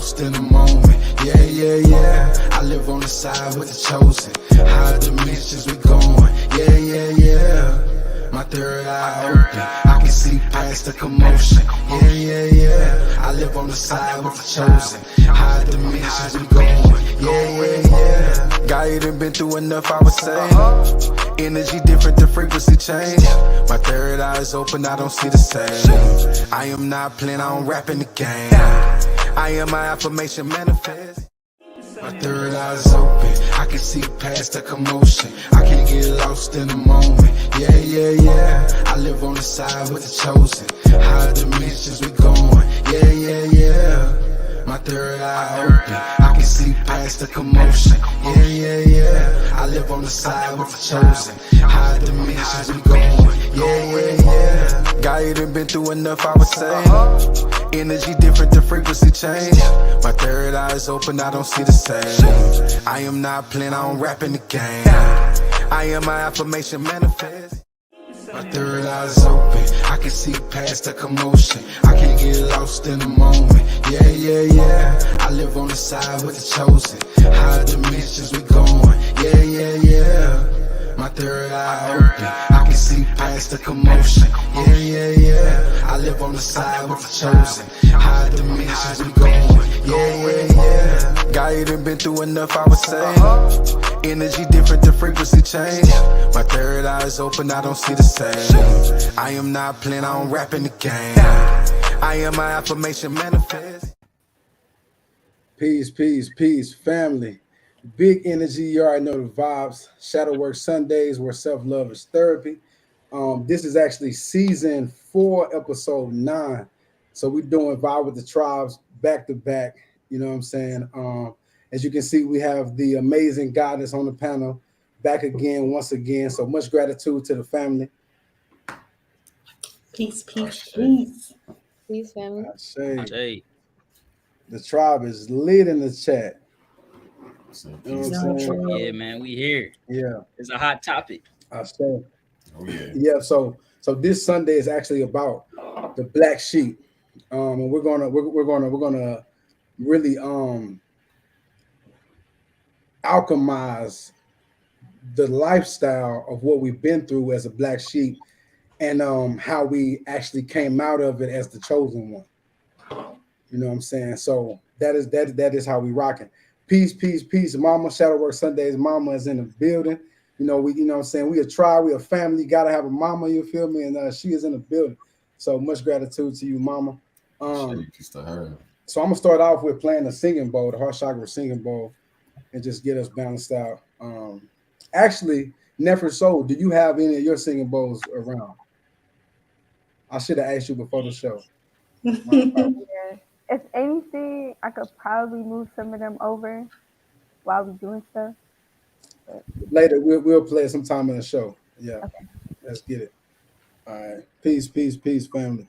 lost in the moment. Yeah, yeah, yeah. I live on the side with the chosen. Higher dimensions we going. Yeah, yeah, yeah. My third eye open. I can see past the commotion. Yeah, yeah, yeah. I live on the side with the chosen. Higher dimensions we going. Yeah, yeah, yeah. God, you done been through enough, I would say. Energy different, the frequency change. My third eye is open, I don't see the same. I am not playing, I don't rap in the game. I am my affirmation manifest. My third eye is open, I can see past the commotion. I can't get lost in the moment. Yeah, yeah, yeah. I live on the side with the chosen. Higher dimensions we going. Yeah, yeah, yeah. My third eye open, I can see past the commotion. Yeah, yeah, yeah. I live on the side with the chosen. Higher dimensions we going. Yeah, yeah, yeah. God, you done been through enough, I would say. Energy different, the frequency change. My third eye is open, I don't see the same. I am not playing, I don't rap in the game. I am my affirmation manifest. My third eye is open, I can see past the commotion. I can't get lost in the moment. Yeah, yeah, yeah. I live on the side with the chosen. Higher dimensions we going. Yeah, yeah, yeah. My third eye open, I can see past the commotion. Yeah, yeah, yeah. I live on the side with the chosen. Higher dimensions we going. Yeah, yeah, yeah. God, you done been through enough, I would say. Energy different, the frequency change. My third eye is open, I don't see the same. I am not playing, I don't rap in the game. I am my affirmation manifest. Peace, peace, peace, family. Big energy, you already know the vibes. Shadow Work Sundays, where self-love is therapy. This is actually season 4, episode 9. So we're doing Vibe with the Tribes back to back. You know what I'm saying? As you can see, we have the amazing goddess on the panel back again, once again. So much gratitude to the family. Peace, peace, peace. Peace, family. Hey. The tribe is lit in the chat. You know what I'm saying? Yeah, man, we here. Yeah, it's a hot topic. I say. Oh yeah. Yeah. So this Sunday is actually about the black sheep, and we're gonna really alchemize the lifestyle of what we've been through as a black sheep, and how we actually came out of it as the chosen one. You know what I'm saying? So that is how we rocking. Peace, peace, peace. Mama, Shadow Work Sundays. Mama is in the building. You know what I'm saying? We a tribe, we a family, gotta have a mama, you feel me? And she is in the building. So much gratitude to you, mama. So I'm gonna start off with playing the singing bowl, the Heart Chakra singing bowl, and just get us balanced out. Actually, Nefer Soul, do you have any of your singing bowls around? I should have asked you before the show. Yeah. If anything, I could probably move some of them over while we're doing stuff. But later, we'll play it sometime in the show. Yeah, okay. Let's get it. All right. Peace, peace, peace, family.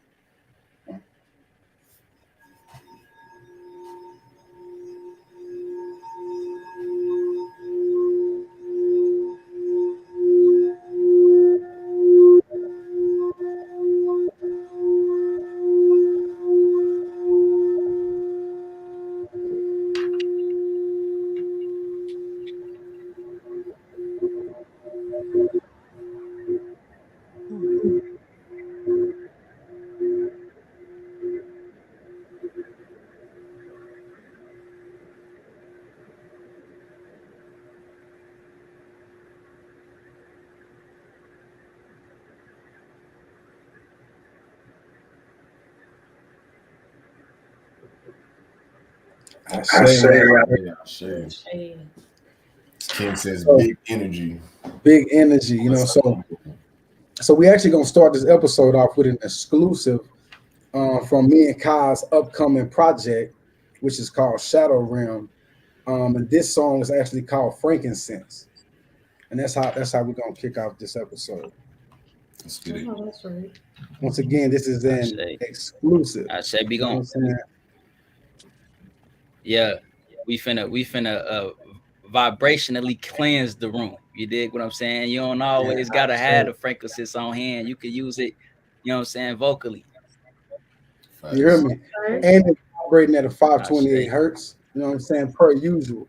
I say. King says big energy. Big energy, you know. So we actually gonna start this episode off with an exclusive from me and Kai's upcoming project, which is called Shadow Realm. And this song is actually called Frankincense. And that's how we're gonna kick off this episode. Let's get it. Oh, that's right. Once again, this is an exclusive. I say be going. Yeah, we finna vibrationally cleanse the room. You dig what I'm saying? You don't always gotta have the frankincense on hand. You can use it, you know what I'm saying, vocally. You hear me? And it's operating at a 528 I hertz. You know what I'm saying? Per usual.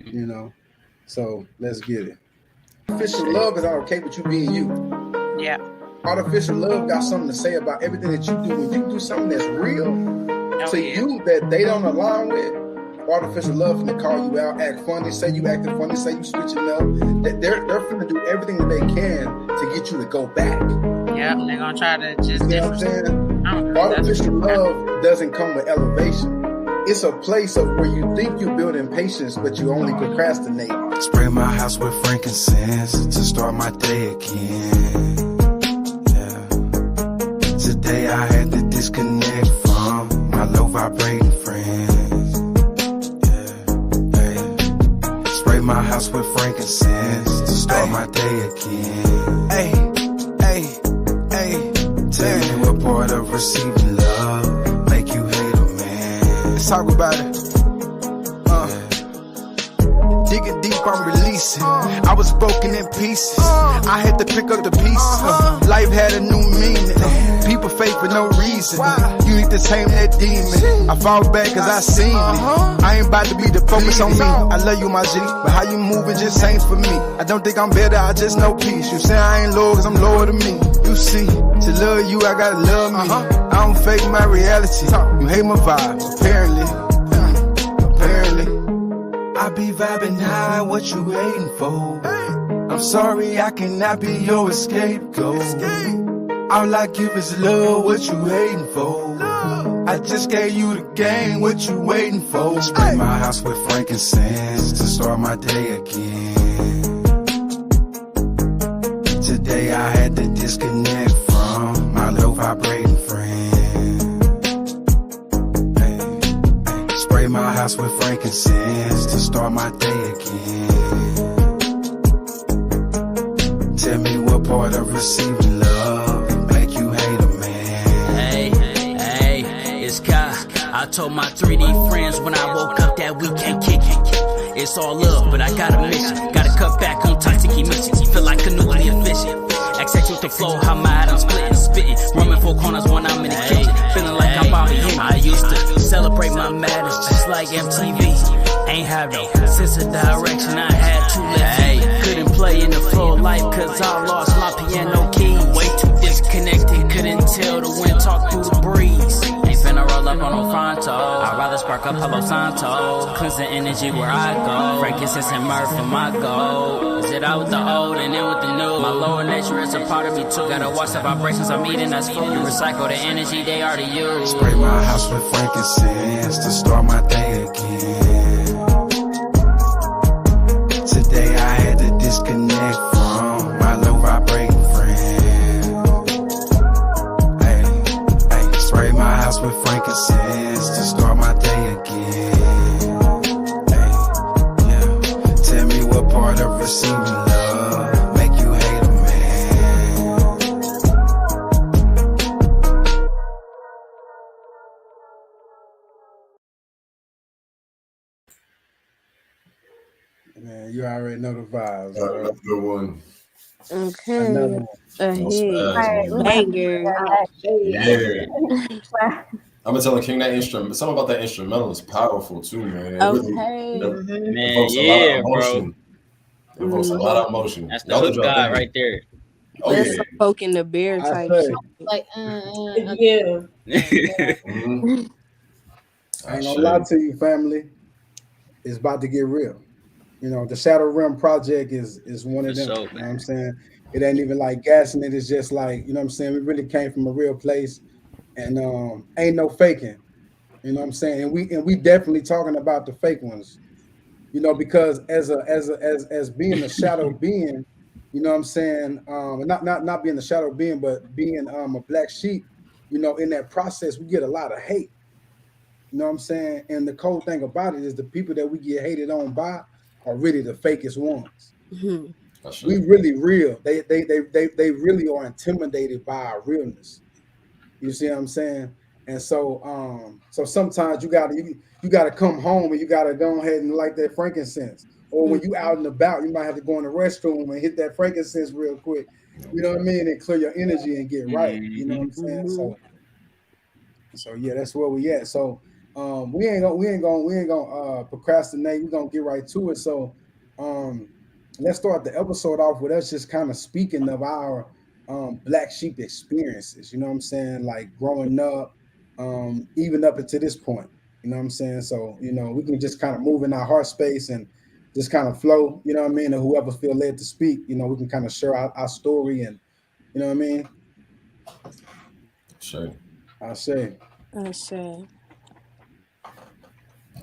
You know. So let's get it. Artificial love is okay with you being you. Yeah. Artificial love got something to say about everything that you do. When you do something that's real to you that they don't align with, artificial love finna call you out, act funny, say you acting funny, say you switching up. They're finna do everything that they can to get you to go back. Yeah, they're gonna try to just. You know what I'm saying? Artificial love doesn't come with elevation. It's a place of where you think you're building patience, but you only procrastinate. Spray my house with frankincense to start my day again. Yeah. Today I had to disconnect from my low vibrating friends. Yeah. Spray my house with frankincense to start my day again. Hey, tell me what part of receiving love make you hate a man. Let's talk about it. Digging deep, I'm releasing. I was broken in pieces. I had to pick up the pieces. Life had a new meaning. People fake for no reason. You need to tame that demon. I fall back cause I seen it. I ain't about to be the focus on me. I love you, my G, but how you moving just ain't for me. I don't think I'm better, I just know peace. You say I ain't low cause I'm lower than me. You see, to love you, I gotta love me. I don't fake my reality. You hate my vibe, apparently. I be vibing high, what you waiting for? I'm sorry, I cannot be your scapegoat. All I give is love, what you waiting for? I just gave you the game, what you waiting for? Spray my house with frankincense to start my day again. Today I had to disconnect from my low vibrating friend. Spray my house with frankincense to start my day again. Tell me what part of receiving love make you hate a man. Hey, it's Kai. I told my 3D friends when I woke up that we can't kick it. It's all love, but I got a mission. Gotta cut back on toxic emissions. Feel like a nuclear fission. Accent with the flow, how mad I'm splitting, spitting. Roaming four corners when I'm in the kitchen. Feeling like I'm Bobby Hemming. I used to celebrate my madness just like MTV. Ain't have no sense of direction, I had to live. Couldn't play in the flow of life cause I lost my piano keys. Way too disconnected, couldn't tell the wind talk through the breeze. Ain't finna roll up on no Fronto, I'd rather spark up Palo Santo. Cleansing energy where I go, frankincense and myrrh for my goal. Is it out with the old and in with the new? My lower nature is a part of me too. Gotta watch the vibrations I'm eating, that's food. You recycle the energy they already use. Spray my house with frankincense to start my day again. Today I had to disconnect from my low vibrating friend. Spray my house with frankincense to start my day again. Tell me what part of receiving love make you hate a man. Man, you already know the vibes. That's a good one. Okay. Another one. Banger. Yeah. I've been telling King that instrument. Something about that instrumental is powerful too, man. It Okay. really Man, evokes a lot yeah, of bro. emotion. It evokes a lot of emotion. That's the hook guy right there. Oh That's yeah. poking the bear I type say, shit. Like, Yeah. Mhm. I ain't gonna lie to you, family. It's about to get real. You know, the Shadow Realm project is one of For them. sure, You know what man. I'm saying? It ain't even like gassing it. It's just like, you know what I'm saying? We really came from a real place, and ain't no faking. You know what I'm saying? And we definitely talking about the fake ones. You know, because as being a shadow being, you know what I'm saying? Not being a shadow being, but being a black sheep. You know, in that process, we get a lot of hate. You know what I'm saying? And the cold thing about it is the people that we get hated on by are really the fakest ones. Mhm. We really real. They really are intimidated by our realness. You see what I'm saying? And so so sometimes you gotta come home and you gotta go ahead and light that frankincense. Or when you out and about, you might have to go in the restroom and hit that frankincense real quick. You know what I mean? And clear your energy and get right. You know what I'm saying? So yeah, that's where we at. So we ain't gonna procrastinate. We're gonna get right to it. So let's start the episode off with us just kind of speaking of our black sheep experiences. You know what I'm saying? Like growing up, even up until this point. You know what I'm saying? So, you know, we can just kind of move in our heart space and just kind of flow, you know what I mean? And whoever feel led to speak, you know, we can kind of share our story and you know what I mean? Sure. I say. I say.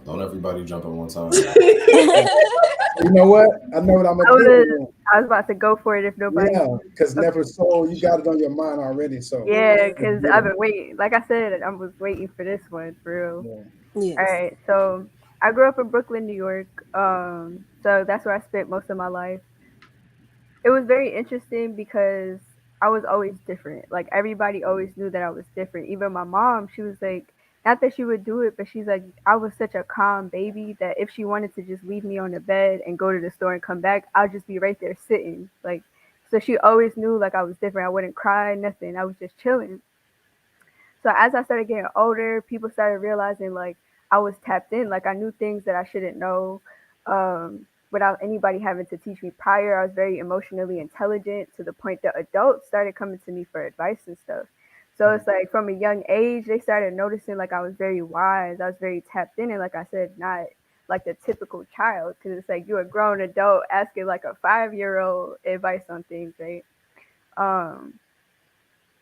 Don't everybody jump at one time. You know what? I know what I'm gonna do. I was about to go for it if nobody. Yeah, because never so you got it on your mind already. So yeah, because I've been waiting. Like I said, I was waiting for this one for real. Yeah. Yes. All right, so I grew up in Brooklyn, New York. So that's where I spent most of my life. It was very interesting because I was always different. Like everybody always knew that I was different. Even my mom, she was like, not that she would do it, but she's like, I was such a calm baby that if she wanted to just leave me on the bed and go to the store and come back, I'll just be right there sitting. Like, so she always knew like I was different. I wouldn't cry, nothing. I was just chilling. So as I started getting older, people started realizing like I was tapped in. Like I knew things that I shouldn't know without anybody having to teach me prior. I was very emotionally intelligent to the point that adults started coming to me for advice and stuff. So it's like from a young age, they started noticing like I was very wise. I was very tapped in. And like I said, not like the typical child, because it's like you're a grown adult asking like a 5-year-old advice on things, right?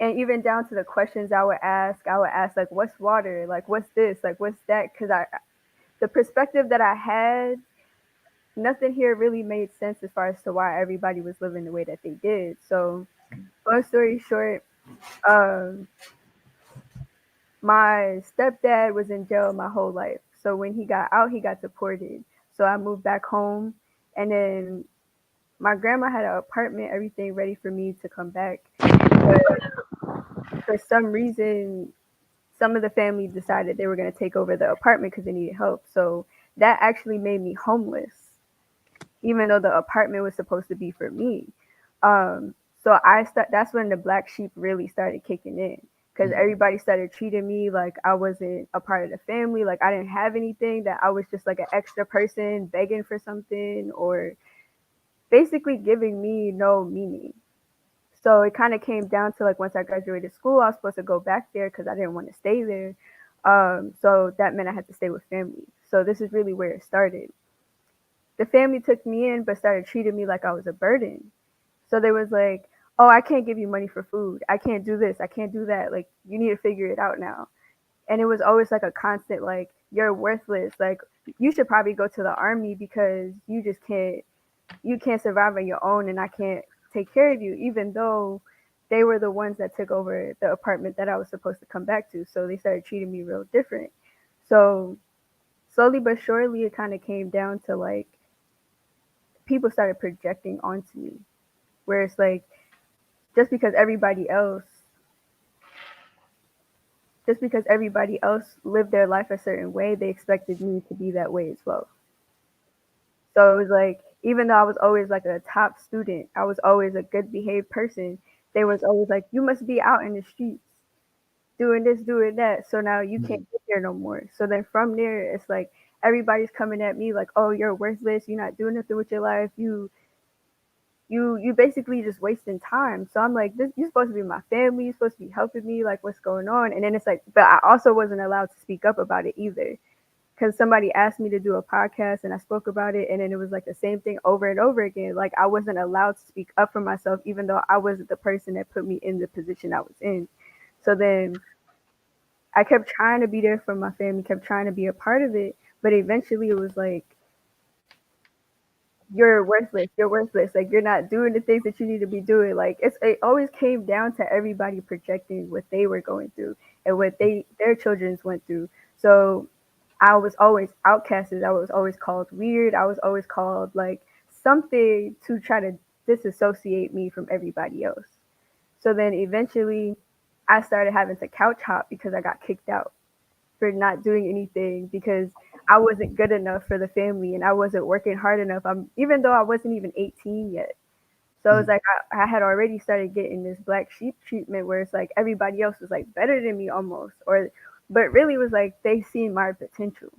And even down to the questions I would ask like, what's water? Like, what's this? Like, what's that? Because the perspective that I had, nothing here really made sense as far as to why everybody was living the way that they did. So, long story short, my stepdad was in jail my whole life. So when he got out, he got deported. So I moved back home, and then my grandma had an apartment, everything ready for me to come back. But for some reason, some of the family decided they were going to take over the apartment because they needed help. So that actually made me homeless, even though the apartment was supposed to be for me. So that's when the black sheep really started kicking in, because everybody started treating me like I wasn't a part of the family, like I didn't have anything, that I was just like an extra person begging for something, or basically giving me no meaning. So it kind of came down to like once I graduated school, I was supposed to go back there because I didn't want to stay there. So that meant I had to stay with family. So this is really where it started. The family took me in, but started treating me like I was a burden. So they was like, oh, I can't give you money for food. I can't do this. I can't do that. Like, you need to figure it out now. And it was always like a constant, like, you're worthless. Like, you should probably go to the army because you can't survive on your own, and I can't take care of you, even though they were the ones that took over the apartment that I was supposed to come back to. So they started treating me real different. So slowly but surely, it kind of came down to like, people started projecting onto me, where it's like, just because everybody else lived their life a certain way, they expected me to be that way as well. So it was like, even though I was always like a top student, I was always a good behaved person, they was always like, you must be out in the streets doing this, doing that. So now you can't get there no more. So then from there, it's like everybody's coming at me like, oh, you're worthless. You're not doing nothing with your life. You basically just wasting time. So I'm like, you're supposed to be my family. You're supposed to be helping me. Like, what's going on? And then it's like, but I also wasn't allowed to speak up about it either, because somebody asked me to do a podcast and I spoke about it. And then it was like the same thing over and over again. Like, I wasn't allowed to speak up for myself, even though I wasn't the person that put me in the position I was in. So then I kept trying to be there for my family, kept trying to be a part of it. But eventually it was like, you're worthless. Like, you're not doing the things that you need to be doing. Like, it always came down to everybody projecting what they were going through and what their children's went through. So I was always outcasted. I was always called weird. I was always called like something to try to disassociate me from everybody else. So then eventually I started having to couch hop because I got kicked out for not doing anything, because I wasn't good enough for the family and I wasn't working hard enough. Even though I wasn't even 18 yet. So it was like I had already started getting this black sheep treatment where it's like everybody else was like better than me almost, or but really was like they seen my potential.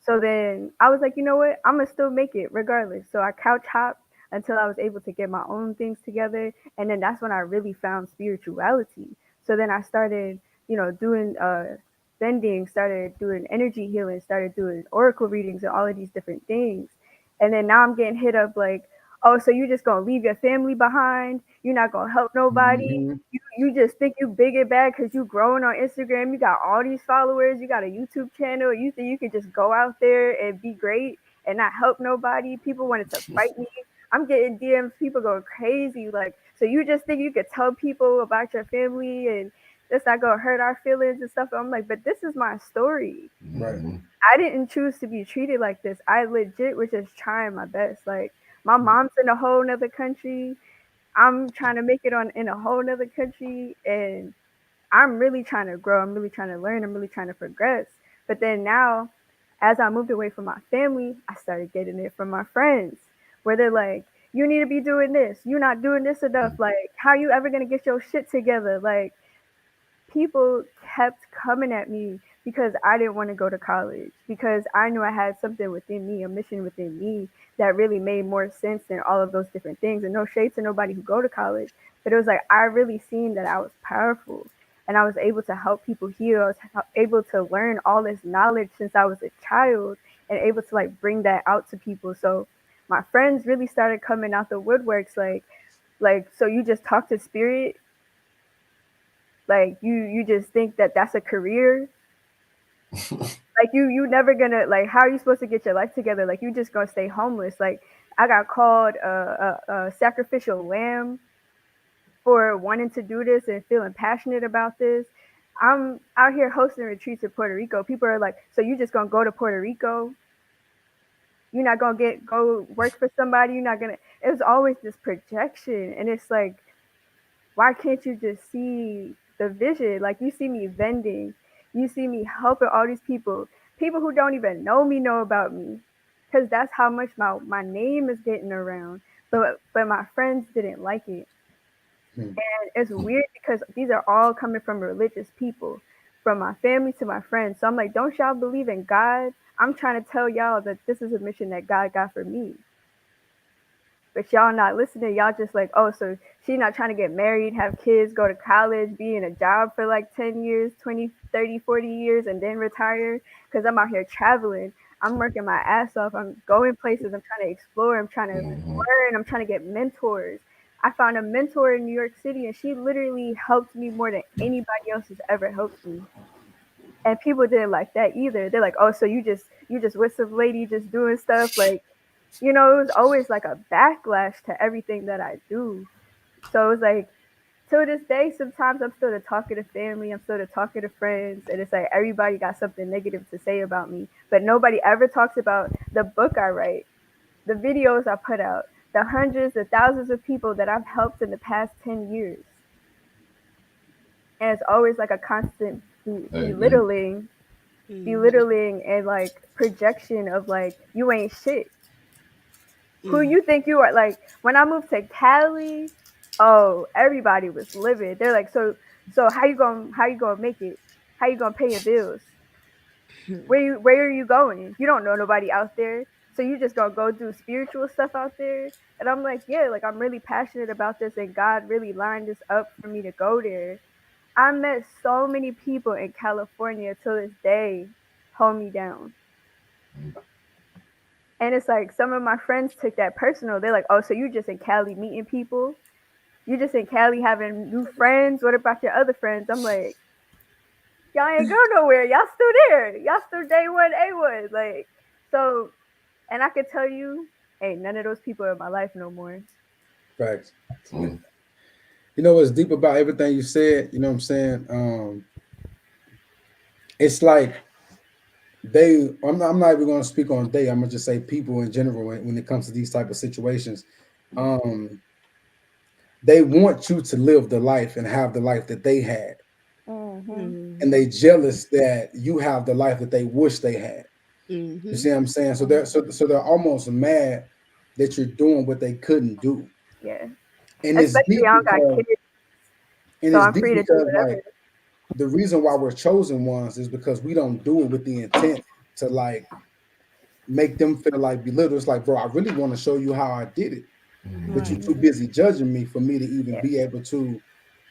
So then I was like, you know what? I'm gonna still make it regardless. So I couch hopped until I was able to get my own things together, and then that's when I really found spirituality. So then I started, doing bending, started doing energy healing, started doing oracle readings and all of these different things. And then now I'm getting hit up like, oh, so you just gonna leave your family behind? You're not gonna help nobody? Mhm. You just think you big and bad because you growing on Instagram. You got all these followers. You got a YouTube channel. You think you could just go out there and be great and not help nobody? People wanted to fight me. I'm getting DMs. People going crazy. Like, so you just think you could tell people about your family and that's not gonna hurt our feelings and stuff. I'm like, but this is my story. Right. I didn't choose to be treated like this. I legit was just trying my best. Like, my mom's in a whole nother country. I'm trying to make it on in a whole nother country, and I'm really trying to grow. I'm really trying to learn. I'm really trying to progress. But then now, as I moved away from my family, I started getting it from my friends, where they're like, "You need to be doing this. You're not doing this enough. Like, how you ever gonna get your shit together?" Like, people kept coming at me because I didn't want to go to college, because I knew I had something within me, a mission within me that really made more sense than all of those different things. And no shade to nobody who go to college, but it was like I really seen that I was powerful and I was able to help people heal. I was able to learn all this knowledge since I was a child and able to like bring that out to people. So my friends really started coming out the woodworks like so you just talk to spirit, like you just think that that's a career. Like you never gonna, like, how are you supposed to get your life together? Like, you just gonna stay homeless? Like, I got called a sacrificial lamb for wanting to do this and feeling passionate about this. I'm out here hosting retreats in Puerto Rico. People are like, so you just gonna go to Puerto Rico? You're not gonna go work for somebody? You're not gonna. It was always this projection, and it's like, why can't you just see the vision? Like, you see me vending, you see me helping all these people who don't even know me know about me, because that's how much my name is getting around. But my friends didn't like it. And it's weird because these are all coming from religious people, from my family to my friends. So I'm like, don't y'all believe in God? I'm trying to tell y'all that this is a mission that God got for me. But y'all not listening. Y'all just like, oh, so she not trying to get married, have kids, go to college, be in a job for like 10 years, 20, 30, 40 years, and then retire? Because I'm out here traveling. I'm working my ass off. I'm going places. I'm trying to explore. I'm trying to learn. I'm trying to get mentors. I found a mentor in New York City, and she literally helped me more than anybody else has ever helped me. And people didn't like that either. They're like, oh, so you just with some lady just doing stuff? Like, it was always like a backlash to everything that I do. So it was like, till this day, sometimes I'm still talking to family, I'm still talking to friends, and it's like everybody got something negative to say about me, but nobody ever talks about the book I write, the videos I put out, the hundreds of thousands of people that I've helped in the past 10 years. And it's always like a constant belittling and like projection of like, you ain't shit. Who you think you are? Like, when I moved to Cali, oh, everybody was livid. They're like, so how you gonna make it? How you gonna pay your bills? Where are you going? You don't know nobody out there, so you just gonna go do spiritual stuff out there? And I'm like, yeah, like, I'm really passionate about this, and God really lined this up for me to go there. I met so many people in California till this day hold me down. And it's like, some of my friends took that personal. They're like, oh, so you just in Cali meeting people? You just in Cali having new friends? What about your other friends? I'm like, y'all ain't go nowhere. Y'all still there. Y'all still day one, A1. Like, so, and I could tell you, hey, none of those people are in my life no more. Facts. You know what's deep about everything you said? You know what I'm saying? It's like I'm not even going to speak on they. I'm going to just say people in general when it comes to these type of situations. They want you to live the life and have the life that they had. And they jealous that you have the life that they wish they had. You see what I'm saying? So they're almost mad that you're doing what they couldn't do. Yeah. And especially I don't got kids. And so it's I'm free to do whatever. Like, the reason why we're chosen ones is because we don't do it with the intent to like make them feel like belittled. It's like, bro, I really want to show you how I did it, but you're too busy judging me for me to even be able to,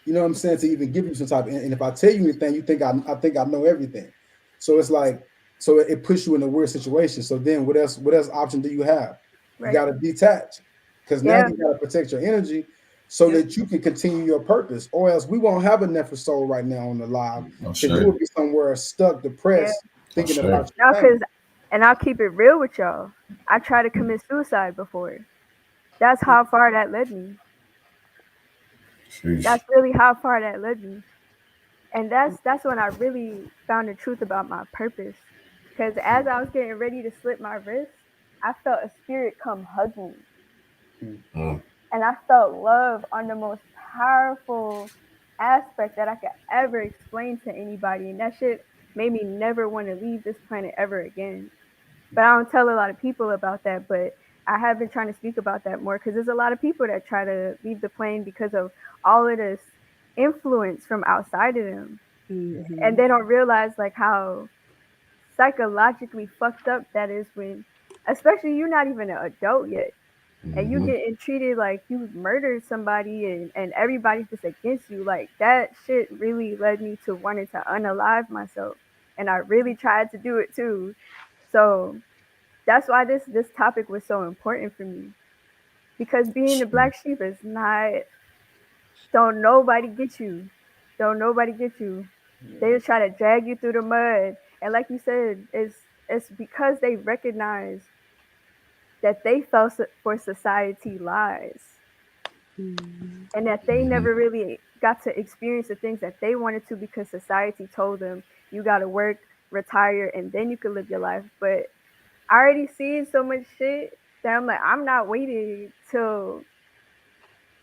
you know what I'm saying, to even give you some type. And if I tell you anything, you think I think I know everything. So it's like, so it puts you in a weird situation. So then what else option do you have? Right. You got to detach, because now you got to protect your energy so that you can continue your purpose, or else we won't have a Nefer soul right now on the live, because you will be somewhere stuck, depressed, thinking about your family. And I'll keep it real with y'all. I tried to commit suicide before. That's how far that led me. Jeez. That's really how far that led me. And that's when I really found the truth about my purpose. Because as I was getting ready to slit my wrist, I felt a spirit come hug me. And I felt love on the most powerful aspect that I could ever explain to anybody. And that shit made me never want to leave this planet ever again. But I don't tell a lot of people about that. But I have been trying to speak about that more, because there's a lot of people that try to leave the plane because of all of this influence from outside of them. And they don't realize like how psychologically fucked up that is when, especially you're not even an adult yet, and you getting treated like you murdered somebody and everybody's just against you. Like that shit really led me to wanting to unalive myself, and I really tried to do it too. So that's why this topic was so important for me, because being the black sheep is not, don't nobody get you. Don't nobody get you. They just try to drag you through the mud. And like you said, it's because they recognize that they fell for society lies. And that they never really got to experience the things that they wanted to, because society told them you got to work, retire, and then you can live your life. But I already seen so much shit that I'm like, I'm not waiting till,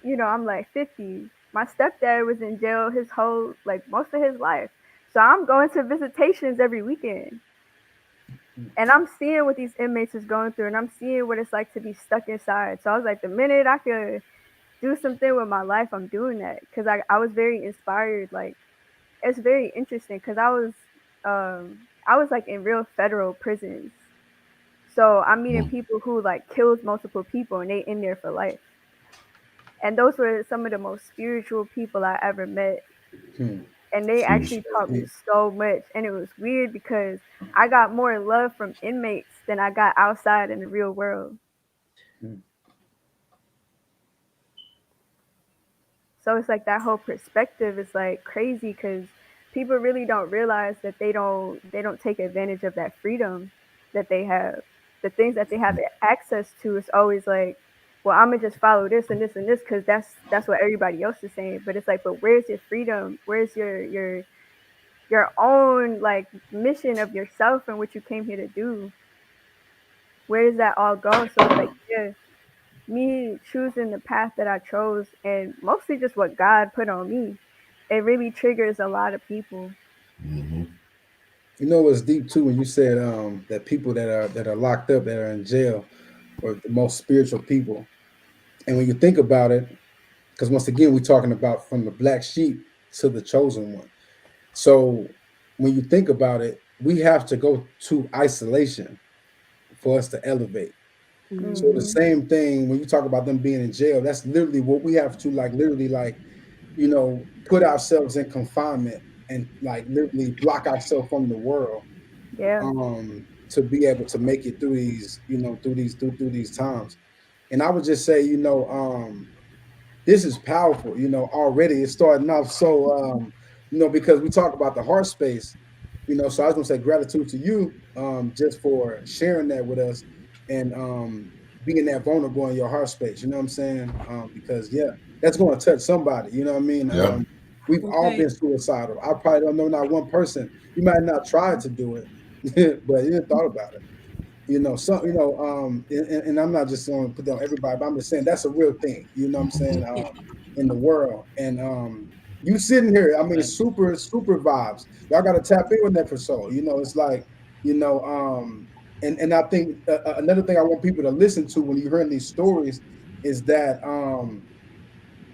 I'm like 50. My stepdad was in jail his whole, like most of his life. So I'm going to visitations every weekend. And I'm seeing what these inmates is going through, and I'm seeing what it's like to be stuck inside. So I was like, the minute I could do something with my life, I'm doing that. Because I was very inspired. Like, it's very interesting, because I was like in real federal prisons. So I'm meeting people who like killed multiple people, and they in there for life. And those were some of the most spiritual people I ever met. And they actually taught me so much. And it was weird because I got more love from inmates than I got outside in the real world. So it's like that whole perspective is like crazy, because people really don't realize that they don't take advantage of that freedom that they have. The things that they have access to is always like, well, I'm gonna just follow this and this and this because that's what everybody else is saying. But it's like, but where's your freedom? Where's your own like mission of yourself and what you came here to do? Where does that all go? So it's like, yeah, me choosing the path that I chose, and mostly just what God put on me, it really triggers a lot of people. You know what's deep too when you said that people that are locked up, that are in jail, or the most spiritual people. And when you think about it, because once again, we're talking about from the black sheep to the chosen one. So when you think about it, we have to go to isolation for us to elevate. So the same thing when you talk about them being in jail, that's literally what we have to put ourselves in confinement and like literally block ourselves from the world. To be able to make it through these, through these times. And I would just say, this is powerful, already it's starting off. So, because we talk about the heart space, so I was gonna say gratitude to you, just for sharing that with us and being that vulnerable in your heart space, you know what I'm saying? Because that's going to touch somebody, you know what I mean? Yeah. We've all been suicidal. I probably don't know not one person. You might not try to do it, but you thought about it. And I'm not just going to put down everybody, but I'm just saying that's a real thing, you know what I'm saying, in the world. And you sitting here, I mean, super, super vibes. Y'all got to tap in with that for soul. It's like, and I think another thing I want people to listen to when you're hearing these stories is that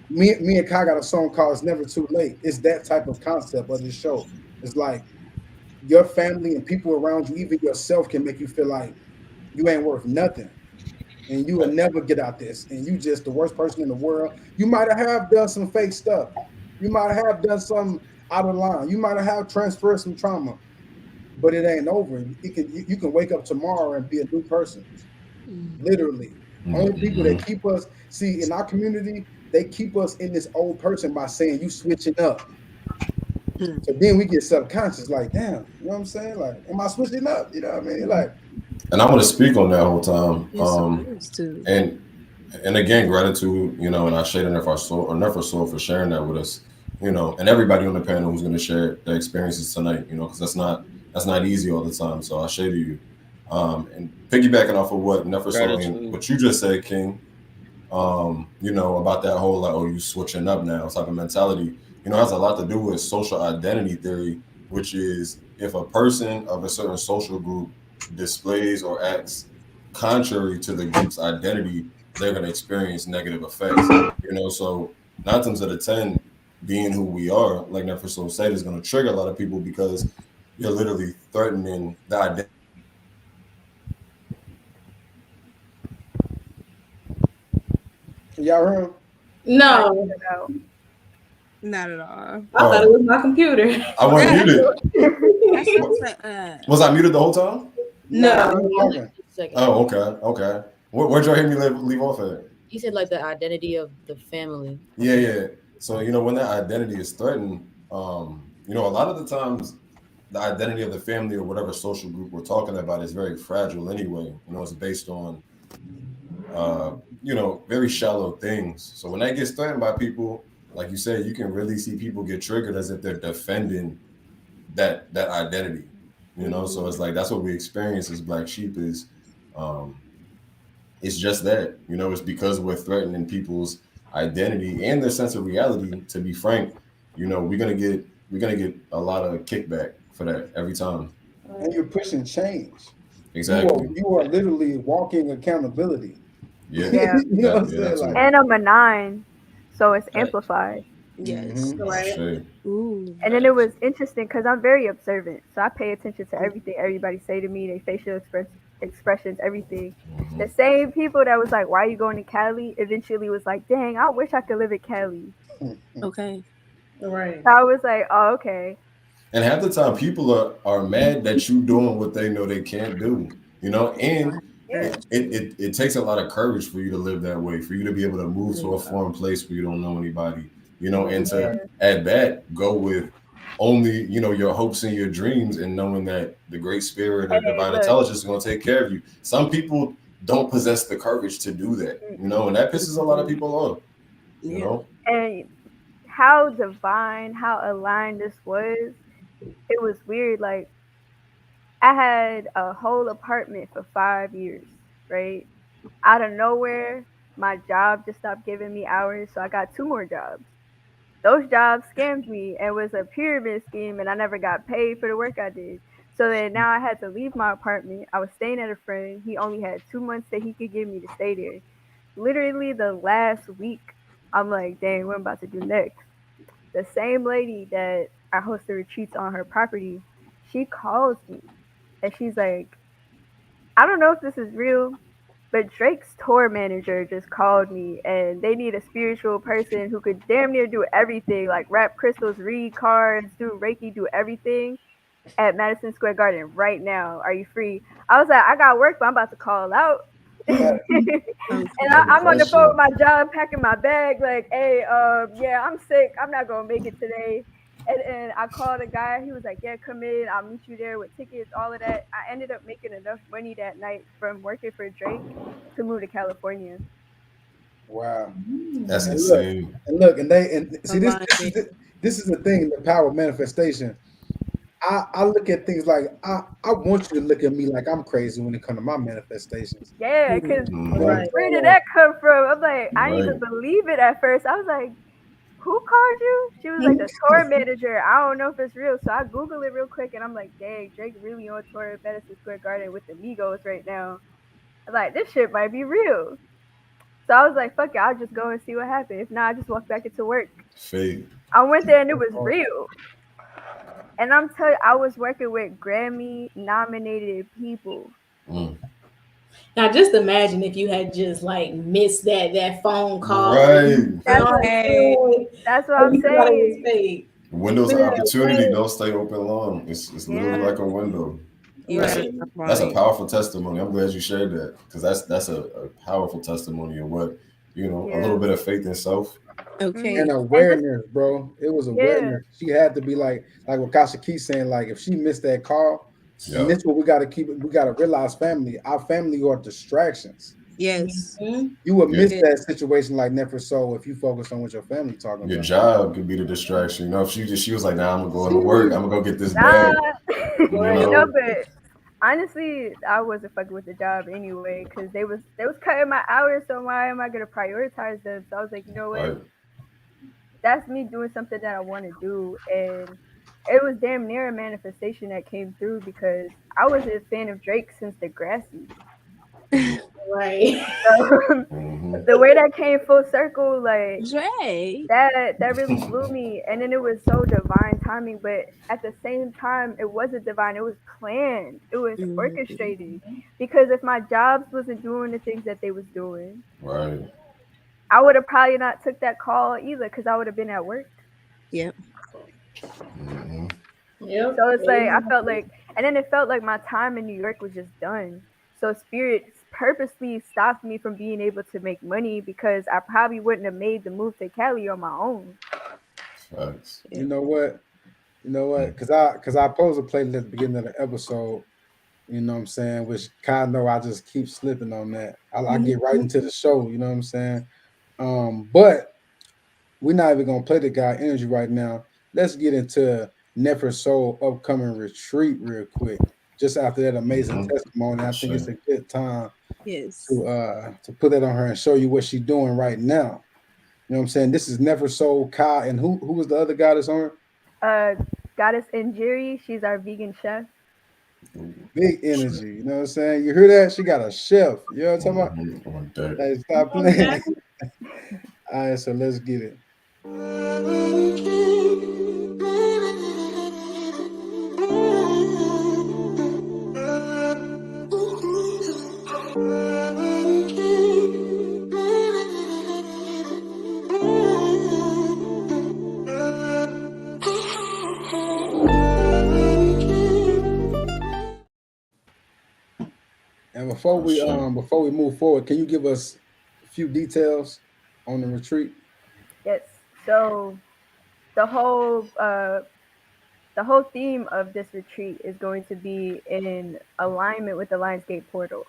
me and Kai got a song called "It's Never Too Late." It's that type of concept of this show. It's like your family and people around you, even yourself, can make you feel like you ain't worth nothing, and you will never get out this, and you just the worst person in the world. You might have done some fake stuff. You might have done some out of line. You might have transferred some trauma, but it ain't over. You can wake up tomorrow and be a new person. Literally. Only people that keep us in our community, they keep us in this old person by saying you switching up. So then we get subconscious, like, damn, you know what I'm saying? Like, am I switching up? You know what I mean? Like, and I want to speak on that whole time. And again, gratitude, you know, and I shade Nefer Soul for sharing that with us, you know, and everybody on the panel who's going to share their experiences tonight, you know, because that's not easy all the time. So I shade you. And piggybacking off of what Nefer Soul and what you just said, King, you know, about that whole like, oh, you switching up now type of mentality, you know, has a lot to do with social identity theory, which is if a person of a certain social group displays or acts contrary to the group's identity, they're going to experience negative effects, you know. So 9 times out of 10, being who we are, like Nefer Soul said, is going to trigger a lot of people because you're literally threatening the identity. Y'all heard him? No. Not at all. I thought it was my computer. I wasn't muted. Was I muted the whole time? No. Oh, okay. Where'd y'all hear me leave off at? You said like the identity of the family. Yeah. So, you know, when that identity is threatened, you know, a lot of the times the identity of the family or whatever social group we're talking about is very fragile anyway. You know, it's based on, you know, very shallow things. So when that gets threatened by people, like you said, you can really see people get triggered as if they're defending that identity. You know, so it's like that's what we experience as Black Sheep is it's just that, you know, it's because we're threatening people's identity and their sense of reality. To be frank, you know, we're gonna get a lot of kickback for that every time. And you're pushing change. Exactly. You are literally walking accountability. Yeah. Yeah. You know what I'm saying? Like, And I'm a 9, so it's amplified. Yes. Right. Ooh. And then it was interesting because I'm very observant, so I pay attention to everything everybody say to me, their facial expressions, everything. The same people that was like, "Why are you going to Cali?" eventually was like, "Dang, I wish I could live in Cali." Okay. Right. So I was like, "Oh, okay." And half the time, people are mad that you doing what they know they can't do. You know, and it takes a lot of courage for you to live that way, for you to be able to move to a foreign place where you don't know anybody. You know, and to at that go with only, you know, your hopes and your dreams and knowing that the great spirit or divine intelligence is going to take care of you. Some people don't possess the courage to do that, you know, and that pisses a lot of people off, you know. And how divine, how aligned this was, it was weird. Like, I had a whole apartment for 5 years, right? Out of nowhere, my job just stopped giving me hours, so I got 2 more jobs. Those jobs scammed me and was a pyramid scheme, and I never got paid for the work I did. So then now I had to leave my apartment. I was staying at a friend. He only had 2 months that he could give me to stay there. Literally the last week, I'm like, dang, what am I about to do next? The same lady that I host the retreats on her property, she calls me and she's like, I don't know if this is real, but Drake's tour manager just called me and they need a spiritual person who could damn near do everything, like wrap crystals, read cards, do Reiki, do everything at Madison Square Garden right now. Are you free? I was like, I got work, but I'm about to call out. And I'm on the phone with my job, packing my bag, like, hey, yeah, I'm sick. I'm not going to make it today. And I called a guy. He was like, yeah, come in. I'll meet you there with tickets, all of that. I ended up making enough money that night from working for Drake to move to California. Wow. That's insane. Look, and see, this is the thing, the power of manifestation. I look at things like, I want you to look at me like I'm crazy when it comes to my manifestations. Yeah, because where did that come from? I'm like, I didn't even believe it at first. I was like, who called you? She was like, the tour manager. I don't know if it's real. So I Googled it real quick and I'm like, dang, Drake really on tour at Madison Square Garden with the Migos right now. I'm like, this shit might be real. So I was like, fuck it, I'll just go and see what happened. If not, I just walk back into work. Fate. I went there and it was real. And I'm telling you, I was working with Grammy nominated people. Mm. Now, just imagine if you had just like missed that phone call. Right. That's what, Hey. that's what I'm saying. saying. Windows of Yeah, opportunity right. don't stay open long. It's literally Yeah. like a window. Right. That's a powerful testimony. I'm glad you shared that because that's a powerful testimony of what, you know, a little bit of faith in self. Okay. And awareness, bro. It was Yeah. awareness. She had to be like what Kasha Key's saying, like if she missed that call, Yeah. and this is what we gotta keep we gotta realize family. Our family are distractions. Yes. You would miss Yeah. that situation like Never Soul if you focus on what your family talking Your about. job could be the distraction. You know, if she was like, nah, I'm gonna go into work, I'm gonna go get this bag. You know? know, but honestly, I wasn't fucking with the job anyway because they was cutting my hours. So why am I gonna prioritize them? So I was like, you know what? Right. That's me doing something that I want to do, and it was damn near a manifestation that came through because I was a fan of Drake since Degrassi. Right. So, the way that came full circle, like Drake. that really blew me. And then it was so divine timing, but at the same time, it wasn't divine. It was planned. It was orchestrated. Because if my jobs wasn't doing the things that they was doing, right, I would have probably not took that call either because I would have been at work. Yep. Yep. So it's like I felt like, and then it felt like my time in New York was just done. So Spirit purposely stopped me from being able to make money because I probably wouldn't have made the move to Cali on my own. Facts. You know what? Because I posed a playlist at the beginning of the episode. You know what I'm saying? Which kind of know I just keep slipping on that. I get right into the show. You know what I'm saying? But we're not even gonna play the guy energy right now. Let's get into Never Soul upcoming retreat real quick. Just after that amazing testimony, I think it's a good time to put that on her and show you what she's doing right now. You know what I'm saying? This is Never Soul Kai, and who was the other guy that's on her? Goddess Injiri, she's our vegan chef. Big energy, you know what I'm saying? You hear that? She got a chef. You know what I'm talking about? Hey, stop playing. All right, so let's get it. And before we move forward, can you give us a few details on the retreat? Yes. So the whole theme of this retreat is going to be in alignment with the Lionsgate portal.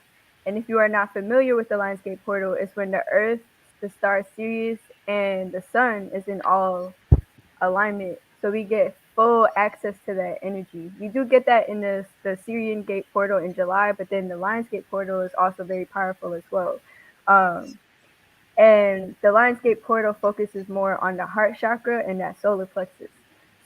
And if you are not familiar with the Lionsgate portal, it's when the Earth, the star Sirius, and the Sun is in all alignment. So we get full access to that energy. We do get that in the Sirian Gate portal in July, but then the Lionsgate portal is also very powerful as well. And the Lionsgate portal focuses more on the heart chakra and that solar plexus.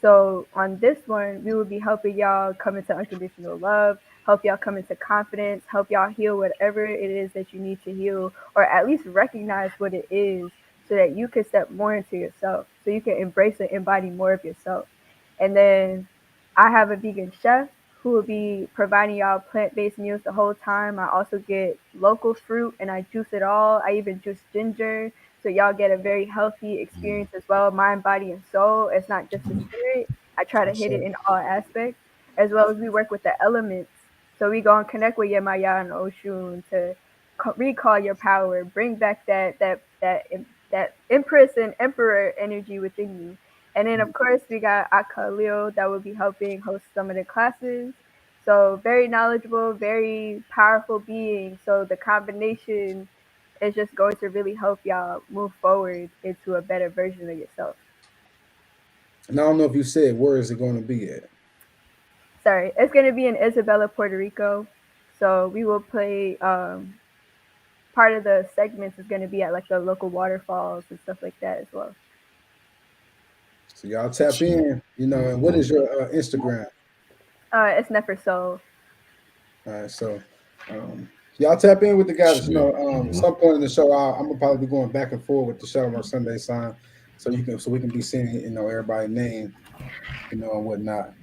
So on this one, we will be helping y'all come into unconditional love, help y'all come into confidence, help y'all heal whatever it is that you need to heal, or at least recognize what it is so that you can step more into yourself, so you can embrace and embody more of yourself. And then I have a vegan chef who will be providing y'all plant-based meals the whole time. I also get local fruit and I juice it all. I even juice ginger. So y'all get a very healthy experience as well, mind, body, and soul. It's not just the spirit. I try to hit it in all aspects, as well as we work with the elements. So we go and connect with Yemaya and Oshun to recall your power, bring back that Empress and Emperor energy within you. And then, of course, we got Aka Leo that will be helping host some of the classes. So very knowledgeable, very powerful being. So the combination is just going to really help y'all move forward into a better version of yourself. And I don't know if you said where is it going to be at? Sorry, it's going to be in Isabela, Puerto Rico. So we will play, part of the segments is going to be at like the local waterfalls and stuff like that as well. So y'all tap in, you know, and what is your Instagram? It's Never Soul. All right, so Y'all tap in with the guys. You know, Mhm. some point in the show, I'm gonna probably be going back and forth with the Shadow Mark Sunday sign, so we can be seeing, you know, everybody's name, you know, and whatnot.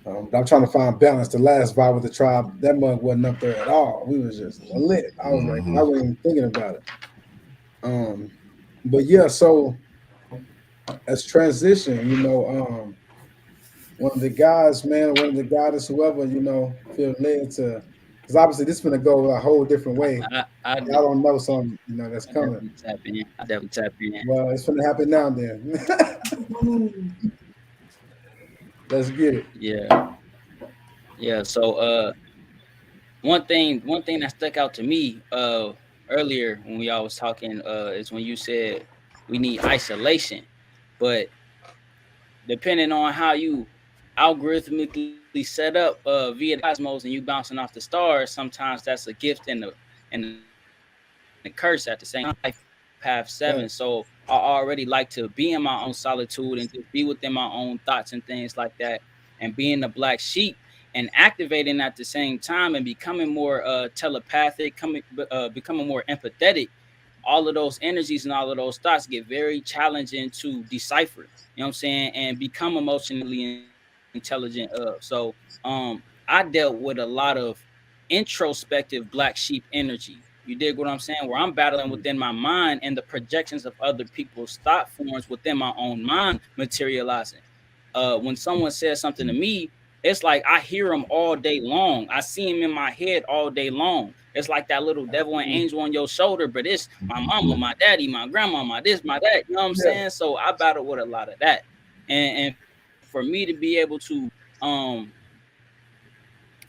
But I'm trying to find balance. The last vibe with the tribe, that mug wasn't up there at all. We was just lit. I was like, I Mhm. wasn't even thinking about it. But yeah, so as transition, you know, one of the guys, man, one of the goddess, whoever, you know, feel led to, because obviously this is gonna go a whole different way. I Y'all don't know something, you know, that's coming. definitely tap in. I definitely tap in. Well, it's gonna happen now and then. Let's get it. Yeah, yeah. So one thing that stuck out to me earlier when we all was talking is when you said we need isolation, but depending on how you algorithmically set up via the cosmos and you bouncing off the stars, sometimes that's a gift and a curse at the same time. Path 7. Right. So I already like to be in my own solitude and just be within my own thoughts and things like that. And being the black sheep and activating at the same time and becoming more telepathic, becoming more empathetic, all of those energies and all of those thoughts get very challenging to decipher. You know what I'm saying? And become emotionally intelligent of. So I dealt with a lot of introspective black sheep energy. You dig what I'm saying? Where I'm battling within my mind and the projections of other people's thought forms within my own mind materializing. When someone says something to me, it's like I hear them all day long. I see him in my head all day long. It's like that little devil and angel on your shoulder, but it's my mama, my daddy, my grandma, my this, my that. You know what I'm Yeah. saying? So I battle with a lot of that. And for me to be able to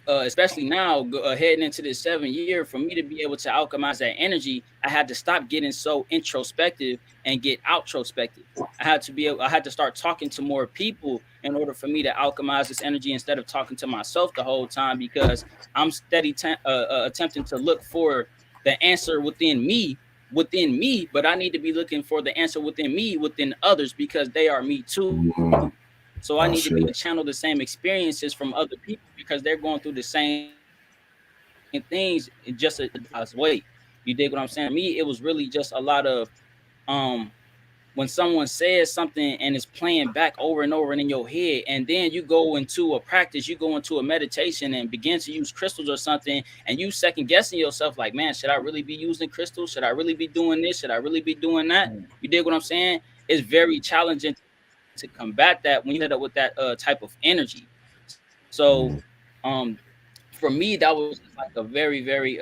especially now heading into this 7 year, for me to be able to alchemize that energy, I had to stop getting so introspective and get outrospective. I had to start talking to more people in order for me to alchemize this energy instead of talking to myself the whole time, because I'm steady attempting to look for the answer within me, but I need to be looking for the answer within me, within others, because they are me too. Mhm. So I Oh need to be able shit. to channel the same experiences from other people because they're going through the same things in just a different way. You dig what I'm saying? For me, it was really just a lot of um when someone says something and it's playing back over and over and in your head, and then you go into a practice, you go into a meditation and begin to use crystals or something, and you second guessing yourself like, man, should I really be using crystals? Should I really be doing this? Should I really be doing that? You dig what I'm saying? It's very challenging to combat that when you hit up with that type of energy. So um for me, that was like a very, very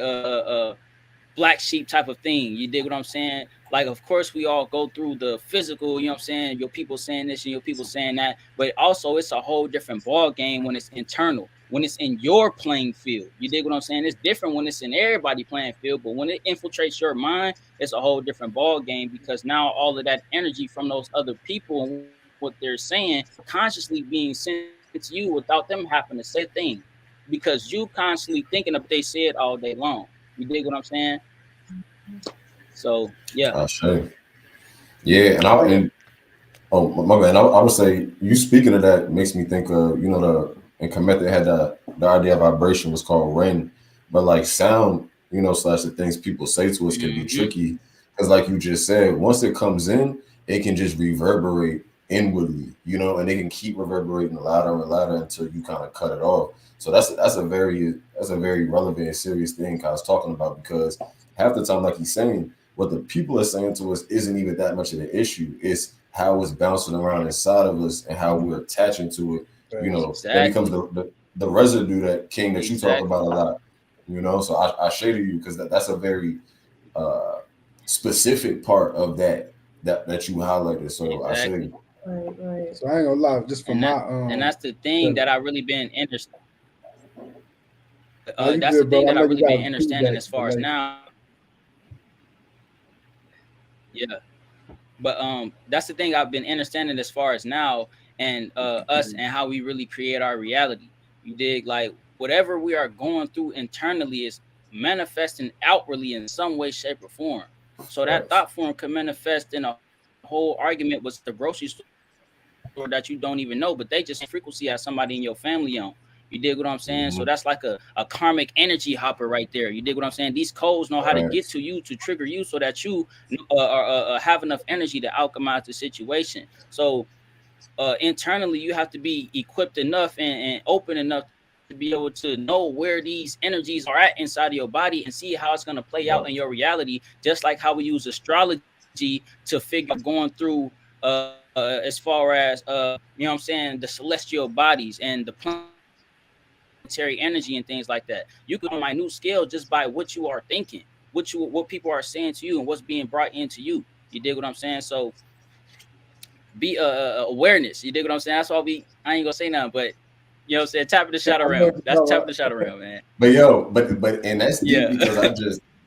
black sheep type of thing. You dig what I'm saying? Like, of course, we all go through the physical, you know what I'm saying? Your people saying this and your people saying that, but also it's a whole different ball game when it's internal, when it's in your playing field. You dig what I'm saying? It's different when it's in everybody playing field, but when it infiltrates your mind, it's a whole different ball game, because now all of that energy from those other people and what they're saying consciously being sent to you without them having to say a thing, because you constantly thinking of what they said all day long. You dig what I'm saying? So yeah. I say. Yeah, and oh my man, I would say you speaking of that makes me think of, you know, the and Kemet had the idea of vibration was called Ren, but like sound, you know, slash the things people say to us can be tricky, because like you just said, once it comes in, it can just reverberate inwardly, you know, and they can keep reverberating louder and louder until you kind of cut it off. So that's a very relevant and serious thing I was talking about, because half the time, like he's saying, what the people are saying to us isn't even that much of an issue. It's how it's bouncing around inside of us and how we're attaching to it. You know, that becomes the residue that King that you talk about a lot. You know, so I share to you because that's a very specific part of that you highlighted. So I share you. Right. So I ain't gonna lie, just from and that's the thing that I really been interested. you That's good, the thing bro. I that I know you really got been a understanding feedback as far as delay. now. Yeah. But that's the thing I've been understanding as far as now, and us and how we really create our reality. You dig? Like whatever we are going through internally is manifesting outwardly in some way, shape, or form. So that thought form can manifest in a whole argument with the grocery store that you don't even know, but they just frequency as somebody in your family on. You dig what I'm saying? So Mhm. that's like a karmic energy hopper right there. You dig what I'm saying? These codes know how to get Facts. to you to trigger you so that you have enough energy to alchemize the situation. So internally, you have to be equipped enough and open enough to be able to know where these energies are at inside of your body and see how it's going to play out Yep. in your reality, just like how we use astrology to figure going through as far as you know what I'm saying, the celestial bodies and the planetary energy and things like that. You can on minute scale just by what you are thinking, what people are saying to you and what's being brought into you. You dig what I'm saying? So be awareness. You dig what I'm saying? That's why I ain't gonna say nothing, but you know what I'm saying, tapping the Yeah, shadow I know realm. what you're That's talking tapping about. the shadow realm, man. But yo, and that's deep Yeah. because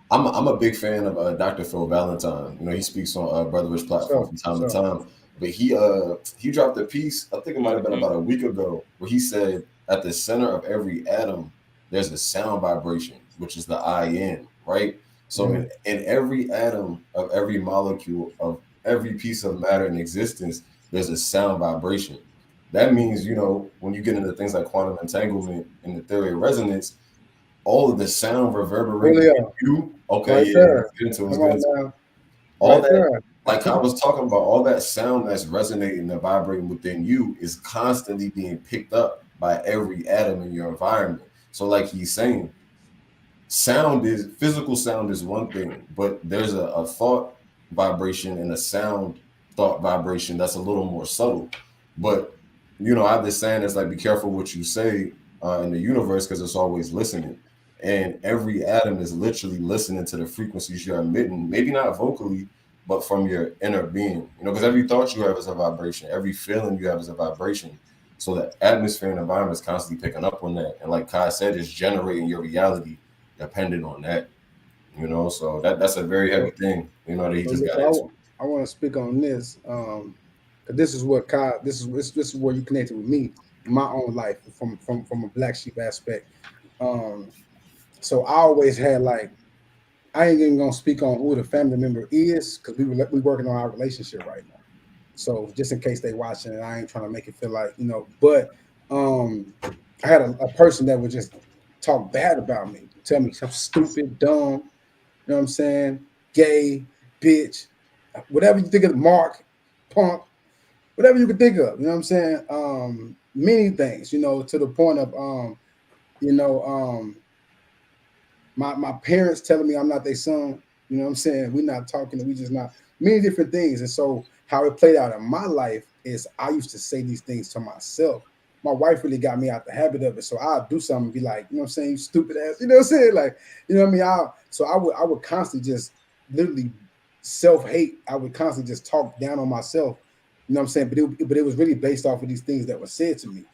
I'm a big fan of Dr. Phil Valentine. You know, he speaks on Brother's platform Sure, from time to sure. time. But he dropped a piece, I think it might have been about a week ago, where he said at the center of every atom there's a sound vibration, which is the IN, right? So in every atom of every molecule of every piece of matter in existence, there's a sound vibration. That means, you know, when you get into things like quantum entanglement and the theory of resonance, all of the sound reverberating in Julio, you. Okay, right yeah, there. let's get into it. Let's Come get on into it. now. All Right that, there. like I was talking about, all that sound that's resonating and vibrating within you is constantly being picked up by every atom in your environment. So, like he's saying, physical sound is one thing, but there's a thought vibration and a sound thought vibration that's a little more subtle. But you know, I have this saying that's like, be careful what you say in the universe because it's always listening. And every atom is literally listening to the frequencies you're emitting, maybe not vocally, but from your inner being. You know, because every thought you have is a vibration, every feeling you have is a vibration. So the atmosphere and environment is constantly picking up on that. And like Kai said, it's generating your reality dependent on that. You know, so that's a very heavy thing, you know, that he So just got listen, into. I want to speak on this. 'Cause this is what Kai, this is where you connected with me in my own life from a black sheep aspect. Um, so I always had like, I ain't even gonna speak on who the family member is because we working on our relationship right now. So just in case they watching it, I ain't trying to make it feel like, you know, but I had a person that would just talk bad about me, tell me I'm stupid, dumb, you know what I'm saying, gay, bitch, whatever you think of, Mark, punk, whatever you can think of, you know what I'm saying? Many things, you know, to the point of you know, my parents telling me I'm not their son, you know what I'm saying? We're not talking, we just not many different things. And so how it played out in my life is I used to say these things to myself. My wife really got me out the habit of it. So I'll do something and be like, you know what I'm saying, you stupid ass, you know what I'm saying? Like, you know what I mean? I would constantly just literally self-hate. I would constantly just talk down on myself, you know what I'm saying? But it was really based off of these things that were said to me.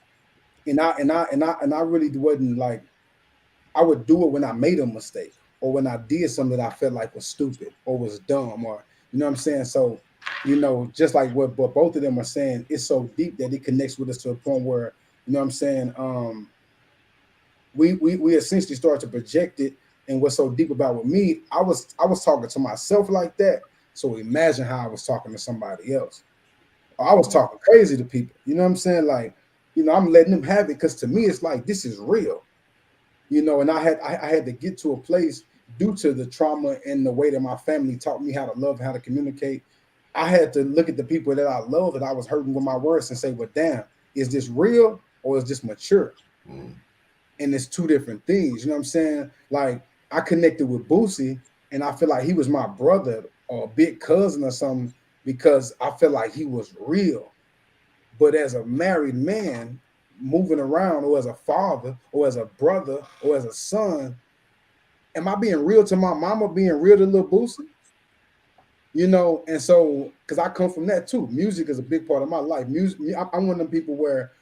And I really wasn't like, I would do it when I made a mistake or when I did something that I felt like was stupid or was dumb, or you know what I'm saying? So, you know, just like what both of them are saying, it's so deep that it connects with us to a point where, you know what I'm saying, we essentially start to project it. And what's so deep about with me, I was talking to myself like that. So imagine how I was talking to somebody else. I was talking crazy to people. You know what I'm saying? Like, you know, I'm letting them have it because to me it's like this is real. You know, and I had to get to a place due to the trauma and the way that my family taught me how to love, how to communicate. I had to look at the people that I love that I was hurting with my words and say, well, damn, is this real or is this mature? And it's two different things. You know what I'm saying? Like I connected with Boosie and I feel like he was my brother or a big cousin or something because I felt like he was real. But as a married man moving around, or as a father, or as a brother, or as a son, am I being real to my mama, being real to little Boosie? You know, and so because I come from that too. Music is a big part of my life. Music, I'm one of them people where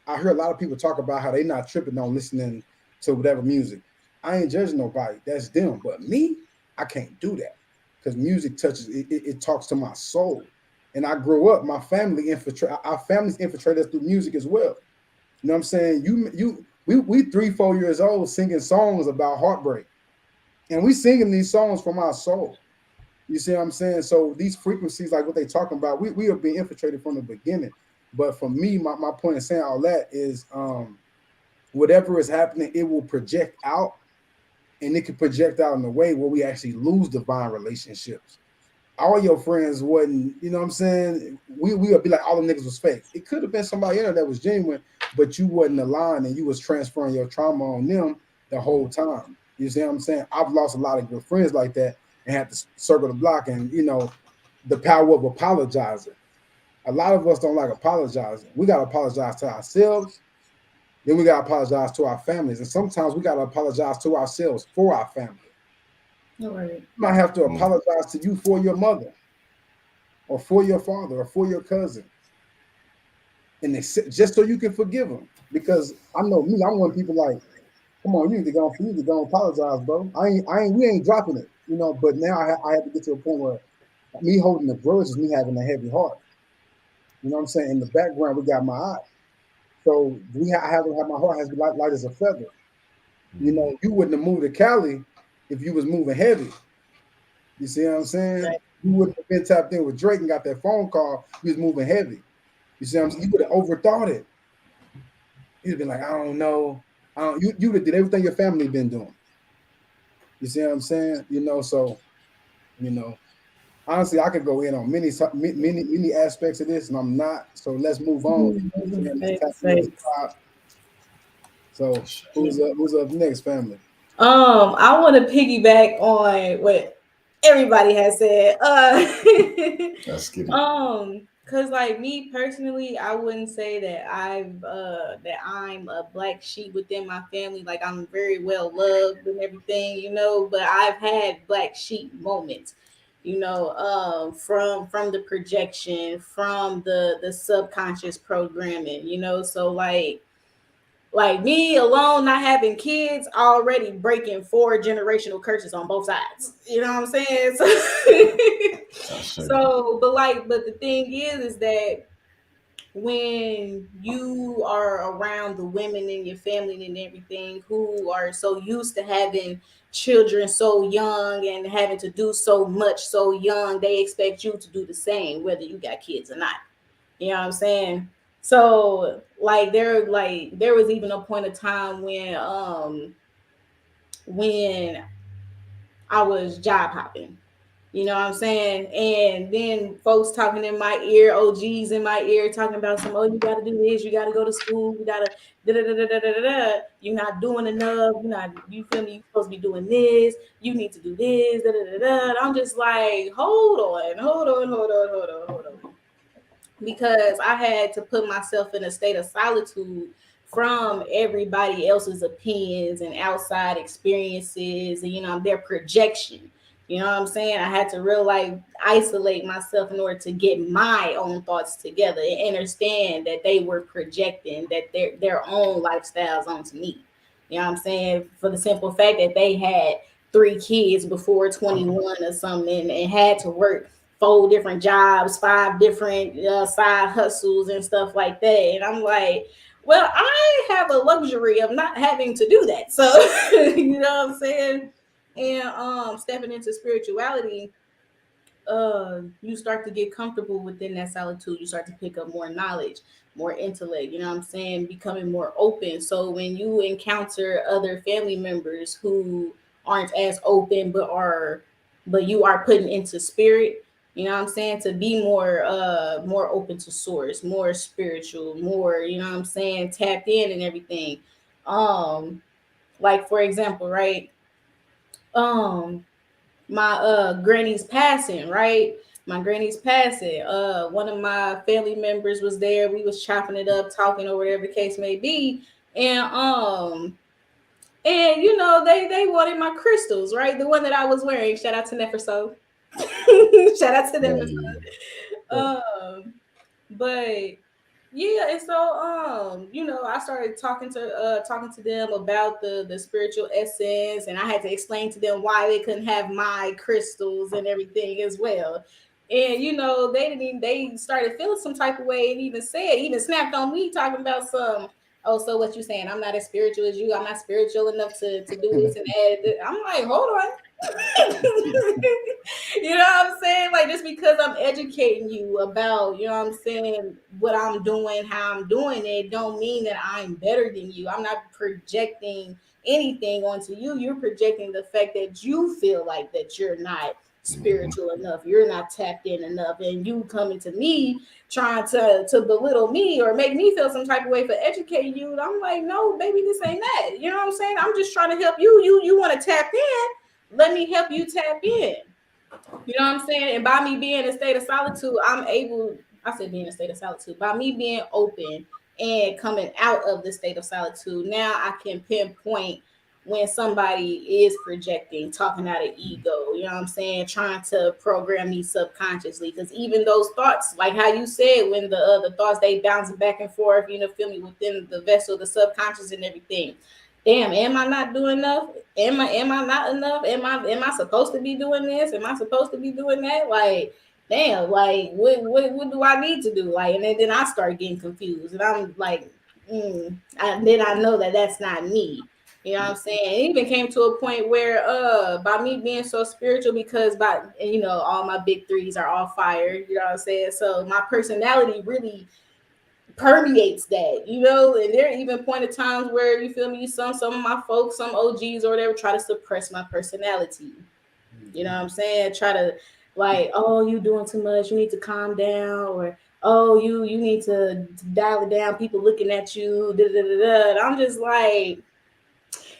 I hear a lot of people talk about how they not tripping on listening to whatever music. I ain't judging nobody. That's them. But me, I can't do that because music touches it talks to my soul. And I grew up, my family our families infiltrate us through music as well. You know what I'm saying? We 3-4 years old singing songs about heartbreak. And we singing these songs from our soul. You see what I'm saying? So these frequencies, like what they talking about, we are being infiltrated from the beginning. But for me, my point in saying all that is whatever is happening, it will project out, and it can project out in a way where we actually lose divine relationships. All your friends wasn't, you know what I'm saying? We would be like, all the niggas was fake. It could have been somebody in there that was genuine, but you wasn't aligned and you was transferring your trauma on them the whole time. You see what I'm saying? I've lost a lot of good friends like that and had to circle the block, and you know, the power of apologizing. A lot of us don't like apologizing. We got to apologize to ourselves. Then we got to apologize to our families. And sometimes we got to apologize to ourselves for our family. All right. You might have to apologize to you for your mother or for your father or for your cousin. And just so you can forgive them. Because I know me, I'm one of people like, come on, you need to go apologize, bro. We ain't dropping it, you know. But now I have to get to a point where me holding the grudge is me having a heavy heart. You know what I'm saying? In the background, we got my eye. So I have to have my heart has to be light as a feather. You know, you wouldn't have moved to Cali if you was moving heavy. You see what I'm saying? Right. You wouldn't have been tapped in with Drake and got that phone call. You was moving heavy. You see what I'm saying? You would have overthought it. You'd have been like, I don't know. You would have did everything your family been doing. You see what I'm saying? You know, so, you know, honestly, I could go in on many aspects of this, and I'm not. So let's move on. So who's up next, family? I want to piggyback on what everybody has said. That's good. Cause like me personally, I wouldn't say that I'm a black sheep within my family. Like I'm very well loved and everything, you know. But I've had black sheep moments, you know, from the projection, from the subconscious programming, you know. So like me alone, not having kids, already breaking 4 generational curses on both sides. You know what I'm saying? But the thing is that when you are around the women in your family and everything who are so used to having children so young and having to do so much so young, they expect you to do the same, whether you got kids or not. You know what I'm saying? So there was even a point of time when I was job hopping, you know what I'm saying? And then folks talking in my ear, OGs in my ear, talking about some, oh, you got to do this, you got to go to school, you got to da-da-da-da-da-da-da. You're not doing enough, you feel me? You're supposed to be doing this, you need to do this, da-da-da-da. I'm just like, hold on. Because I had to put myself in a state of solitude from everybody else's opinions and outside experiences and, you know, their projection. You know what I'm saying? I had to really isolate myself in order to get my own thoughts together and understand that they were projecting that their own lifestyles onto me. You know what I'm saying? For the simple fact that they had 3 kids before 21 or something and had to work 4 different jobs, 5 different side hustles and stuff like that. And I'm like, well, I have a luxury of not having to do that. So, you know what I'm saying? And stepping into spirituality, you start to get comfortable within that solitude. You start to pick up more knowledge, more intellect, you know what I'm saying? Becoming more open. So when you encounter other family members who aren't as open, but you are putting into spirit, you know what I'm saying, to be more open to source, more spiritual, more, you know what I'm saying, tapped in and everything. Like for example, right? My granny's passing, right? My granny's passing. One of my family members was there. We was chopping it up, talking or whatever the case may be. And you know, they wanted my crystals, right? The one that I was wearing. Shout out to Neferso. Shout out to them. But yeah, and so you know, I started talking to them about the spiritual essence, and I had to explain to them why they couldn't have my crystals and everything as well. And you know, they started feeling some type of way and even snapped on me talking about some, oh, so what you saying? I'm not as spiritual as you. I'm not spiritual enough to do this and that. I'm like, hold on. You know what I'm saying? Like, just because I'm educating you about, you know what I'm saying, what I'm doing, how I'm doing it, don't mean that I'm better than you. I'm not projecting anything onto you. You're projecting the fact that you feel like that you're not spiritual enough, you're not tapped in enough, and you coming to me trying to belittle me or make me feel some type of way for educating you. And I'm like, no, baby, this ain't that. You know what I'm saying? I'm just trying to help you. You want to tap in? Let me help you tap in. You know what I'm saying? And by me being in a state of solitude, I'm able, I said being in a state of solitude, by me being open and coming out of the state of solitude, now I can pinpoint when somebody is projecting, talking out of ego, you know what I'm saying, trying to program me subconsciously. Because even those thoughts, like how you said, when the thoughts, they bounce back and forth, you know, feel me, within the vessel, the subconscious and everything. Damn, am I not doing enough? Am I not enough? Am I supposed to be doing this? Am I supposed to be doing that? Like, damn, like what do I need to do? Like, and then I start getting confused, and I'm like, then I know that that's not me. You know what I'm saying? It even came to a point where by me being so spiritual, because by, you know, all my big threes are all fire, you know what I'm saying? So my personality really permeates that, you know, and there are even pointed times where, you feel me, some of my folks, some OGs or whatever, try to suppress my personality. You know what I'm saying? Try to, like, oh, you doing too much, you need to calm down, or oh, you need to dial it down, people looking at you, da, da, da, da. And I'm just like,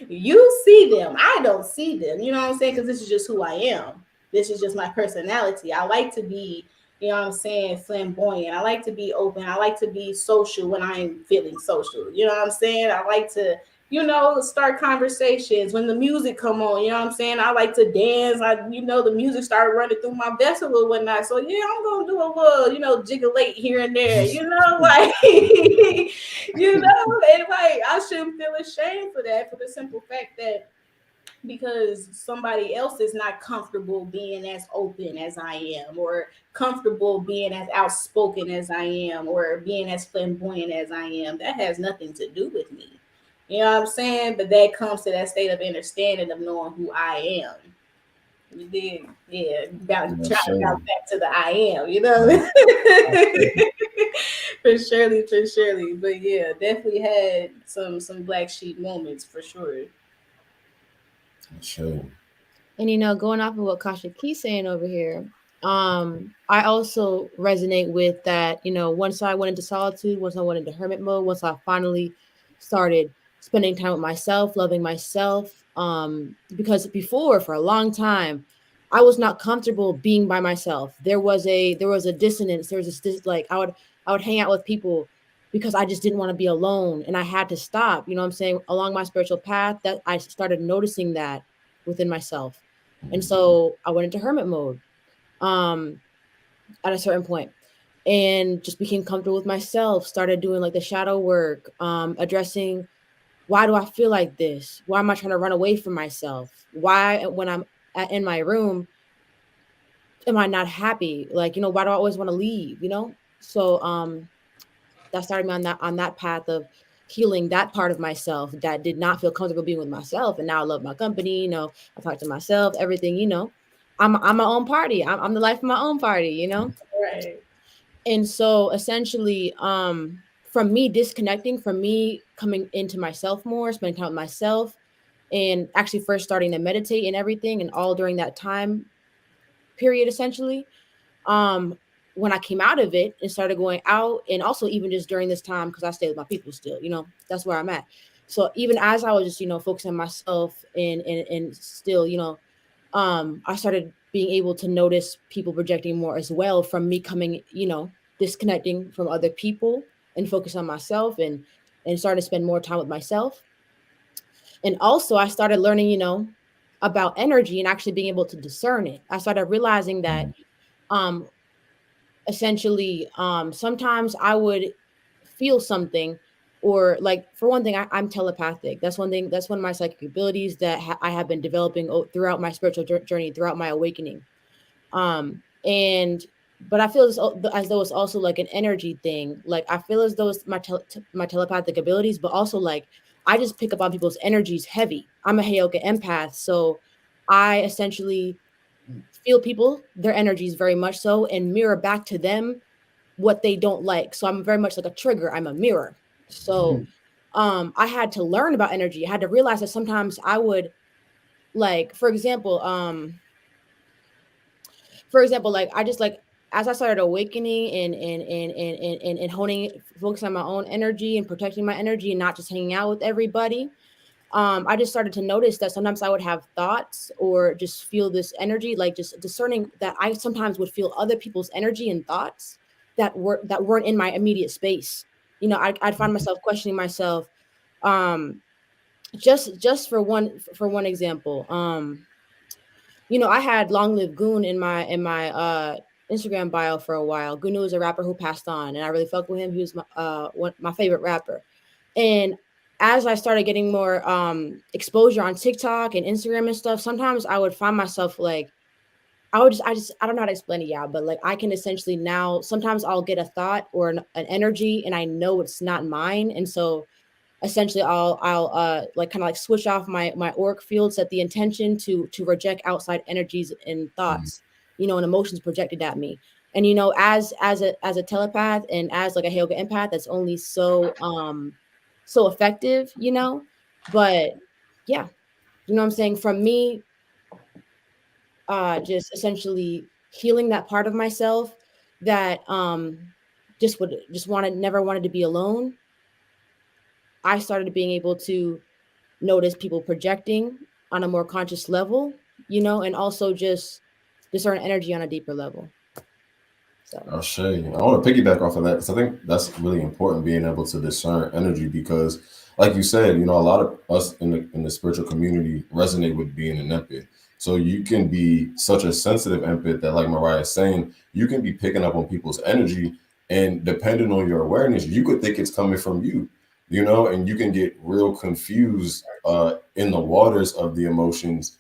you see them, I don't see them, you know what I'm saying? Because this is just who I am. This is just my personality. I like to be, you know what I'm saying, flamboyant. I like to be open. I like to be social when I'm feeling social. You know what I'm saying? I like to, you know, start conversations when the music come on. You know what I'm saying? I like to dance. You know, the music started running through my vessel or whatnot. So yeah, I'm gonna do a little, you know, jiggle here and there. You know, like, you know, and like I shouldn't feel ashamed for that, for the simple fact that because somebody else is not comfortable being as open as I am, or comfortable being as outspoken as I am, or being as flamboyant as I am, that has nothing to do with me. You know what I'm saying? But that comes to that state of understanding of knowing who I am. You did, yeah. About trying to bounce back to the I am, you know. For surely. But yeah, definitely had some black sheep moments for sure. Sure. And you know, going off of what Kasha Key's saying over here, I also resonate with that. You know, once I went into solitude, once I went into hermit mode, once I finally started spending time with myself, loving myself, because before, for a long time, I was not comfortable being by myself. There was a dissonance. There was this, like, I would hang out with people because I just didn't want to be alone, and I had to stop. You know what I'm saying? Along my spiritual path, that I started noticing that within myself. And so I went into hermit mode at a certain point and just became comfortable with myself, started doing like the shadow work, addressing, why do I feel like this? Why am I trying to run away from myself? Why, when I'm in my room, am I not happy? Like, you know, why do I always want to leave, you know? So that started me on that path of healing that part of myself that did not feel comfortable being with myself. And now I love my company, you know, I talk to myself, everything, you know, I'm my own party. I'm the life of my own party, you know? Right. And so essentially, from me disconnecting, from me coming into myself more, spending time with myself, and actually first starting to meditate and everything, and all during that time period, essentially, when I came out of it and started going out, and also even just during this time, because I stay with my people still, you know, that's where I'm at. So even as I was just, you know, focusing on myself and still, you know, I started being able to notice people projecting more as well, from me coming, you know, disconnecting from other people and focus on myself, and started to spend more time with myself. And also I started learning, you know, about energy and actually being able to discern it. I started realizing that essentially sometimes I would feel something, or like, for one thing, I'm telepathic. That's one thing, that's one of my psychic abilities that I have been developing throughout my spiritual journey, throughout my awakening. And but I feel as though it's also like an energy thing. Like, I feel as though it's my telepathic abilities, but also like I just pick up on people's energies heavy. I'm a Heyoka empath, so I essentially feel people, their energies very much so, and mirror back to them what they don't like. So I'm very much like a trigger. I'm a mirror. So I had to learn about energy. I had to realize that sometimes I would, like, for example, like I just like, as I started awakening and honing, focusing on my own energy and protecting my energy and not just hanging out with everybody, I just started to notice that sometimes I would have thoughts or just feel this energy, like just discerning that I sometimes would feel other people's energy and thoughts that weren't in my immediate space. You know, I'd find myself questioning myself. Just for one example, you know, I had Long Live Goon in my Instagram bio for a while. Gunu is a rapper who passed on, and I really fucked with him. He was my favorite rapper. And as I started getting more exposure on TikTok and Instagram and stuff, sometimes I would find myself like, I don't know how to explain it, yeah, but like I can essentially now, sometimes I'll get a thought or an energy and I know it's not mine. And so essentially I'll like kind of like switch off my auric field, set the intention to reject outside energies and thoughts, you know, and emotions projected at me. And you know, as a telepath and as like a Helga empath, that's only so so effective, you know. But yeah, you know what I'm saying? From me, just essentially healing that part of myself that never wanted to be alone. I started being able to notice people projecting on a more conscious level, you know, and also just discern energy on a deeper level. So I'll show you. I want to piggyback off of that because I think that's really important, being able to discern energy, because like you said, you know, a lot of us in the spiritual community resonate with being an empath. So you can be such a sensitive empath that, like Mariah is saying, you can be picking up on people's energy, and depending on your awareness, you could think it's coming from you, you know, and you can get real confused in the waters of the emotions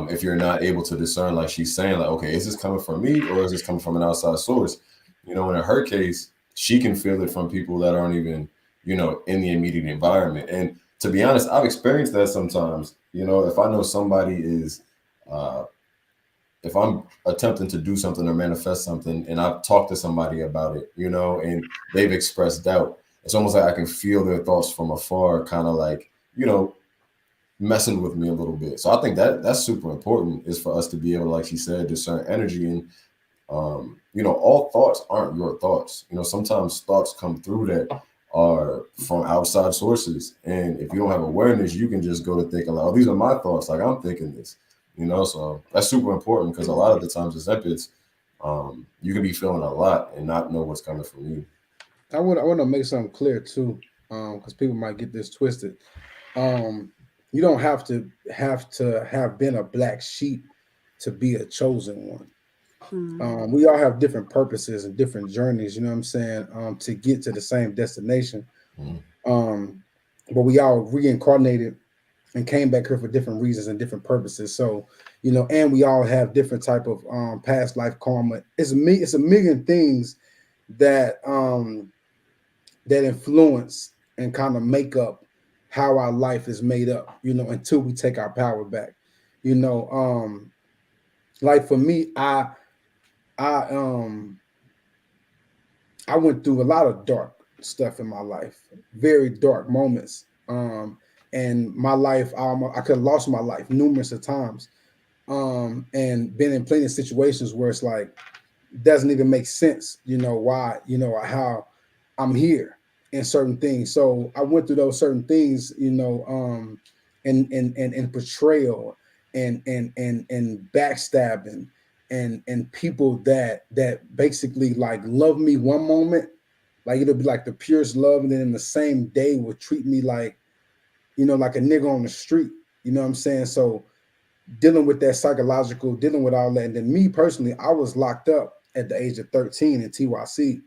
if you're not able to discern, like she's saying, like, okay, is this coming from me or is this coming from an outside source? You know, and in her case, she can feel it from people that aren't even, you know, in the immediate environment. And to be honest, I've experienced that sometimes. You know, if I know somebody is, if I'm attempting to do something or manifest something and I've talked to somebody about it, you know, and they've expressed doubt, it's almost like I can feel their thoughts from afar, kind of like, you know, messing with me a little bit. So I think that that's super important, is for us to be able to, like she said, discern energy. And you know, all thoughts aren't your thoughts. You know, sometimes thoughts come through that are from outside sources, and if you don't have awareness, you can just go to thinking like, oh, these are my thoughts, like I'm thinking this, you know. So that's super important, because a lot of the times as empaths, you can be feeling a lot and not know what's coming from you. I want to make something clear too, because people might get this twisted. You don't have to have been a black sheep to be a chosen one. We all have different purposes and different journeys, you know what I'm saying, to get to the same destination. But we all reincarnated and came back here for different reasons and different purposes. So, you know, and we all have different type of past life karma. It's a million things that that influence and kind of make up how our life is made up, you know, until we take our power back. You know, like for me, I went through a lot of dark stuff in my life, very dark moments. And my life, I could have lost my life numerous of times. And been in plenty of situations where it's like, doesn't even make sense, you know, why, you know, how I'm here in certain things. So I went through those certain things, you know, and betrayal and backstabbing and people that basically like love me one moment, like it'll be like the purest love, and then in the same day will treat me like, you know, like a nigga on the street. You know what I'm saying? So dealing with that psychological, dealing with all that. And then me personally, I was locked up at the age of 13 in TYC.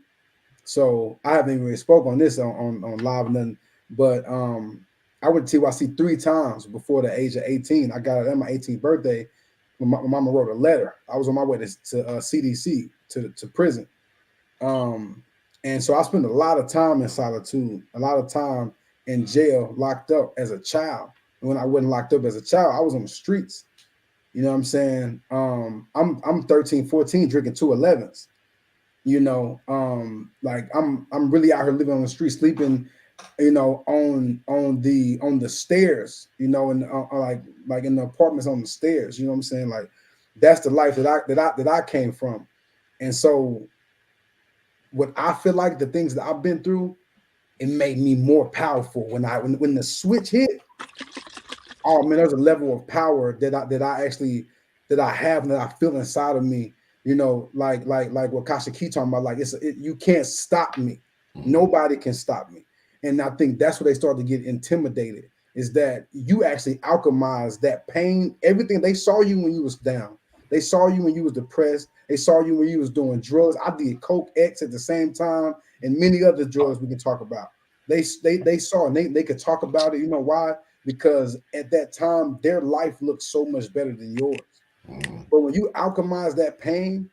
So I haven't even really spoke on this on live or nothing, but I went to TYC 3 times before the age of 18. I got it on my 18th birthday when my mama wrote a letter. I was on my way to CDC, to prison. And so I spent a lot of time in solitude, a lot of time in jail, locked up as a child. And when I wasn't locked up as a child, I was on the streets. You know what I'm saying? I'm 13, 14, drinking 211s. You know, like I'm really out here living on the street, sleeping, you know, on the stairs, you know, and like in the apartments on the stairs. You know what I'm saying? Like that's the life that I came from. And so what I feel like the things that I've been through, it made me more powerful. When the switch hit, oh man, there's a level of power that I have and that I feel inside of me. You know, like what Kasha Key talking about. Like you can't stop me. Nobody can stop me. And I think that's where they start to get intimidated. Is that you actually alchemize that pain, everything. They saw you when you was down. They saw you when you was depressed. They saw you when you was doing drugs. I did Coke X at the same time and many other drugs we can talk about. They saw and they could talk about it. You know why? Because at that time, their life looked so much better than yours. But when you alchemize that pain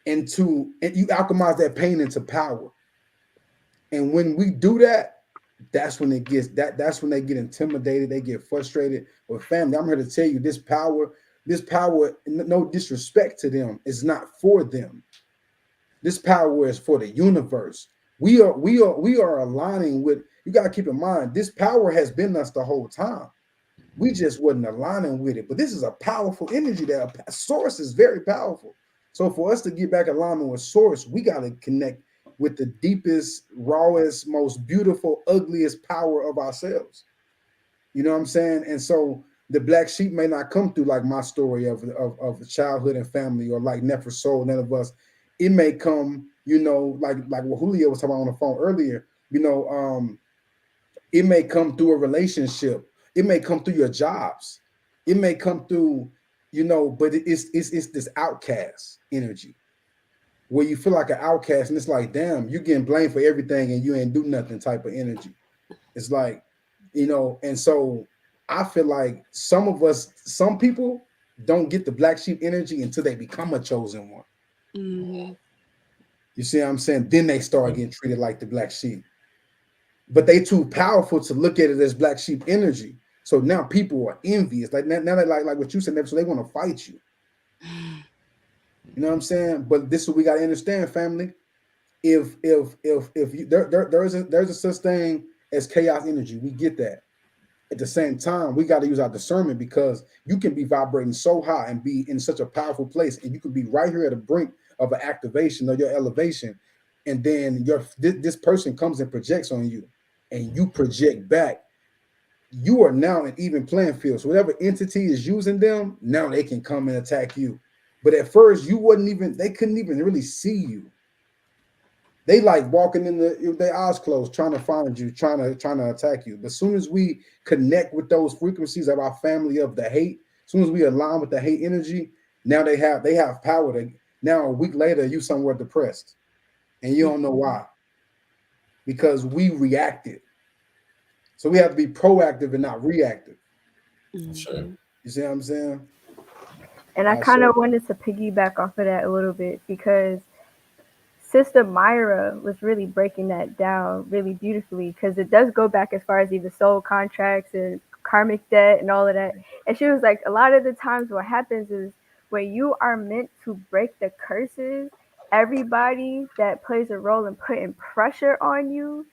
into power. And when we do that, that's when it gets that's when they get intimidated, they get frustrated. But family, I'm here to tell you this power, no disrespect to them, is not for them. This power is for the universe. We are aligning with, you got to keep in mind, this power has been us the whole time. We just wasn't aligning with it. But this is a powerful energy. That source is very powerful. So for us to get back alignment with source, we got to connect with the deepest, rawest, most beautiful, ugliest power of ourselves. You know what I'm saying? And so the black sheep may not come through like my story of childhood and family, or like Nefer Soul, none of us. It may come, you know, like what Julio was talking about on the phone earlier, you know, it may come through a relationship. It may come through your jobs. It may come through, you know, but it's this outcast energy where you feel like an outcast, and it's like, damn, you're getting blamed for everything and you ain't do nothing type of energy. It's like, you know, and so I feel like some people don't get the black sheep energy until they become a chosen one. Mm-hmm. You see what I'm saying? Then they start getting treated like the black sheep. But they too powerful to look at it as black sheep energy. So now people are envious. Like now they like what you said, so they want to fight you. You know what I'm saying? But this is what we got to understand, family. If you, there's a such thing as chaos energy, we get that. At the same time, we got to use our discernment, because you can be vibrating so high and be in such a powerful place, and you can be right here at the brink of an activation or your elevation, and then this person comes and projects on you, and you project back. You are now an even playing field. So whatever entity is using them, now they can come and attack you. But at first, they couldn't even really see you. They like walking in their eyes closed, trying to find you, trying to attack you. But as soon as we connect with those frequencies of our family of the hate, as soon as we align with the hate energy, now they have power. Now a week later, you somewhere depressed, and you don't know why, because we reacted. So we have to be proactive and not reactive. Sure. You see what I'm saying? And I kind of wanted to piggyback off of that a little bit, because Sister Myra was really breaking that down really beautifully, because it does go back as far as even soul contracts and karmic debt and all of that. And she was like, a lot of the times what happens is when you are meant to break the curses, everybody that plays a role in putting pressure on you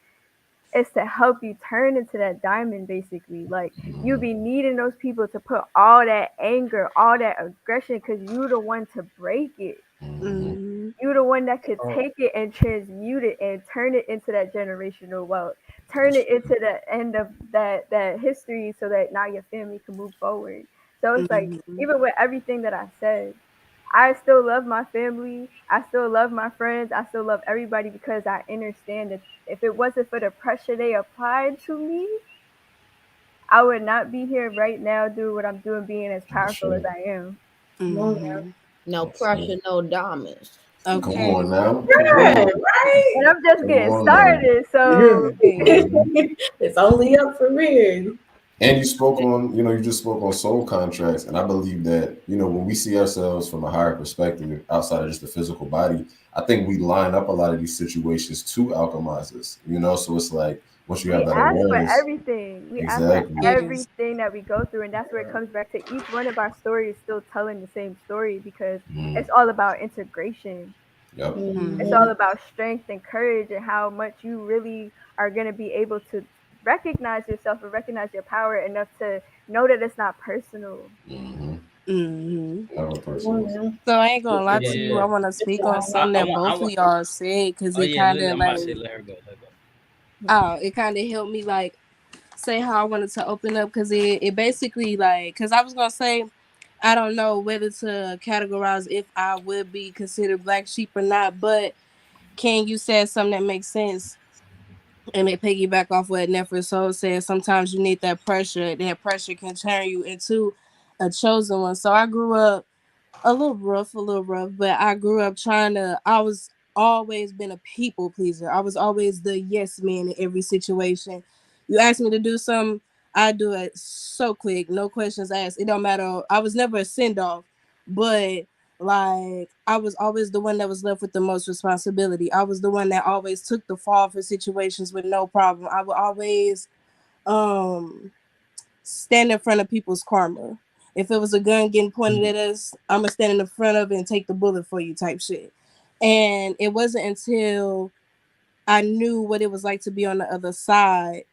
is to help you turn into that diamond, basically. Like, you be needing those people to put all that anger, all that aggression, because you're the one to break it. Mm-hmm. You're the one that could take it and transmute it and turn it into that generational wealth, turn it into the end of that history, so that now your family can move forward. So it's like, even with everything that I said, I still love my family. I still love my friends. I still love everybody, because I understand that if it wasn't for the pressure they applied to me, I would not be here right now doing what I'm doing, being as powerful as I am. Mm-hmm. No pressure, no diamonds. Okay. Come on now. Right, right. And I'm just getting started, so It's only up from here. And you spoke on, you just spoke on soul contracts. And I believe that, when we see ourselves from a higher perspective outside of just the physical body, I think we line up a lot of these situations to alchemize us, so it's like once you We have that ask for awareness, everything. We ask for exactly. Yes. everything that we go through, and that's where it comes back to each one of our stories still telling the same story because Mm, it's all about integration. yep. It's all about strength and courage and how much you really are going to be able to recognize yourself and recognize your power enough to know that it's not personal. Mm-hmm. Hmm. Never personal. So I ain't gonna lie to you. Yeah. I want to speak on I, something I that want. I both of want. y'all said because Oh it yeah, kind Lily. of I'm about like, to say let her go. Let her go. oh, it kind of helped me like say how I wanted to open up because it basically like because I was gonna say I don't know whether to categorize if I would be considered black sheep or not, but can you say something that makes sense? And they piggyback off what Nefer Soul said. Sometimes you need that pressure. That pressure can turn you into a chosen one. So I grew up a little rough, but I grew up I was always been a people pleaser. I was always the yes man in every situation. You ask me to do something, I do it so quick, no questions asked. It don't matter. I was never a send off, but like I was always the one that was left with the most responsibility. I was the one that always took the fall for situations with no problem. I would always um stand in front of people's karma. If it was a gun getting pointed at us, I'm gonna stand in the front of it and take the bullet for you, type shit. And it wasn't until I knew what it was like to be on the other side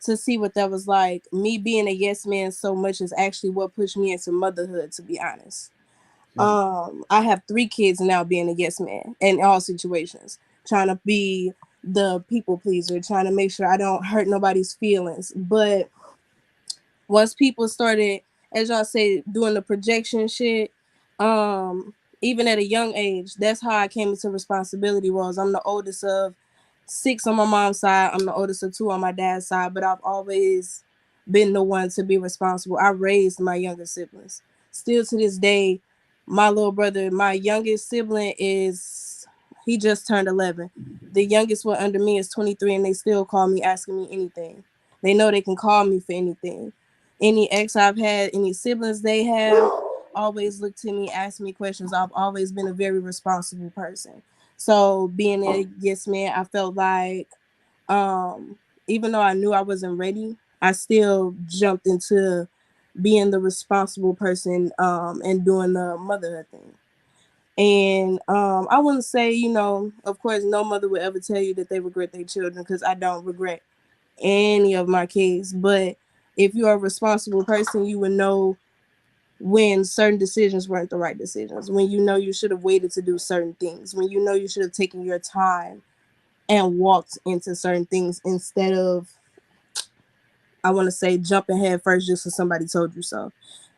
to see what that was like. Me being a yes man so much is actually what pushed me into motherhood, to be honest. I have 3 kids now being a yes man in all situations, trying to be the people pleaser, trying to make sure I don't hurt nobody's feelings. But once people started, as y'all say, doing the projection shit, even at a young age, that's how I came into responsibility roles. I'm the oldest of 6 on my mom's side. I'm the oldest of 2 on my dad's side, but I've always been the one to be responsible. I raised my younger siblings. Still to this day, my little brother, my youngest sibling he just turned 11. The youngest one under me is 23, and they still call me asking me anything. They know they can call me for anything. Any ex I've had, any siblings they have, always look to me, ask me questions. I've always been a very responsible person. So being a yes man, I felt like even though I knew I wasn't ready, I still jumped into being the responsible person and doing the motherhood thing. And I wouldn't say, of course, no mother would ever tell you that they regret their children because I don't regret any of my kids. But if you're a responsible person, you would know when certain decisions weren't the right decisions, when you know you should have waited to do certain things, when you know you should have taken your time and walked into certain things instead of, I want to say, jumping head first just because somebody told you so.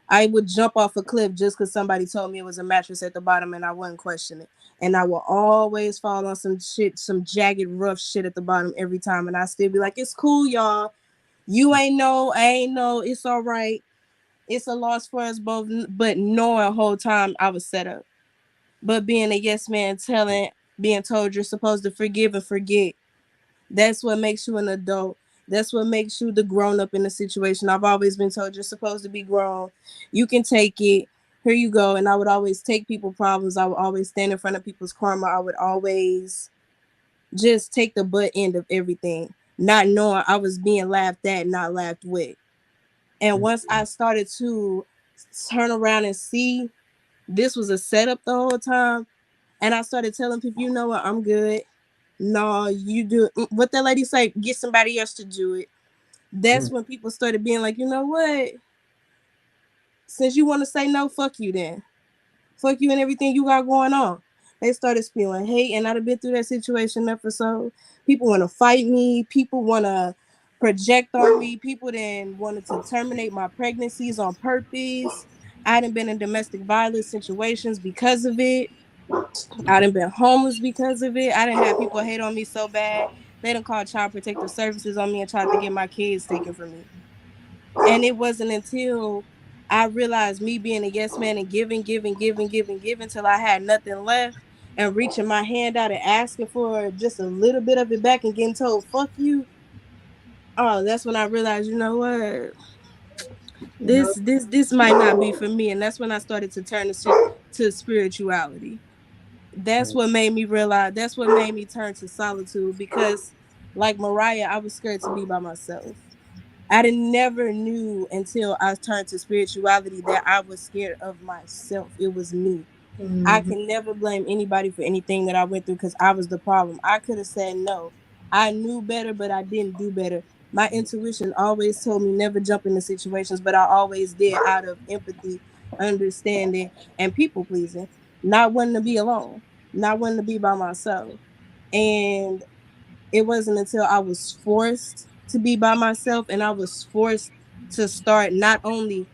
I would jump off a cliff just because somebody told me it was a mattress at the bottom and I wouldn't question it. And I will always fall on some shit, some jagged, rough shit at the bottom every time. And I still be like, it's cool, y'all. You ain't know, I ain't know. It's all right. It's a loss for us both. But knowing the whole time I was set up. But being a yes man, being told you're supposed to forgive and forget. That's what makes you an adult. That's what makes you the grown up in the situation. I've always been told you're supposed to be grown. You can take it. Here you go. And I would always take people problems. I would always stand in front of people's karma. I would always just take the butt end of everything, not knowing I was being laughed at, not laughed with. And once I started to turn around and see this was a setup the whole time, and I started telling people, you know what, I'm good. No, you do what that lady say, get somebody else to do it. That's when people started being like, you know what? Since you want to say no, fuck you then. Fuck you and everything you got going on. They started spewing hate, and I've been through that situation episode. People want to fight me. People want to project on me. People then wanted to terminate my pregnancies on purpose. I done been in domestic violence situations because of it. I done been homeless because of it. I done had people hate on me so bad. They done called Child Protective Services on me and tried to get my kids taken from me. And it wasn't until I realized me being a yes man and giving till I had nothing left and reaching my hand out and asking for just a little bit of it back and getting told, fuck you. Oh, that's when I realized, you know what? This might not be for me. And that's when I started to turn to spirituality. That's what made me realize, that's what made me turn to solitude, because like Mariah, I was scared to be by myself. Never knew until I turned to spirituality that I was scared of myself. It was me. I can never blame anybody for anything that I went through because I was the problem. I could have said no. I knew better, but I didn't do better. My intuition always told me never jump into situations, but I always did out of empathy, understanding, and people pleasing. Not wanting to be alone, not wanting to be by myself. And it wasn't until I was forced to be by myself and I was forced to start not only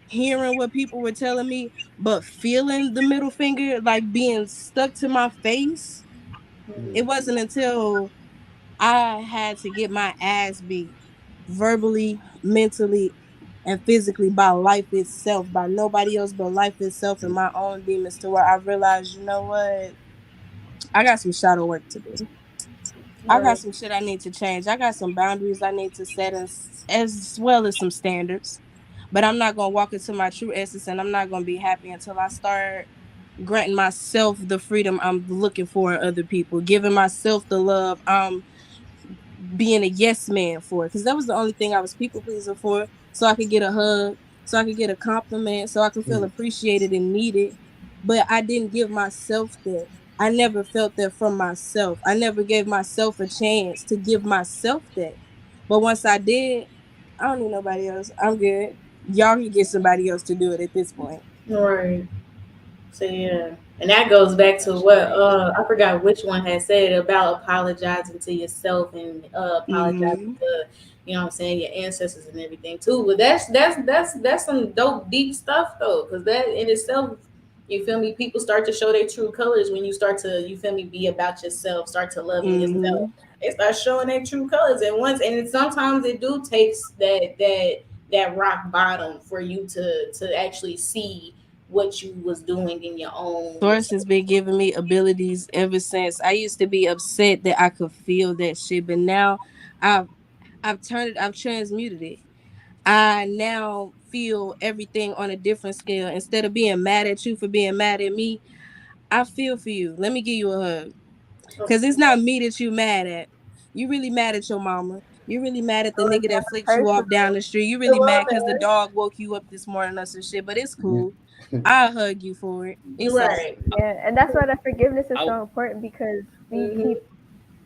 hearing what people were telling me, but feeling the middle finger like being stuck to my face. It wasn't until I had to get my ass beat verbally, mentally, and physically by life itself, by nobody else but life itself and my own demons, to where I realized, you know what? I got some shadow work to do. I got some shit I need to change. I got some boundaries I need to set, as well as some standards. But I'm not going to walk into my true essence, and I'm not going to be happy until I start granting myself the freedom I'm looking for in other people, giving myself the love I'm being a yes man for. Because that was the only thing I was people pleasing for, so I could get a hug, so I could get a compliment, so I could feel appreciated and needed. But I didn't give myself that. I never felt that from myself. I never gave myself a chance to give myself that. But once I did, I don't need nobody else. I'm good. Y'all can get somebody else to do it at this point. Right. So yeah. And that goes back to what I forgot which one had said about apologizing to yourself and apologizing to, you know what I'm saying, your ancestors and everything too. But that's some dope deep stuff though, because that in itself, you feel me, people start to show their true colors when you start to, you feel me, be about yourself, start to love yourself. They start showing their true colors. And sometimes it do takes that rock bottom for you to actually see what you was doing in your own. Source has been giving me abilities ever since. I used to be upset that I could feel that shit, but now I've transmuted it. I now feel everything on a different scale. Instead of being mad at you for being mad at me, I feel for you. Let me give you a hug. Because it's not me that you mad at. You really mad at your mama. You really mad at the nigga that flicked you off down the street. You really mad because the dog woke you up this morning or some shit. But it's cool. I'll hug you for it. It's right. Yeah, and that's why the forgiveness is so important, because we keep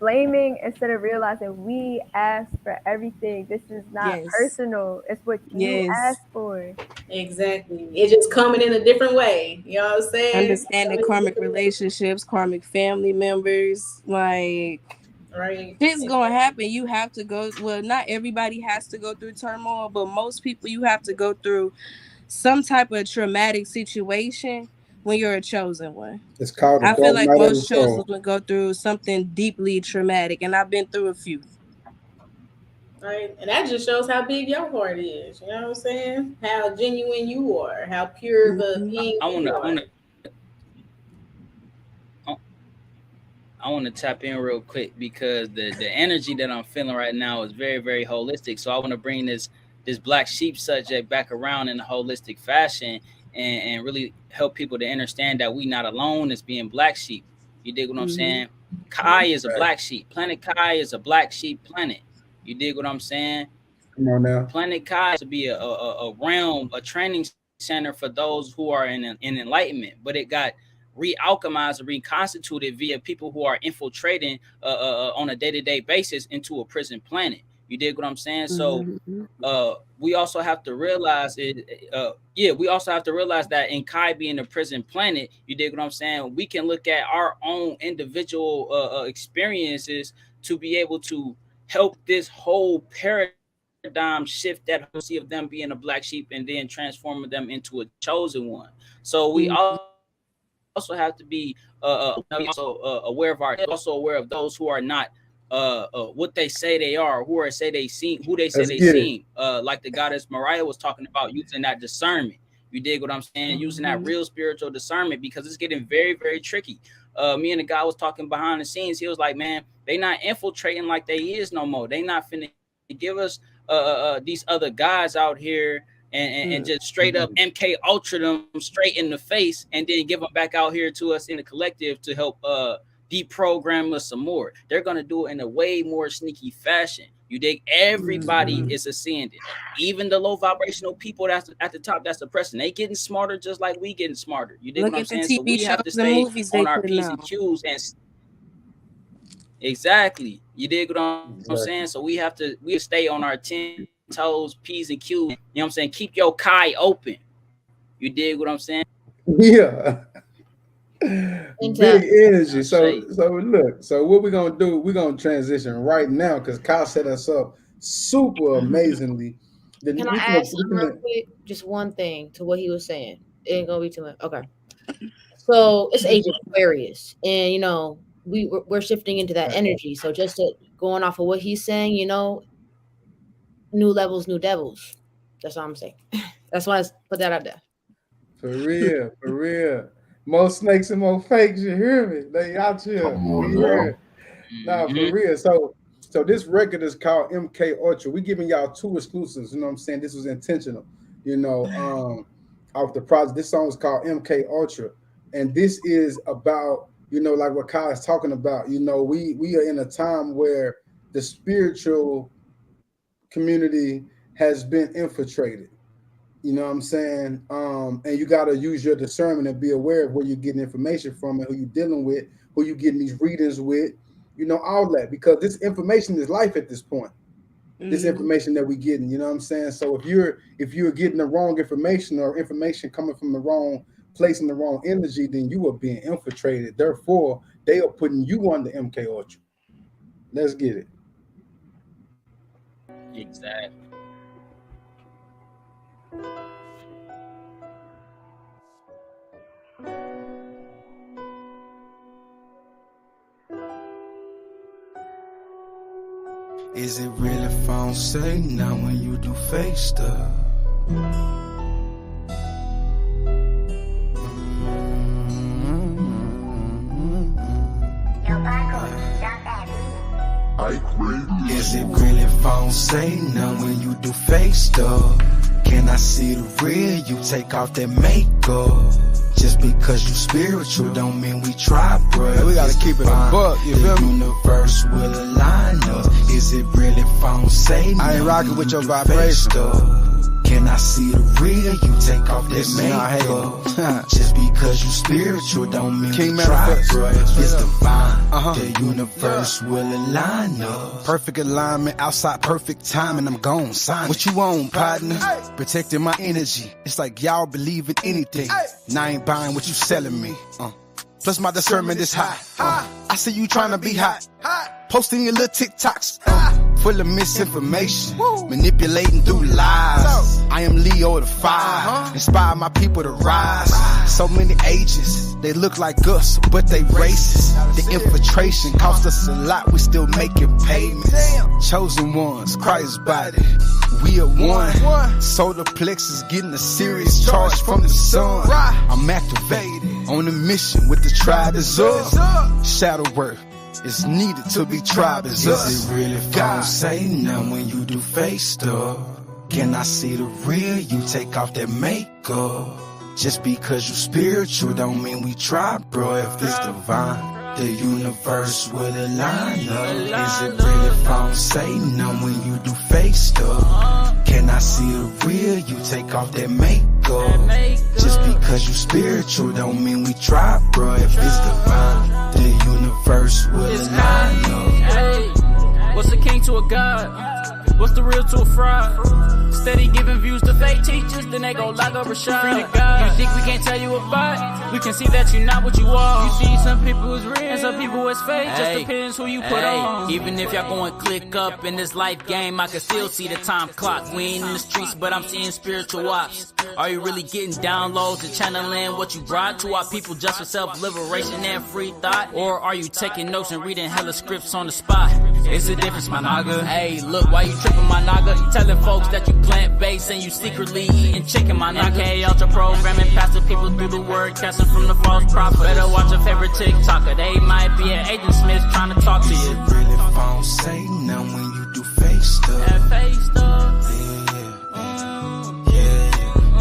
blaming instead of realizing we asked for everything. This is not personal. It's what you asked for. Exactly. It's just coming in a different way. You know what I'm saying? Understanding karmic relationships, karmic family members, like right. Shit's gonna happen. You have to go. Well, not everybody has to go through turmoil, but most people you have to go through some type of traumatic situation when you're a chosen one. It's called. I feel like most chosen would go through something deeply traumatic, and I've been through a few. Right, and that just shows how big your heart is. You know what I'm saying? How genuine you are, how pure the being you are. I want to tap in real quick because the energy that I'm feeling right now is very, very holistic. So I want to bring this black sheep subject back around in a holistic fashion and really help people to understand that we not alone as being black sheep. You dig what I'm saying? Kai is a black sheep. Planet Kai is a black sheep planet. You dig what I'm saying? Come on now. Planet Kai to be a realm, a training center for those who are in enlightenment, but it got re-alchemized or reconstituted via people who are infiltrating on a day-to-day basis into a prison planet. You dig what I'm saying? So we also have to realize we also have to realize that in Kai being a prison planet, you dig what I'm saying? We can look at our own individual experiences to be able to help this whole paradigm shift that whole see of them being a black sheep and then transforming them into a chosen one. So we also have to be aware of those who are not what they say they are, who they seem, like the goddess Mariah was talking about, using that discernment. You dig what I'm saying? Using that real spiritual discernment, because it's getting very, very tricky. Me and the guy was talking behind the scenes. He was like, man, they not infiltrating like they is no more. They not finna give us these other guys out here and just straight up MK Ultra them straight in the face and then give them back out here to us in the collective to help deprogram us some more. They're gonna do it in a way more sneaky fashion. You dig? Everybody is ascending. Even the low vibrational people that's at the top, that's oppressing. They getting smarter just like we getting smarter. You dig Look what I'm at the saying? So TV we have to shows and stay movies they on our putting P's and out. Q's and exactly. You dig what I'm saying? So we stay on our 10 toes, P's and Q's. You know what I'm saying? Keep your Kai open. You dig what I'm saying? Yeah. Big energy. So look, so what we're gonna do, we're gonna transition right now because Kyle set us up super amazingly. Can I add something real quick? Just one thing to what he was saying. It ain't gonna be too much. Okay. So it's Age of Aquarius, and you know, we're shifting into that energy. So just going off of what he's saying, you know, new levels, new devils. That's all I'm saying. That's why I put that out there. For real, for real. More snakes and more fakes, you hear me? They out here. Nah, for real. So this record is called MK Ultra. We giving y'all 2 exclusives, you know what I'm saying? This was intentional, you know, off the project. This song is called MK Ultra. And this is about, you know, like what Kyle is talking about. You know, we are in a time where the spiritual community has been infiltrated. You know what I'm saying? And you got to use your discernment and be aware of where you're getting information from and who you're dealing with, who you're getting these readings with, you know, all that. Because this information is life at this point. This information that we're getting, you know what I'm saying? So if you're getting the wrong information or information coming from the wrong place in the wrong energy, then you are being infiltrated. Therefore, they are putting you on the MK Ultra. Let's get it. Exactly. Is it really phone say now when you do fake stuff? Is it really phone say now when you do fake stuff? Can I see the real? You take off that makeup. Just because you spiritual don't mean we try, bro. We gotta keep it a buck, you feel me? The universe will align us. Is it really phone say I ain't rocking with your vibration. Can I see the real? You take off that makeup. Just because you spiritual don't mean we try, bro. It's divine. The universe will align us. Perfect alignment, outside perfect timing. I'm gone, sign what you want, partner. Protecting my energy. It's like y'all believe in anything. And I ain't buying what you selling me. Plus my discernment is high. I see you trying to be hot. Posting your little TikToks. Full of misinformation. Manipulating through lies. I am Leo the 5. Inspire my people to rise. So many ages. They look like us, but they racist. The infiltration cost us a lot. We still making payments. Chosen ones, Christ's body. We are one. Solar plexus getting a serious charge from the sun. I'm activated on a mission with the tribe is up. Shadow work is needed to be tribe is us. Is it really phone say now when you do fake stuff? Can I see the real? You take off that makeup. Just because you spiritual don't mean we try, bro. If it's divine, the universe will align us. Is it really phone say now when you do fake stuff? Can I see the real? You take off that makeup. Just because you spiritual don't mean we try, bro. If it's divine, the universe will align us. Hey, what's a king to a god? What's the real to a fraud? Steady giving views to fake teachers, then they go lock up Rashad. Free to God. You think we can't tell you about? We can see that you're not what you are. You see some people is real and some people is fake. Just depends who you put on. Even if y'all going click up in this life game, I can still see the time clock. We ain't in the streets, but I'm seeing spiritual ops. Are you really getting downloads and channeling what you brought to our people just for self-liberation and free thought? Or are you taking notes and reading hella scripts on the spot? It's a difference, my naga. Hey, look, why you tripping, my naga? You telling folks that you plant-based and you secretly eating chicken, my naga. MK Ultra programming, passing people through the word, casting from the false prophet. Better watch your favorite TikToker. They might be an Agent Smith trying to talk to you. Is it really phone say now when you do fake stuff? That fake stuff. Yeah.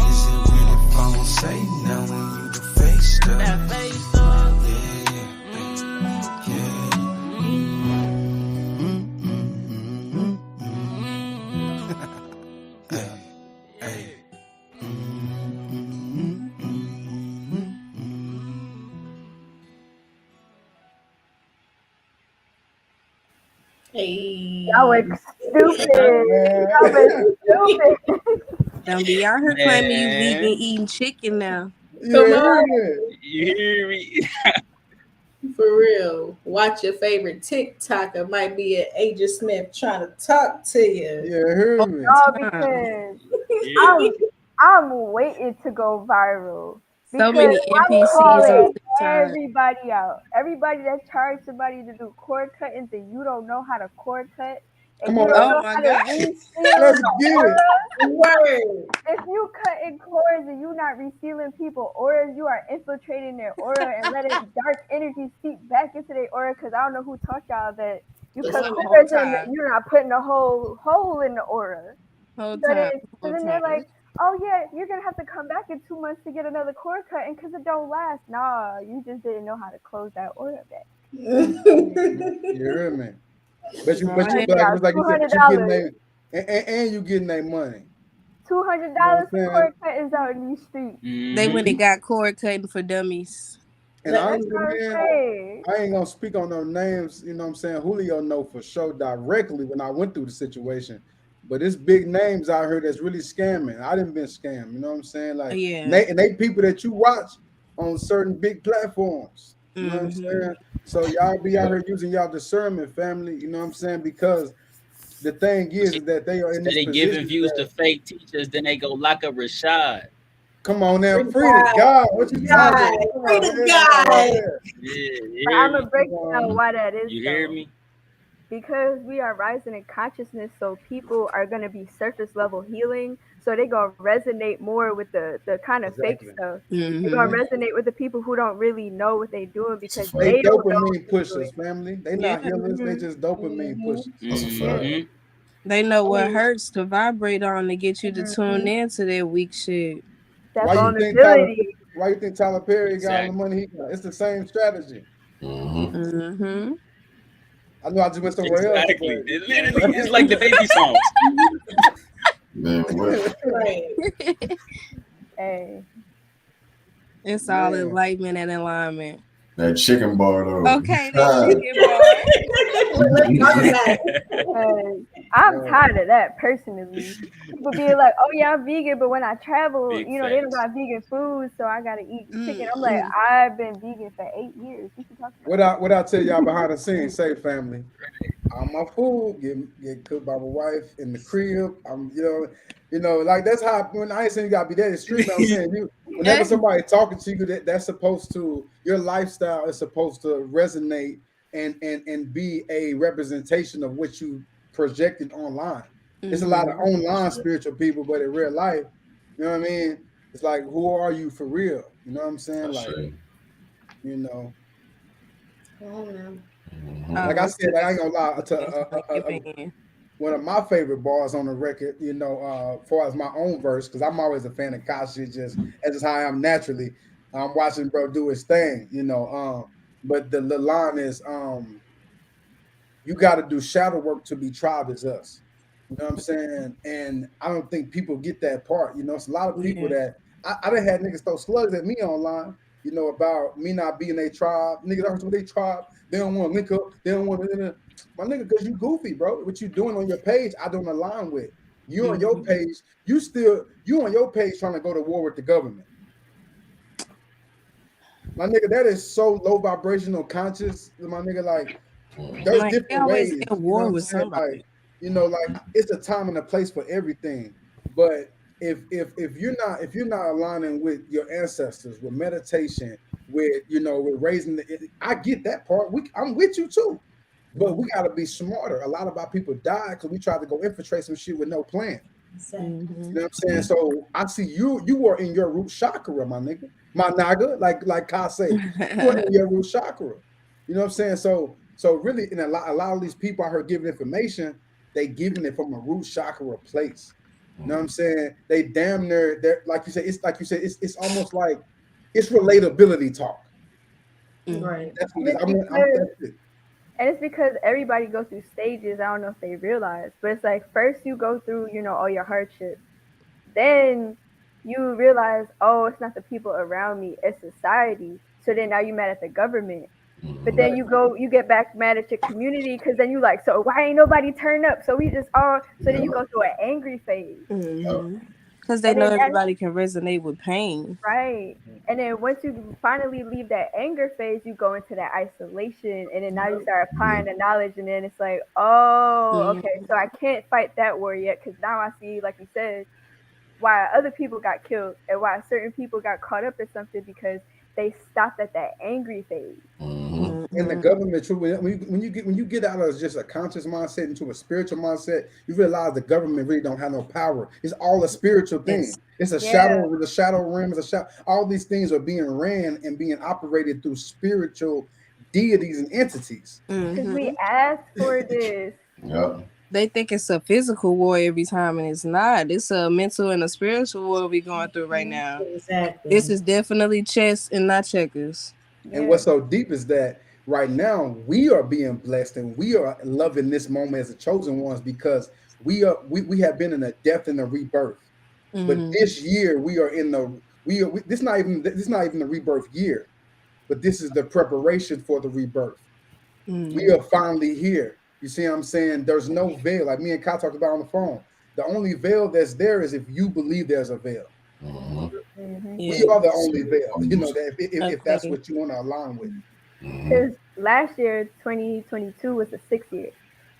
Is it really phone say now when you do fake stuff? That fake stuff. Yeah. Hey. Y'all were stupid. Y'all were stupid. Don't be out here claiming you Man. vegan eating chicken now. Come on. You hear me? For real. Watch your favorite TikToker might be an Agent Smith trying to talk to you. Yeah, heard me. No, because I'm waiting to go viral. So Because many I'm NPCs on calling TikTok. everybody out. Everybody that charged somebody to do cord cuttings and you don't know how to cord cut and Come you on, don't Oh know my how to God. reseal let's the get aura. it. Word. If you cut in cords and you not resealing people auras, you are infiltrating their aura and letting dark energy seep back into their aura. Because I don't know who taught y'all that you The cut whole cords and time. you're not putting a whole hole in the aura. Whole So time. then they're like, oh yeah, you're gonna have to come back in 2 months to get another cord cut, and because it don't last. Nah, you just didn't know how to close that aura back. You hear me? But you, but you, Like, but yeah, like you said, but you getting $200. and you getting their money. $200 for cord cuttings out in these streets. They went and got cord cutting for dummies. And Let honestly, them man, Hey, I ain't gonna speak on no names. You know what I'm saying? Julio know for sure directly when I went through the situation. But it's big names out here that's really scamming. I didn't been scammed. You know what I'm saying? Like, Yeah. and they people that you watch on certain big platforms. You know what I'm saying? So y'all be out here using y'all discernment, family. You know what I'm saying? Because the thing is that they are in this Instead of giving position. views to fake teachers, then they go lock up Rashad. Come on now, Free free to God. God. What you talking about? Come Free on, to man. God. Yeah, you but hear I'm me? gonna break down why that is. You hear though. me? Because we are rising in consciousness, so people are gonna be surface level healing, so they gonna resonate more with the kind of fake stuff. They're gonna resonate with the people who don't really know what they're doing because They they don't know. dopamine pushers, family. They not healers. They just dopamine pushers. That's a fact. They know what hurts to vibrate on to get you to tune in to that weak shit. That Why vulnerability. you think Tyler Perry got all the Exactly. money he got? It's the same strategy. Mm-hmm. I know I just went somewhere else. Exactly. It literally, it's like the baby songs. Man, what? Right. Hey, It's all enlightenment and alignment. That chicken bar though. Okay, that chicken bar. Let's talk about it. I'm tired of that personally. People being like, "Oh yeah, I'm vegan," but when I travel, Big you know, they don't facts. got vegan food, so I gotta eat chicken. I'm like, I've been vegan for 8 years. What you talking about? What I tell y'all behind the scenes, say family. All my food get cooked by my wife in the crib. I'm like that's how when I ain't saying you gotta be there in the street, but I'm saying you whenever somebody talking to you that's supposed to your lifestyle is supposed to resonate and be a representation of what you projected online. It's a lot of online spiritual people, but in real life, you know what I mean? It's like, who are you for real? You know what I'm saying? That's Like, right. you know. Oh, man. Like I said, I ain't gonna lie. One of my favorite bars on the record, as far as my own verse, because I'm always a fan of Kashi, that's just how I am naturally. I'm watching bro do his thing, but the line is, you got to do shadow work to be tribe as us. You know what I'm saying? And I don't think people get that part. It's a lot of people that I done had niggas throw slugs at me online, about me not being a tribe. Niggas are they tribe. They don't want to link up. They don't want to. My nigga, because you goofy, bro. What you doing on your page, I don't align with. You on your page, you on your page trying to go to war with the government. My nigga, that is so low vibrational conscious. My nigga, like, there's Like, different always ways. at war with somebody. Like it's a time and a place for everything. But if you're not aligning with your ancestors, with meditation, with with raising I get that part. I'm with you too. But we gotta be smarter. A lot of our people die because we tried to go infiltrate some shit with no plan. Exactly. You know what I'm saying? So I see you are in your root chakra, my nigga. My naga, like Ka say, you are in your root chakra. You know what I'm saying? So really, in a lot of these people out here giving information, they giving it from a root chakra place. You know what I'm saying? They damn near, they're like you said, it's almost like it's relatability talk. Right. That's what it is. And it's because everybody goes through stages. I don't know if they realize, but it's like first you go through, all your hardships. Then you realize, oh, it's not the people around me, it's society. So then now you're mad at the government. But then you get back mad at your community because then you like, so why ain't nobody turn up? So we just all, so then you go through an angry phase. Because they And know then everybody can resonate with pain. right. And then once you finally leave that anger phase, you go into that isolation. And then now you start applying the knowledge. And then it's like, oh, okay, so I can't fight that war yet because now I see, like you said, why other people got killed and why certain people got caught up in something because they stopped at that angry phase. And the government, when you get out of just a conscious mindset into a spiritual mindset, you realize the government really don't have no power. It's all a spiritual thing. It's a shadow. The shadow realm is a shadow. All these things are being ran and being operated through spiritual deities and entities. Because we asked for this. They think it's a physical war every time, and it's not. It's a mental and a spiritual war we're going through right now. Exactly. This is definitely chess and not checkers. And what's so deep is that right now we are being blessed and we are loving this moment as the chosen ones because we have been in a death and a rebirth. But this year we are in the this is not even the rebirth year, but this is the preparation for the rebirth. We are finally here. You see what I'm saying? There's no veil. Like me and Kai talked about on the phone. The only veil that's there is if you believe there's a veil. We are the only veil. You know that if that's what you want to align with. Because last year, 2022, was the 6th year.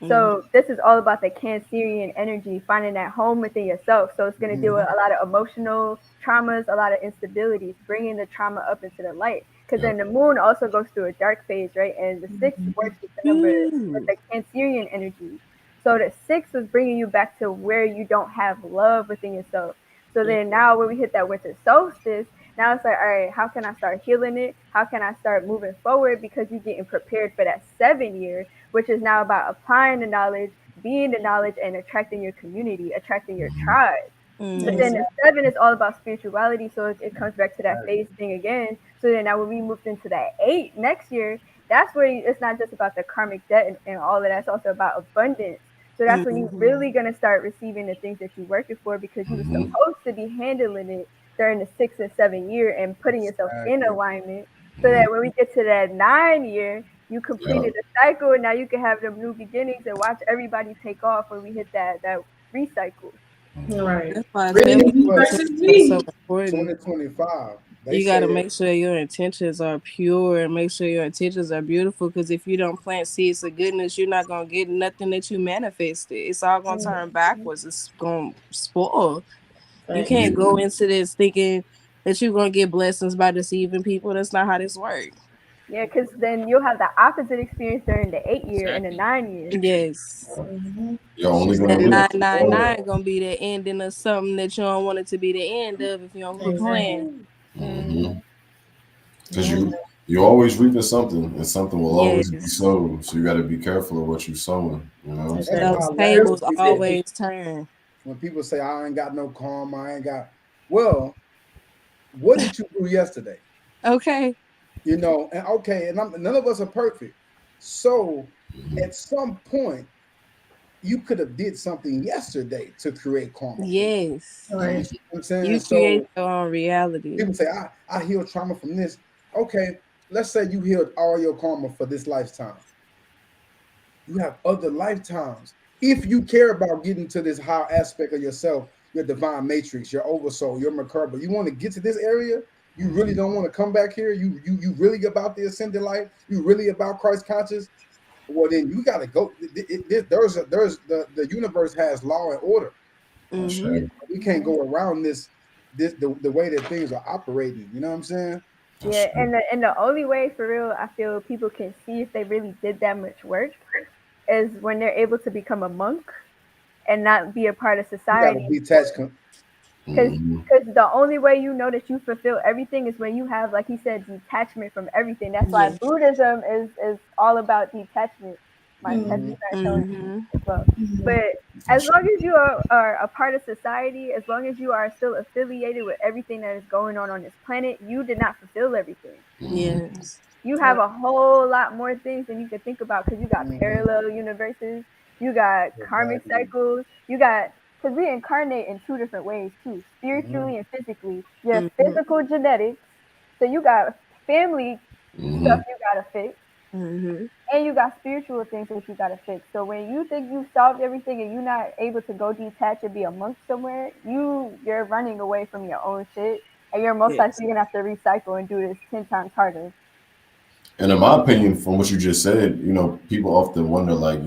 So this is all about the Cancerian energy, finding that home within yourself. So it's going to deal with a lot of emotional traumas, a lot of instabilities, bringing the trauma up into the light. Because then the moon also goes through a dark phase, right? And the 6th works with the number with the Cancerian energy. So the 6th was bringing you back to where you don't have love within yourself. So then now when we hit that winter solstice, now it's like, all right, how can I start healing it? How can I start moving forward? Because you're getting prepared for that 7th year, which is now about applying the knowledge, being the knowledge, and attracting your community, attracting your tribe. But then the 7 is all about spirituality, so it comes back to that phase thing again. So then now when we moved into that 8 next year, that's where it's not just about the karmic debt and all of that, it's also about abundance. So that's when you're really going to start receiving the things that you're working for because you were supposed to be handling it during the 6th and 7th year and putting yourself in alignment so that when we get to that 9 year, you completed the cycle and now you can have them new beginnings and watch everybody take off when we hit that recycle. Right. That's why Really, it's so important. 2025. You got to make sure your intentions are pure and make sure your intentions are beautiful because if you don't plant seeds of goodness, you're not going to get nothing that you manifested. It's all going to turn backwards. It's going to spoil. You can't go into this thinking that you're going to get blessings by deceiving people. That's not how this works. Yeah, because then you'll have the opposite experience during the 8 year and the 9 year. Yes. You're only That going 999 going to be the ending of something that you don't want it to be the end of if you don't quit playing. Because you're always reaping something, and something will always be sown. So you got to be careful of what you're sowing. You know, those tables always turn. When people say I ain't got no karma, I ain't got. Well, what did you do yesterday? Okay. You know, and none of us are perfect. So at some point, you could have did something yesterday to create karma. Yes. You know what I'm saying? You create your own reality. People say, I healed trauma from this. Okay, let's say you healed all your karma for this lifetime. You have other lifetimes. If you care about getting to this higher aspect of yourself, your divine matrix, your oversoul, your Merkaba, you want to get to this area, you really don't want to come back here, you really about the ascended life, you really about Christ conscious, well then you got to go. The universe has law and order. We can't go around this the way that things are operating. You know what I'm saying? Yeah, and the only way for real I feel people can see if they really did that much work is when they're able to become a monk and not be a part of society. You gotta detach. Because the only way you know that you fulfill everything is when you have, like he said, detachment from everything. That's why Buddhism is all about detachment. But as long as you are a part of society, as long as you are still affiliated with everything that is going on this planet, you did not fulfill everything. Yes. You have a whole lot more things than you can think about because you got parallel universes, you got karmic cycles, you got, because we incarnate in 2 different ways too, spiritually and physically. You have physical genetics, so you got family stuff you gotta fix. Mm-hmm. And you got spiritual things that you gotta fix. So when you think you've solved everything and you're not able to go detach and be a monk somewhere, you're running away from your own shit, and you're most Yes. likely gonna have to recycle and do this 10 times harder. And in my opinion, from what you just said, people often wonder, like,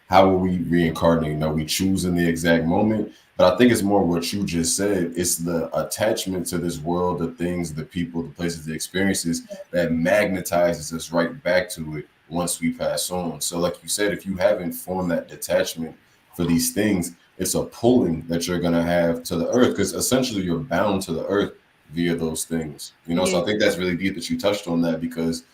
how are we reincarnating? Are we choosing the exact moment? But I think it's more what you just said. It's the attachment to this world, the things, the people, the places, the experiences that magnetizes us right back to it once we pass on. So, like you said, if you haven't formed that detachment for these things, it's a pulling that you're going to have to the earth, because essentially you're bound to the earth via those things. So I think that's really deep that you touched on that, because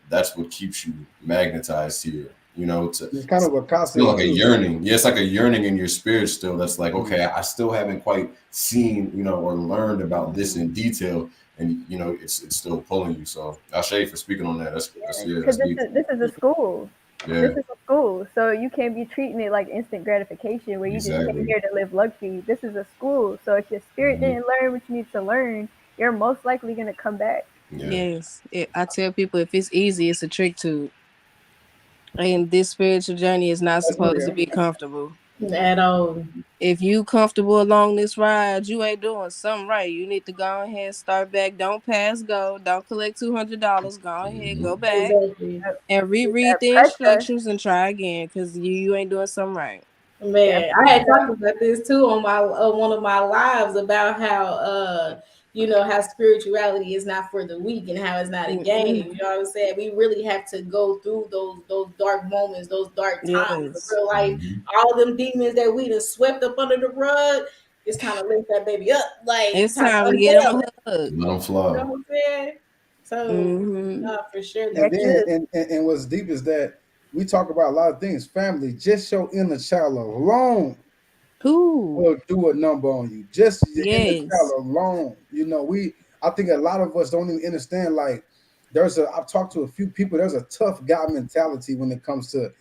that's what keeps you magnetized here. It's kind of a concept. Feel like a yearning. Yeah, it's like a yearning in your spirit still. That's like, okay, I still haven't quite seen, or learned about this in detail, and it's still pulling you. So I'll show you for speaking on that. That's Because deep. this is a school. Yeah. This is a school, so you can't be treating it like instant gratification where you just came here to live luxury. This is a school, so if your spirit didn't learn what you need to learn, you're most likely gonna come back. Yes. I tell people, if it's easy, it's a trick to. And this spiritual journey is not supposed to be comfortable at all. If you comfortable along this ride, you ain't doing something right. You need to go ahead and start back. Don't pass go. Don't collect $200. Go ahead, go back and reread the instructions and try again, because you ain't doing something right. Man, I had talked about this too on my one of my lives about how how spirituality is not for the weak and how it's not a game. You know what I'm saying? We really have to go through those dark moments, those dark times of real life. All them demons that we done swept up under the rug, it's time to lift that baby up. Like it's time to get them a hug. Let them fly. You know what I'm saying? So for sure. And then and what's deep is that we talk about a lot of things. Family, just your inner child alone will do a number on you. Just your inner child alone. I think a lot of us don't even understand. Like, I've talked to a few people. There's a tough guy mentality when it comes to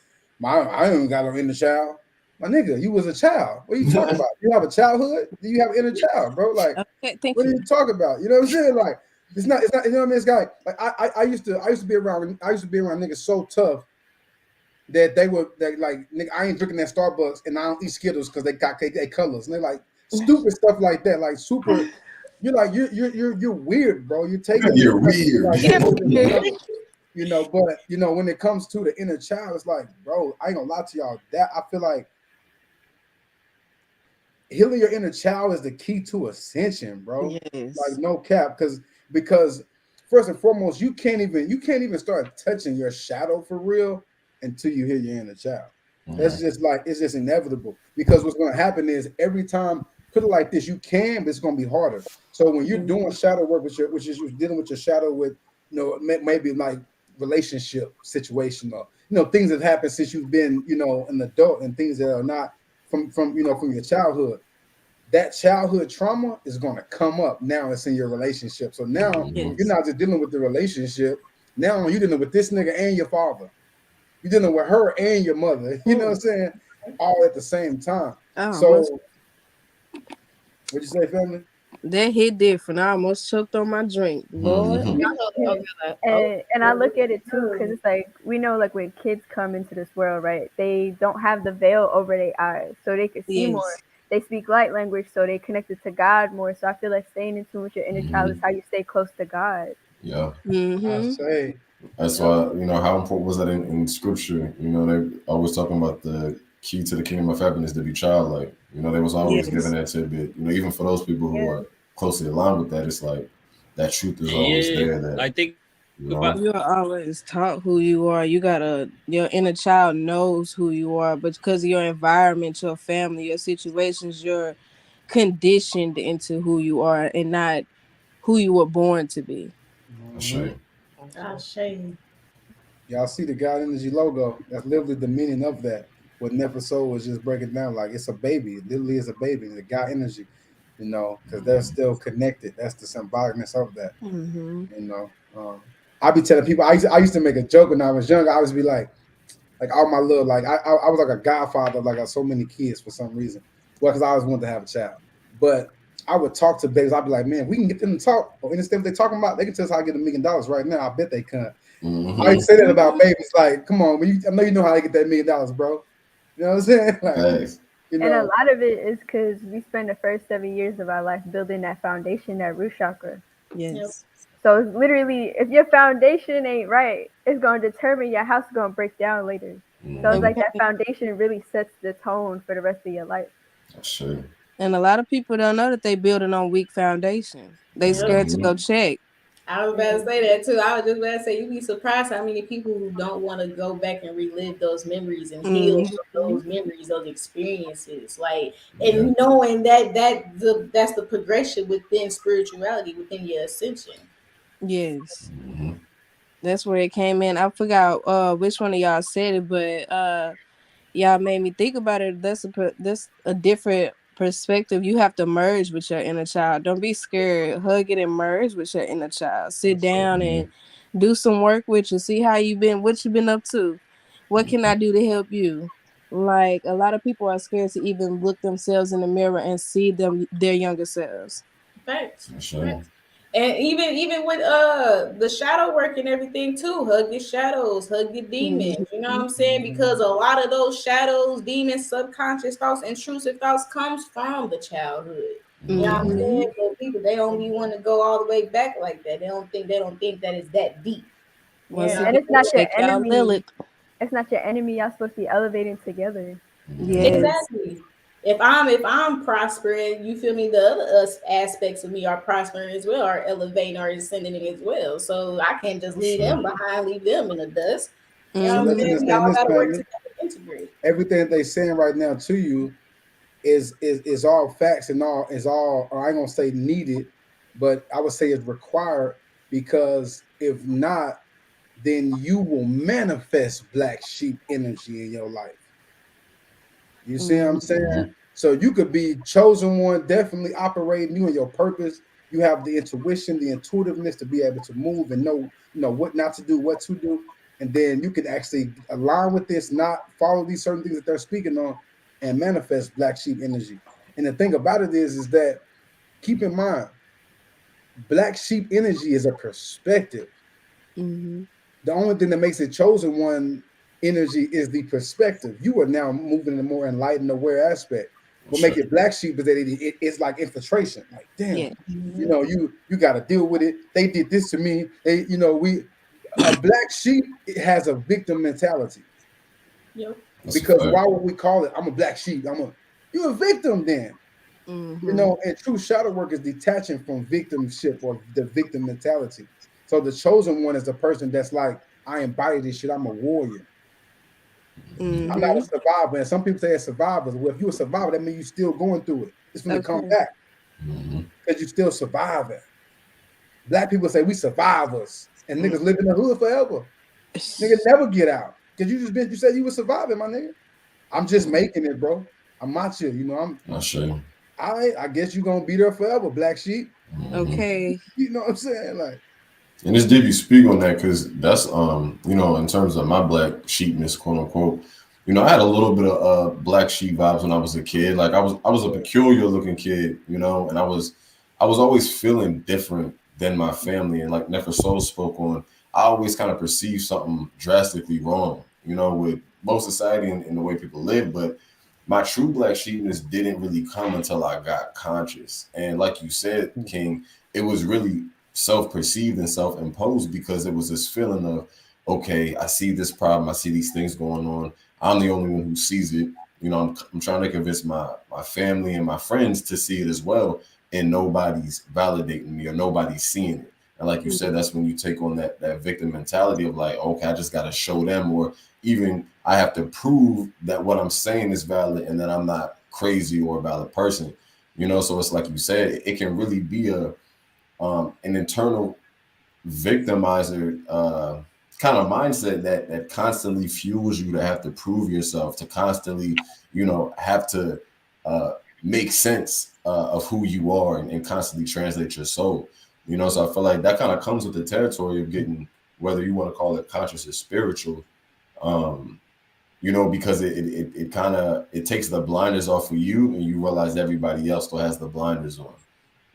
I ain't got no inner child. My nigga, you was a child. What are you talking about? You have a childhood? Do you have inner child, bro? Like, what are you talking about? You know what I'm saying? Like, it's not. You know what I mean? It's like I used to be around niggas so tough that nigga, I ain't drinking that Starbucks and I don't eat Skittles because they got their colors. And they're like stupid stuff like that, like super. You're like you're weird, bro. You're taking you're weird. Like, but when it comes to the inner child, it's like, bro, I ain't gonna lie to y'all. That I feel like healing your inner child is the key to ascension, bro. Yes. Like, no cap, because first and foremost, you can't even start touching your shadow for real until you hear your inner child. That's just like, it's just inevitable, because what's going to happen is every time, put it like this, you can, but it's going to be harder. So when you're doing shadow work, which is you're dealing with your shadow with, maybe like relationship situation, or things that happen since you've been an adult, and things that are not from your childhood. That childhood trauma is going to come up now. It's in your relationship. So now you're not just dealing with the relationship. Now you're dealing with this nigga and your father. You're dealing with her and your mother. You know what I'm saying? All at the same time. So, what'd you say, family? That hit different. I almost choked on my drink, Lord. And I look at it too, because it's like, we know, like, when kids come into this world, right, they don't have the veil over their eyes, so they can see more. They speak light language, so they connected to God more. So I feel like staying in tune with your inner child is how you stay close to God. Yeah. I say. That's why, how important was that in scripture? They always talking about the key to the kingdom of heaven is to be childlike. They was always giving that tidbit. Even for those people who are closely aligned with that, it's like that truth is always there. That I think you're always taught who you are. Your inner child knows who you are, but because of your environment, your family, your situations, you're conditioned into who you are and not who you were born to be. Y'all see the God Energy logo? That's literally the meaning of that. What Nefer Soul was just breaking down, like, it's a baby. It literally is a baby. The God Energy, because they're still connected. That's the symbolicness of that. I be telling people, I used to make a joke when I was younger. I was be like all my little, like, I was like a godfather, like, I so many kids for some reason. Well, because I always wanted to have a child. But I would talk to babes. I'd be like, man, we can get them to talk or understand what they're talking about. They can tell us how to get $1 million right now. I bet they can. Mm-hmm. I say that about babies. Like, come on, I know you know how to get that $1 million, bro. You know what I'm saying? Like, Thanks. you And a know, lot of it is because we spend the first 7 years of our life building that foundation, that root chakra. Yes. So it's literally, if your foundation ain't right, it's going to determine your house is going to break down later. So it's like that foundation really sets the tone for the rest of your life. That's true. And a lot of people don't know that they building on weak foundation. They scared to go check. I was about to say that too. I was just about to say, you'd be surprised how many people who don't want to go back and relive those memories and heal from those memories, those experiences. Like, and knowing that's the progression within spirituality, within your ascension. Yes. That's where it came in. I forgot which one of y'all said it, but y'all made me think about it. That's a different perspective. You have to merge with your inner child. Don't be scared. Hug it and merge with your inner child. Sit down and do some work with you. See how what you been up to. What can I do to help you? Like, a lot of people are scared to even look themselves in the mirror and see their younger selves. Facts. Sure. And even with the shadow work and everything too, hug your shadows, hug your demons. You know what I'm saying? Because a lot of those shadows, demons, subconscious thoughts, intrusive thoughts comes from the childhood. You know what I'm saying? But people, they don't even want to go all the way back like that. They don't think that it's that deep. Yeah, and it's not your enemy. It's not your enemy. Y'all supposed to be elevating together. Yes. Exactly. If I'm prospering, you feel me, the other aspects of me are prospering as well, are elevating or ascending as well. So I can't just leave them behind, leave them in the dust. You know what I'm saying? We all gotta work together to integrate. Everything that they're saying right now to you is all facts and all I ain't gonna say needed, but I would say it's required, because if not, then you will manifest black sheep energy in your life. You see what I'm saying? So you could be chosen one, definitely operating you and your purpose. You have the intuition, the intuitiveness to be able to move and know what not to do, what to do. And then you can actually align with this, not follow these certain things that they're speaking on, and manifest black sheep energy. And the thing about it is that, keep in mind, black sheep energy is a perspective. The only thing that makes it chosen one energy is the perspective. You are now moving in a more enlightened, aware aspect. What make it black sheep is that it's like infiltration. Like, damn, you got to deal with it. They did this to me. A black sheep, it has a victim mentality. Yep. Because why would we call it? I'm a black sheep. You're a victim then. And true shadow work is detaching from victimship or the victim mentality. So the chosen one is the person that's like, I embody this shit. I'm a warrior. I'm not a survivor. And some people say a survivor. Well, if you're a survivor, that means you're still going through it. It's going to come back because you're still surviving. Black people say we survivors, and niggas live in the hood forever. Niggas never get out because you said you were surviving, my nigga. I'm just making it, bro. I'm not you. I'm not sure. I guess you're gonna be there forever, black sheep. Okay. You know what I'm saying? Like, and it's deep you speak on that, because that's in terms of my black sheepness, quote unquote, I had a little bit of black sheep vibes when I was a kid. Like I was a peculiar looking kid, and I was always feeling different than my family. And like Nefer Soul spoke on, I always kind of perceived something drastically wrong, with most society and the way people live. But my true black sheepness didn't really come until I got conscious. And like you said, King, it was really self-perceived and self-imposed, because it was this feeling of, okay, I see this problem, I see these things going on, I'm the only one who sees it. I'm trying to convince my family and my friends to see it as well, and nobody's validating me or nobody's seeing it. And like you said, that's when you take on that victim mentality of like, okay, I just got to show them, or even I have to prove that what I'm saying is valid and that I'm not crazy or a valid person. So it's like you said, it can really be an internal victimizer kind of mindset that constantly fuels you to have to prove yourself, to constantly, have to make sense of who you are and constantly translate your soul. So I feel like that kind of comes with the territory of getting, whether you want to call it conscious or spiritual, because it takes the blinders off of you, and you realize everybody else still has the blinders on.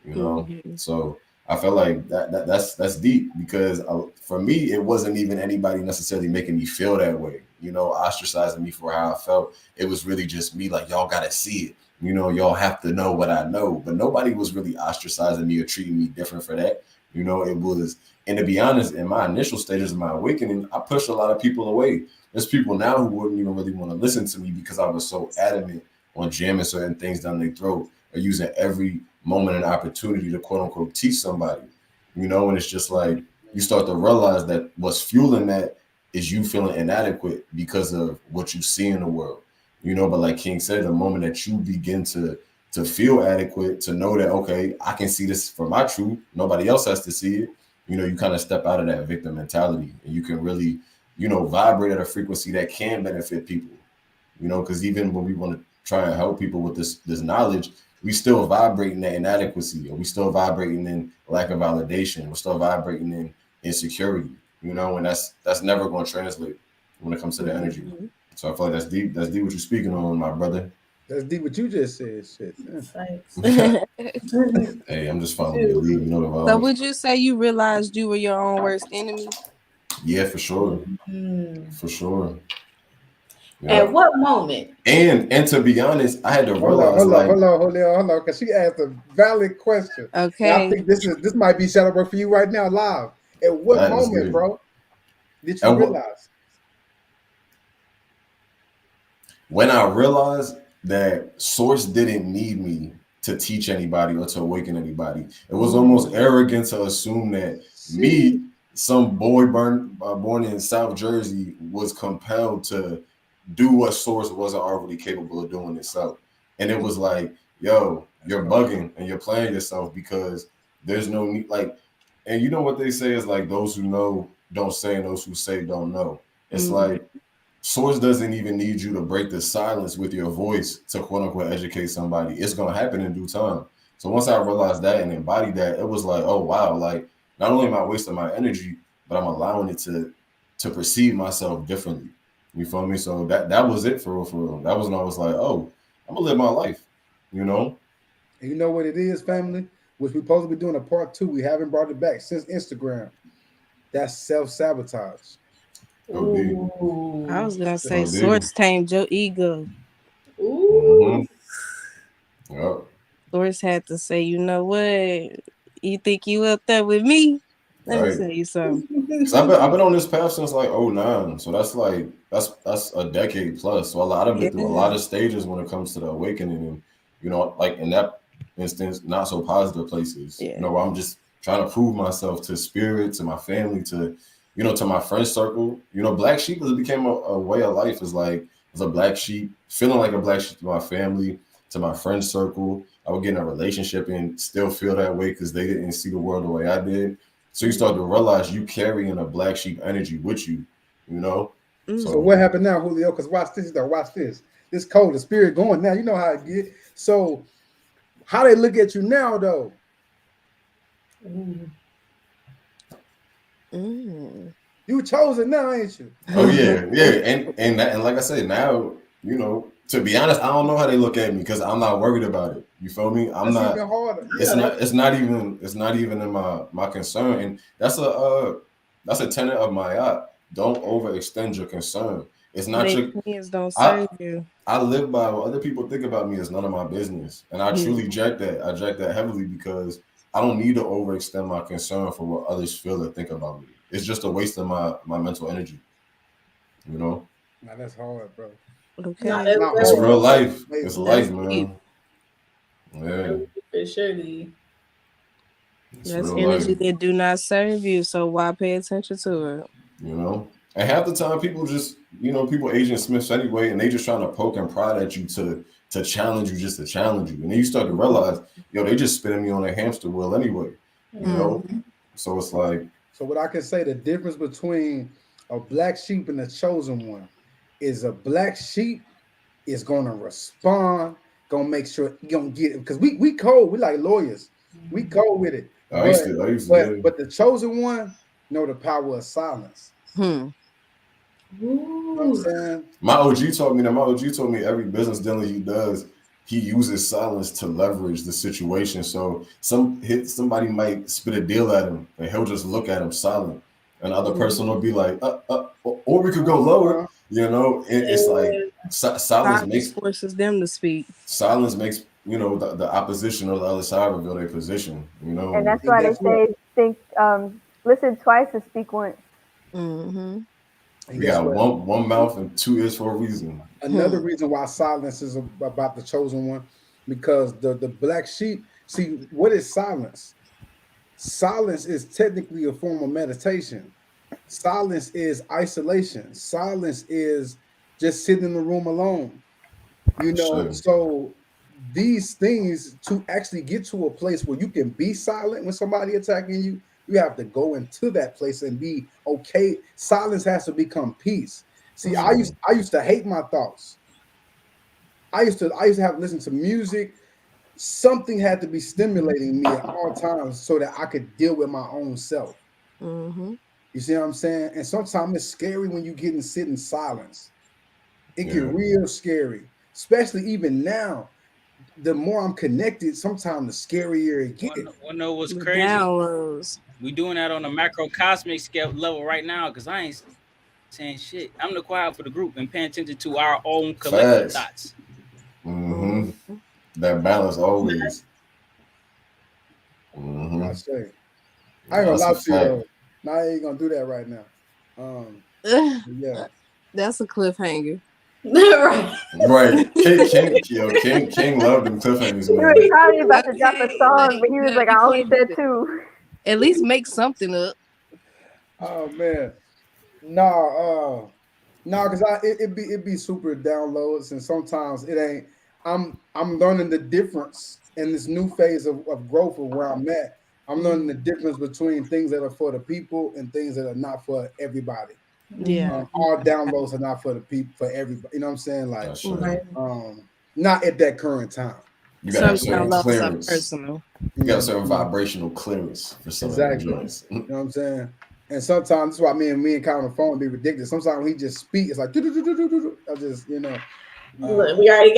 you know. Mhm. So I felt like that's deep because for me, it wasn't even anybody necessarily making me feel that way, you know, ostracizing me for how I felt. It was really just me, like, y'all gotta see it, you know, y'all have to know what I know. But nobody was really ostracizing me or treating me different for that, you know. It was, and to be honest, in my initial stages of my awakening, I pushed a lot of people away. There's people now who wouldn't even really want to listen to me because I was so adamant on jamming certain things down their throat or using every moment and opportunity to quote unquote teach somebody, you know. And it's just like you start to realize that what's fueling that is you feeling inadequate because of what you see in the world, you know. But like King said, the moment that you begin to feel adequate, to know that, okay, I can see this for my truth, nobody else has to see it, you know, you kind of step out of that victim mentality and you can really, you know, vibrate at a frequency that can benefit people, you know. Because even when we want to try and help people with this knowledge, we still vibrating that inadequacy, or we still vibrating in lack of validation, we're still vibrating in insecurity, you know. And that's never going to translate when it comes to the energy. Mhm. So I feel like that's deep what you're speaking on, my brother. That's deep what you just said. Shit. Yeah. Thanks. Hey, I'm just following your lead, you know the So vibes. would you say you realized you were your own worst enemy? Yeah, for sure. Mm. For sure. Yeah. At what moment? And to be honest, I had to Hold realize, on, because she asked a valid question. And I Okay. think this might be Shadowbrook for you right now, live. At what That is moment, good. bro, did you At what- realize? when I realized that Source didn't need me to teach anybody or to awaken anybody, it was almost arrogant to assume that me, some boy born in South Jersey, was compelled to do what Source wasn't already capable of doing itself. And it was like, yo, you're bugging and you're playing yourself, because there's no need, like, and you know what they say is like, those who know don't say, and those who say don't know. It's like, Source doesn't even need you to break the silence with your voice to quote unquote educate somebody. It's gonna happen in due time. So once I realized that and embodied that, it was like, oh wow, like not only am I wasting my energy, but I'm allowing it to perceive myself differently. You feel me? So that was it for real, for real. That was when I was like, oh, I'm gonna live my life, you know? And you know what it is, family? Which we're supposed to be doing a part 2. We haven't brought it back since Instagram. That's self-sabotage. Ooh. I was gonna say OD. Source tamed your ego. Ooh. Yep. Source had to say, you know what? You think you up there with me? Let me Right. tell you something. So I've been on this path since like 09. So that's like that's a decade plus. So I've been through a lot of stages when it comes to the awakening, and you know, like in that instance, not so positive places. Yeah. You know, where I'm just trying to prove myself to spirit, to my family, to, you know, to my friend circle. You know, Black Sheep became a way of life. Is like, as a Black Sheep, feeling like a Black Sheep to my family, to my friend circle. I would get in a relationship and still feel that way because they didn't see the world the way I did. So you start to realize you carrying a Black Sheep energy with you, you know? So what happened now, Julio? Because watch this, though. Watch this. This cold, the spirit going now. You know how it get. So how they look at you now, though? You chosen now, ain't you? Oh yeah, yeah. And like I said, now, you know, to be honest, I don't know how they look at me because I'm not worried about it. You feel me? I'm That's not. even harder. It's not even in my concern, and that's a tenet of my yacht. Don't overextend your concern. It's not Their your. opinions don't serve you. I live by what other people think about me is none of my business, and I truly jack that. I jack that heavily because I don't need to overextend my concern for what others feel or think about me. It's just a waste of my mental energy. You know. Now that's hard, bro. Okay. It's real life. It's life, That's man. deep. Yeah. For surely. That's real energy life. that do not serve you, so why pay attention to it? You know, and half the time people just, you know, people Agent Smiths anyway, and they just trying to poke and prod at you to challenge you, just to challenge you. And then you start to realize, yo, they just spinning me on a hamster wheel anyway. You know, so it's like. So what I can say, the difference between a Black Sheep and a chosen one is a Black Sheep is gonna respond, gonna make sure you gonna get it, because we cold, we like lawyers, we go with it. I used to. But the chosen one know the power of silence. Ooh. My OG told me that. My OG told me every business dealing he does, he uses silence to leverage the situation. So somebody might spit a deal at him, and he'll just look at him silent. Another person will be like, or we could go lower. You know, it's like silence forces them to speak. Silence makes the opposition or the other side reveal their position. You know, and that's why they say think listen twice and speak once. Mm-hmm. We got one mouth and two ears for a reason. Another reason why silence is about the chosen one, because the black sheep. See, what is silence? Silence is technically a form of meditation. Silence is isolation. Silence is just sitting in the room alone. You know, Sure. so these things, to actually get to a place where you can be silent when somebody attacking you, you have to go into that place and be okay. Silence has to become peace. See, I used to hate my thoughts. I used to have to listen to music. Something had to be stimulating me at all times so that I could deal with my own self. Mm-hmm. You see what I'm saying? And sometimes it's scary when you get and sit in silence. It get Yeah. real scary, especially even now. The more I'm connected, sometimes the scarier it gets. Wanna know what's crazy? Downloads. We doing that on a macrocosmic scale level right now because I ain't saying shit. I'm the quiet for the group and paying attention to our own collective Facts. thoughts. Mm-hmm. That balance always. Mm-hmm. I say, I ain't gonna lie to you though. No, I ain't gonna do that right now. Yeah, That's a cliffhanger. Right. Right. King loved them cliffhangers, He man. was probably about to drop a song, like, but he was yeah, like, you I only can't said do two. At least make something up. Oh man, no, because it be super downloads, and sometimes it ain't. I'm learning the difference in this new phase of growth of where I'm at. I'm learning the difference between things that are for the people and things that are not for everybody. Yeah. All downloads are not for the people, for everybody. You know what I'm saying? Like, That's true. not at that current time. You got a certain Some clearance. personal. You got a certain vibrational clearance for some of the Exactly. joints. You know what I'm saying? And sometimes that's why me and Kyle on the phone be ridiculous. Sometimes when he just speak, it's like I just, Look, we already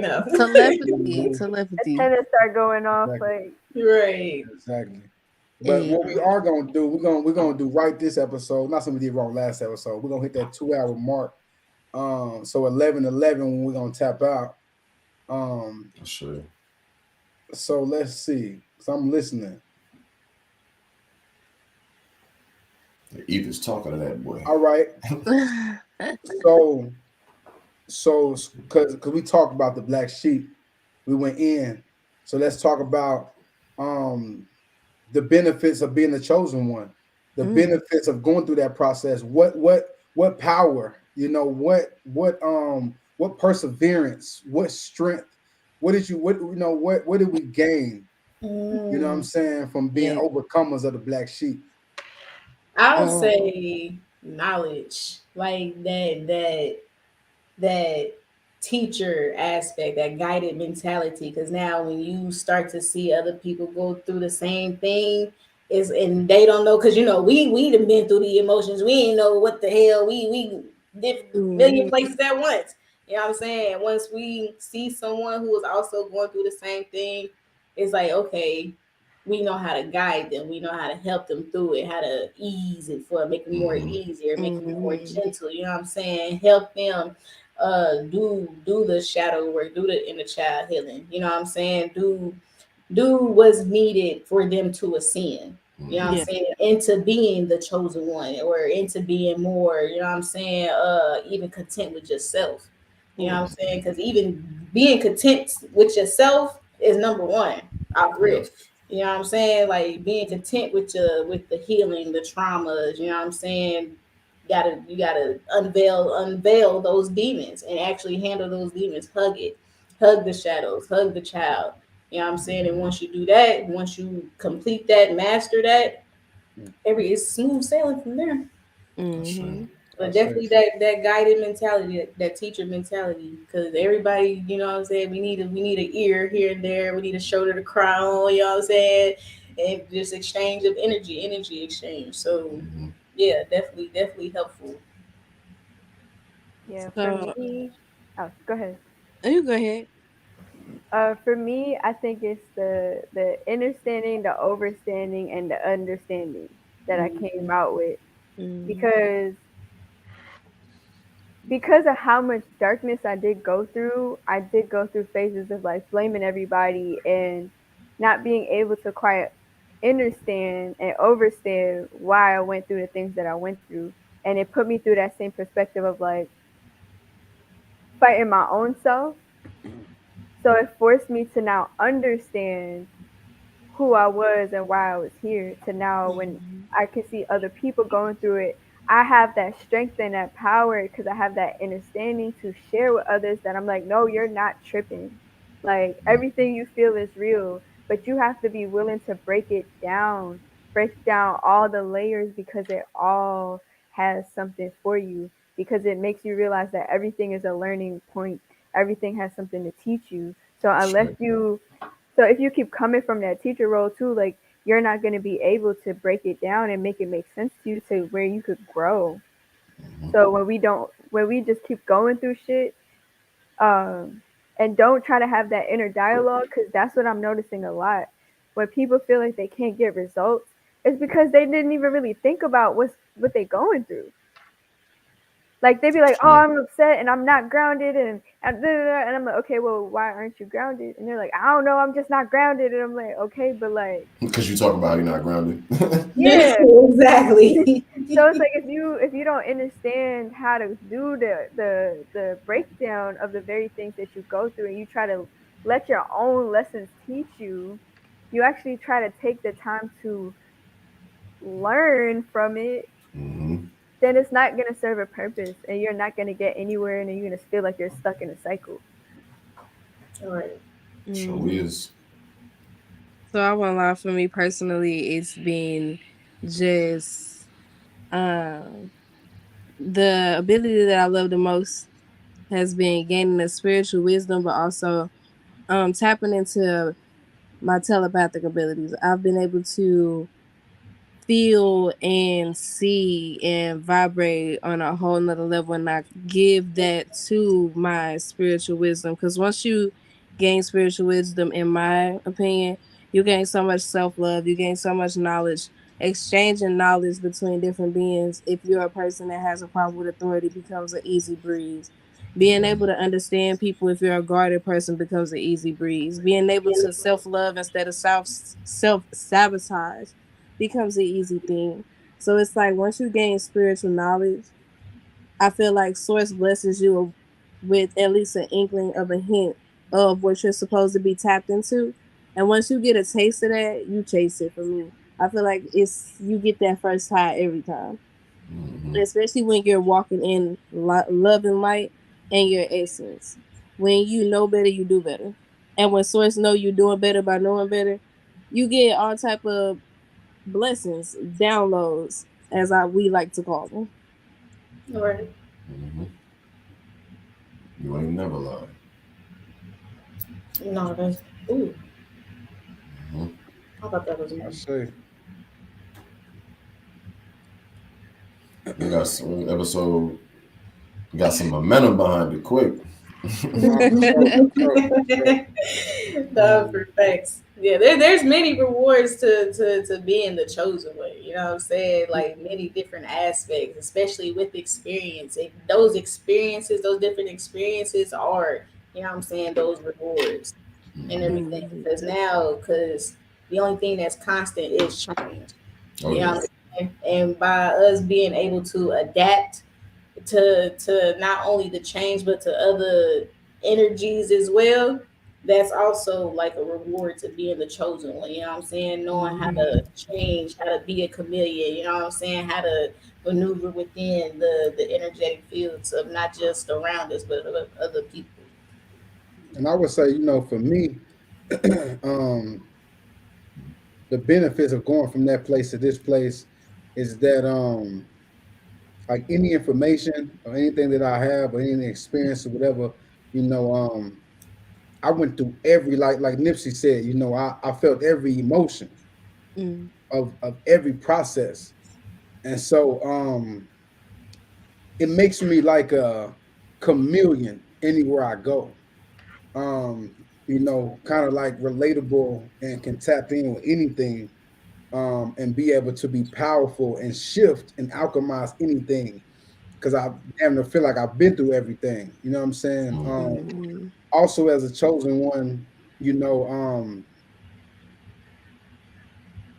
know. Telepathy. And it start going off Exactly. like Right. Exactly. But what we are gonna do, we're gonna do right this episode. Not something we did wrong last episode. We're gonna hit that 2-hour mark. So 11:11 when we're gonna tap out. Sure. So let's see. So I'm listening. The Ether's talking to that boy. All right. So because we talked about the black sheep, we went in. So let's talk about the benefits of being the chosen one, the benefits of going through that process. What power, what perseverance, what strength, what did we gain? You know what I'm saying, from being overcomers of the black sheep? I would say knowledge, like that teacher aspect, that guided mentality. Because now when you start to see other people go through the same thing, and they don't know, because we done been through the emotions. We ain't know what the hell we did a million places at once. You know what I'm saying? Once we see someone who is also going through the same thing, it's like, okay, we know how to guide them. We know how to help them through it, how to ease it make it more easier, make it more gentle. You know what I'm saying? Help them do the shadow work, do the inner child healing. You know what I'm saying? Do what's needed for them to ascend. You know what I'm saying? Into being the chosen one, or into being more, you know what I'm saying, even content with yourself. You know what I'm saying? Because even being content with yourself is number one. I'll rip. You know what I'm saying? Like being content with the healing, the traumas, you know what I'm saying? You gotta unveil those demons and actually handle those demons. Hug it, hug the shadows, hug the child. You know what I'm saying? And once you do that, once you complete that, master that, it's smooth sailing from there. But definitely that guided mentality, that teacher mentality, because everybody, you know what I'm saying, we need an ear here and there, we need a shoulder to cry on, you know what I'm saying, and just exchange of energy exchange. So yeah, definitely helpful. Yeah, for me. Oh, go ahead. You go ahead. For me, I think it's the understanding, the overstanding, and the understanding that I came out with Mm. because of how much darkness I did go through. I did go through phases of like blaming everybody and not being able to quite understand and overstand why I went through the things that I went through, and it put me through that same perspective of like fighting my own self. So it forced me to now understand who I was and why I was here, to now when I can see other people going through it, I have that strength and that power because I have that understanding to share with others that I'm like, no, you're not tripping. Like everything you feel is real, but you have to be willing to break down all the layers because it all has something for you, because it makes you realize that everything is a learning point. Everything has something to teach you. Straight. So if you keep coming from that teacher role too, like you're not going to be able to break it down and make it make sense to you to where you could grow. So when we just keep going through shit, and don't try to have that inner dialogue, because that's what I'm noticing a lot. When people feel like they can't get results, it's because they didn't even really think about what they going through. Like they'd be like, "Oh, I'm upset and I'm not grounded," and I'm like, "Okay, well, why aren't you grounded?" And they're like, "I don't know, I'm just not grounded." And I'm like, "Okay, but like, Because you talk about how you're not grounded. yeah." Exactly. So it's like if you don't understand how to do the breakdown of the very things that you go through, and you try to let your own lessons teach you, you actually try to take the time to learn from it, Mm-hmm. then it's not going to serve a purpose and you're not going to get anywhere, and you're going to feel like you're stuck in a cycle. All right. Sure is. So I won't lie, for me personally, it's been just um the ability that I love the most has been gaining the spiritual wisdom, but also tapping into my telepathic abilities. I've been able to feel and see and vibrate on a whole nother level, and I give that to my spiritual wisdom, because once you gain spiritual wisdom, in my opinion, you gain so much self-love, you gain so much knowledge. Exchanging knowledge between different beings, if you're a person that has a problem with authority, becomes an easy breeze. Being able to understand people, if you're a guarded person, becomes an easy breeze. Being able to self-love instead of self-sabotage becomes an easy thing. So it's like once you gain spiritual knowledge, I feel like Source blesses you with at least an inkling of a hint of what you're supposed to be tapped into. And once you get a taste of that, you chase it. For me, I feel like it's you get that first high every time, especially when you're walking in love and light and your essence. When you know better, you do better. And when Source know you're doing better by knowing better, you get all type of blessings, downloads, as we like to call them. All right. Mm-hmm. You ain't never lied. No, that's ooh. Mm-hmm. I thought that was I more. say, We got some episode. We got some momentum behind it. Quick. No, for facts. Yeah, there's many rewards to being the chosen one. You know what I'm saying? Like many different aspects, especially with experience. Those experiences, those different experiences are, you know what I'm saying, those rewards and everything. Because the only thing that's constant is change. Oh You know yeah. what I'm saying? And by us being able to adapt to not only the change but to other energies as well, that's also like a reward to being the chosen one. You know what I'm saying? Knowing how to change, how to be a chameleon, you know what I'm saying, how to maneuver within the energetic fields of not just around us but of other people. and I would say, for me, um, the benefits of going from that place to this place is that like any information or anything that I have or any experience or whatever, you know, I went through every like Nipsey said, I felt every emotion of every process. And so it makes me like a chameleon anywhere I go. you know, kind of like relatable and can tap in with anything, and be able to be powerful and shift and alchemize anything. Because I damn near feel like I've been through everything. You know what I'm saying? Mhm. Also, as a chosen one, you know,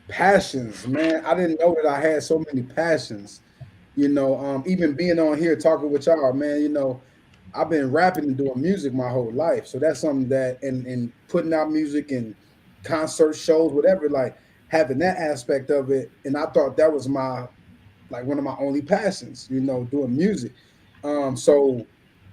passions, man. I didn't know that I had so many passions. You know, even being on here talking with y'all, man. You know, I've been rapping and doing music my whole life, so that's something that and putting out music and concert shows, whatever, like having that aspect of it. And I thought that was my like one of my only passions, you know, doing music. So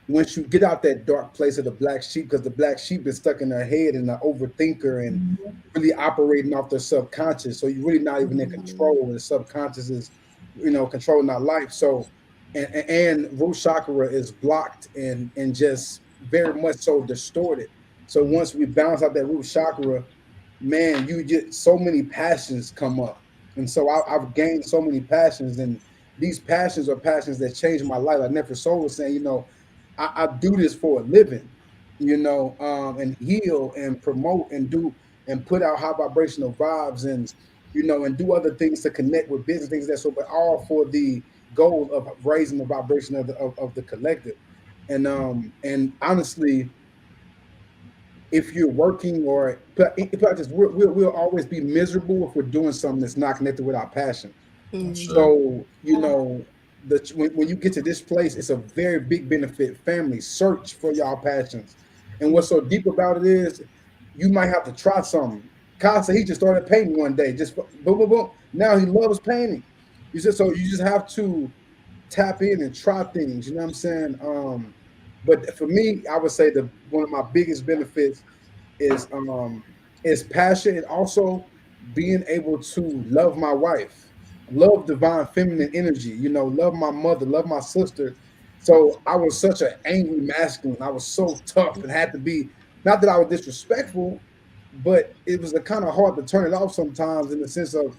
once you get out that dark place of the black sheep, because the black sheep is stuck in their head and an overthinker and really operating off their subconscious. So you're really not even in control. And the subconscious is, you know, controlling our life. So and root chakra is blocked and just very much so distorted. So once we balance out that root chakra, man, you get so many passions come up. And so I've gained so many passions, and these passions are passions that changed my life. Like Nefer Soul was saying, you know, I do this for a living, you know, and heal and promote and do and put out high vibrational vibes and, you know, and do other things to connect with business things that so, but all for the goal of raising the vibration of the collective. And honestly, if you're working or we'll always be miserable if we're doing something that's not connected with our passion. So, you know, when you get to this place, it's a very big benefit. Family, search for y'all passions. And what's so deep about it is you might have to try something. Kyle said he just started painting one day, just boom, boom, boom. Now he loves painting. You just have to tap in and try things, you know what I'm saying? But for me, I would say one of my biggest benefits is passion and also being able to love my wife, love divine feminine energy, you know, love my mother, love my sister. So I was such an angry masculine. I was so tough and had to be, not that I was disrespectful, but it was a kind of hard to turn it off sometimes in the sense of,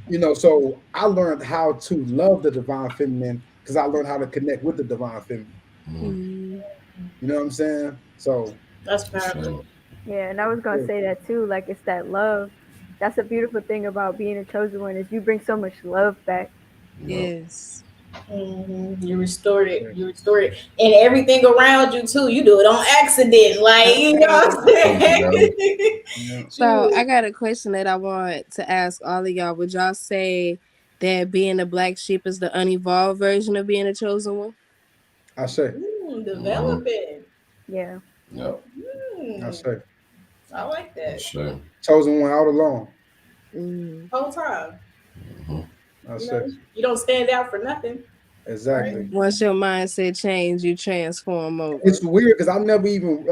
you know, so I learned how to love the divine feminine because I learned how to connect with the divine feminine. You know what I'm saying? So that's powerful. Yeah, and I was gonna say that too. Like it's that love. That's a beautiful thing about being a chosen one is you bring so much love back. Yes. You restored it. You restored it, and everything around you too. You do it on accident, like you know what I'm saying. So I got a question that I want to ask all of y'all. Would y'all say that being a black sheep is the unevolved version of being a chosen one? I say. Developing. Yeah. Yeah. I say. I like that. Sure. Chosen one out alone. Whole time. I say. You don't stand out for nothing. Exactly. Once your mindset change, you transform over. It's weird because I never even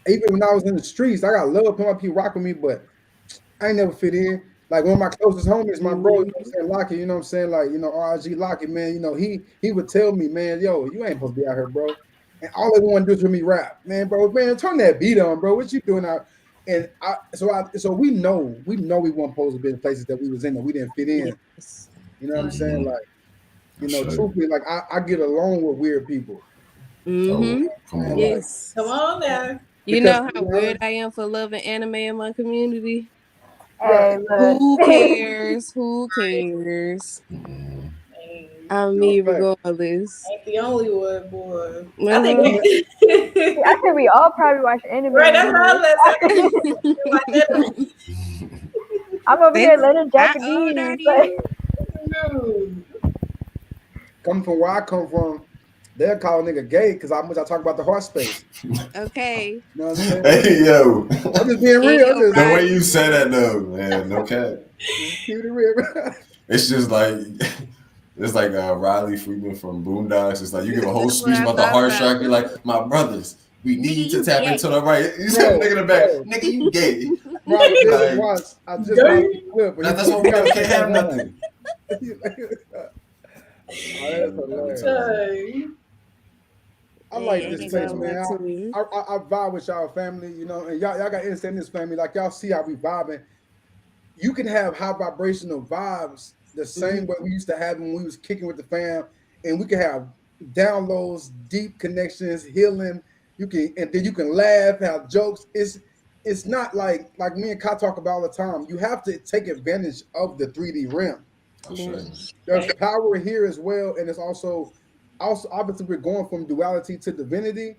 even when I was in the streets, I got love from people rock with me, but I ain't never fit in. Like one of my closest homies, my bro, you know what I'm saying, Lockett, you know what I'm saying? Like, you know, RG Lockett, man, you know, he would tell me, man, yo, you ain't supposed to be out here, bro. And all they want to do is hear me rap. Man, bro, man, turn that beat on, bro. What you doing out? And so we know we weren't supposed to be in places that we was in that we didn't fit in. You know what I'm saying? Like, you know, truthfully, like I get along with weird people. Yes. Come on now. You know how weird I am for loving anime in my community? Hey, who cares? Who cares? I'm me regardless. Ain't the only one, boy. I think we all probably watch anime. Right, that's all. I'm over here learning Japanese. Coming from where I come from, they'll call a nigga gay because I talk about the heart space. Okay. You know what I'm saying? Hey, yo. I'm just being real. The way you say that, though, man, no cap. It's just like, it's like Riley Freeman from Boondocks. It's like you give a whole speech about the heart chakra. Like, my brothers, we need to tap into the right. You said nigga in the back, nigga, you gay. Right, that's what we got. Can't have nothing. I like this place, man. I vibe with y'all family, you know, and y'all got instant in this family. Like y'all see how we vibing. You can have high vibrational vibes the same way we used to have when we was kicking with the fam, and we can have downloads, deep connections, healing. And then you can laugh, have jokes. it's not like me and Kai talk about all the time. You have to take advantage of the 3D realm. There's power here as well, and it's also obviously we're going from duality to divinity,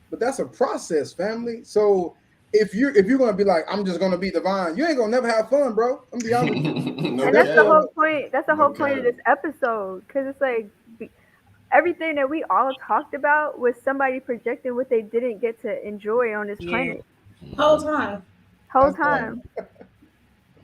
but that's a process, family. So if you're gonna be like, I'm just gonna be divine, you ain't gonna never have fun, bro. I'm gonna be honest with you. No And that's the cap. whole point. That's the No whole point of cap. this episode, because it's like everything that we all talked about was somebody projecting what they didn't get to enjoy on this Yeah. planet Whole time. whole time.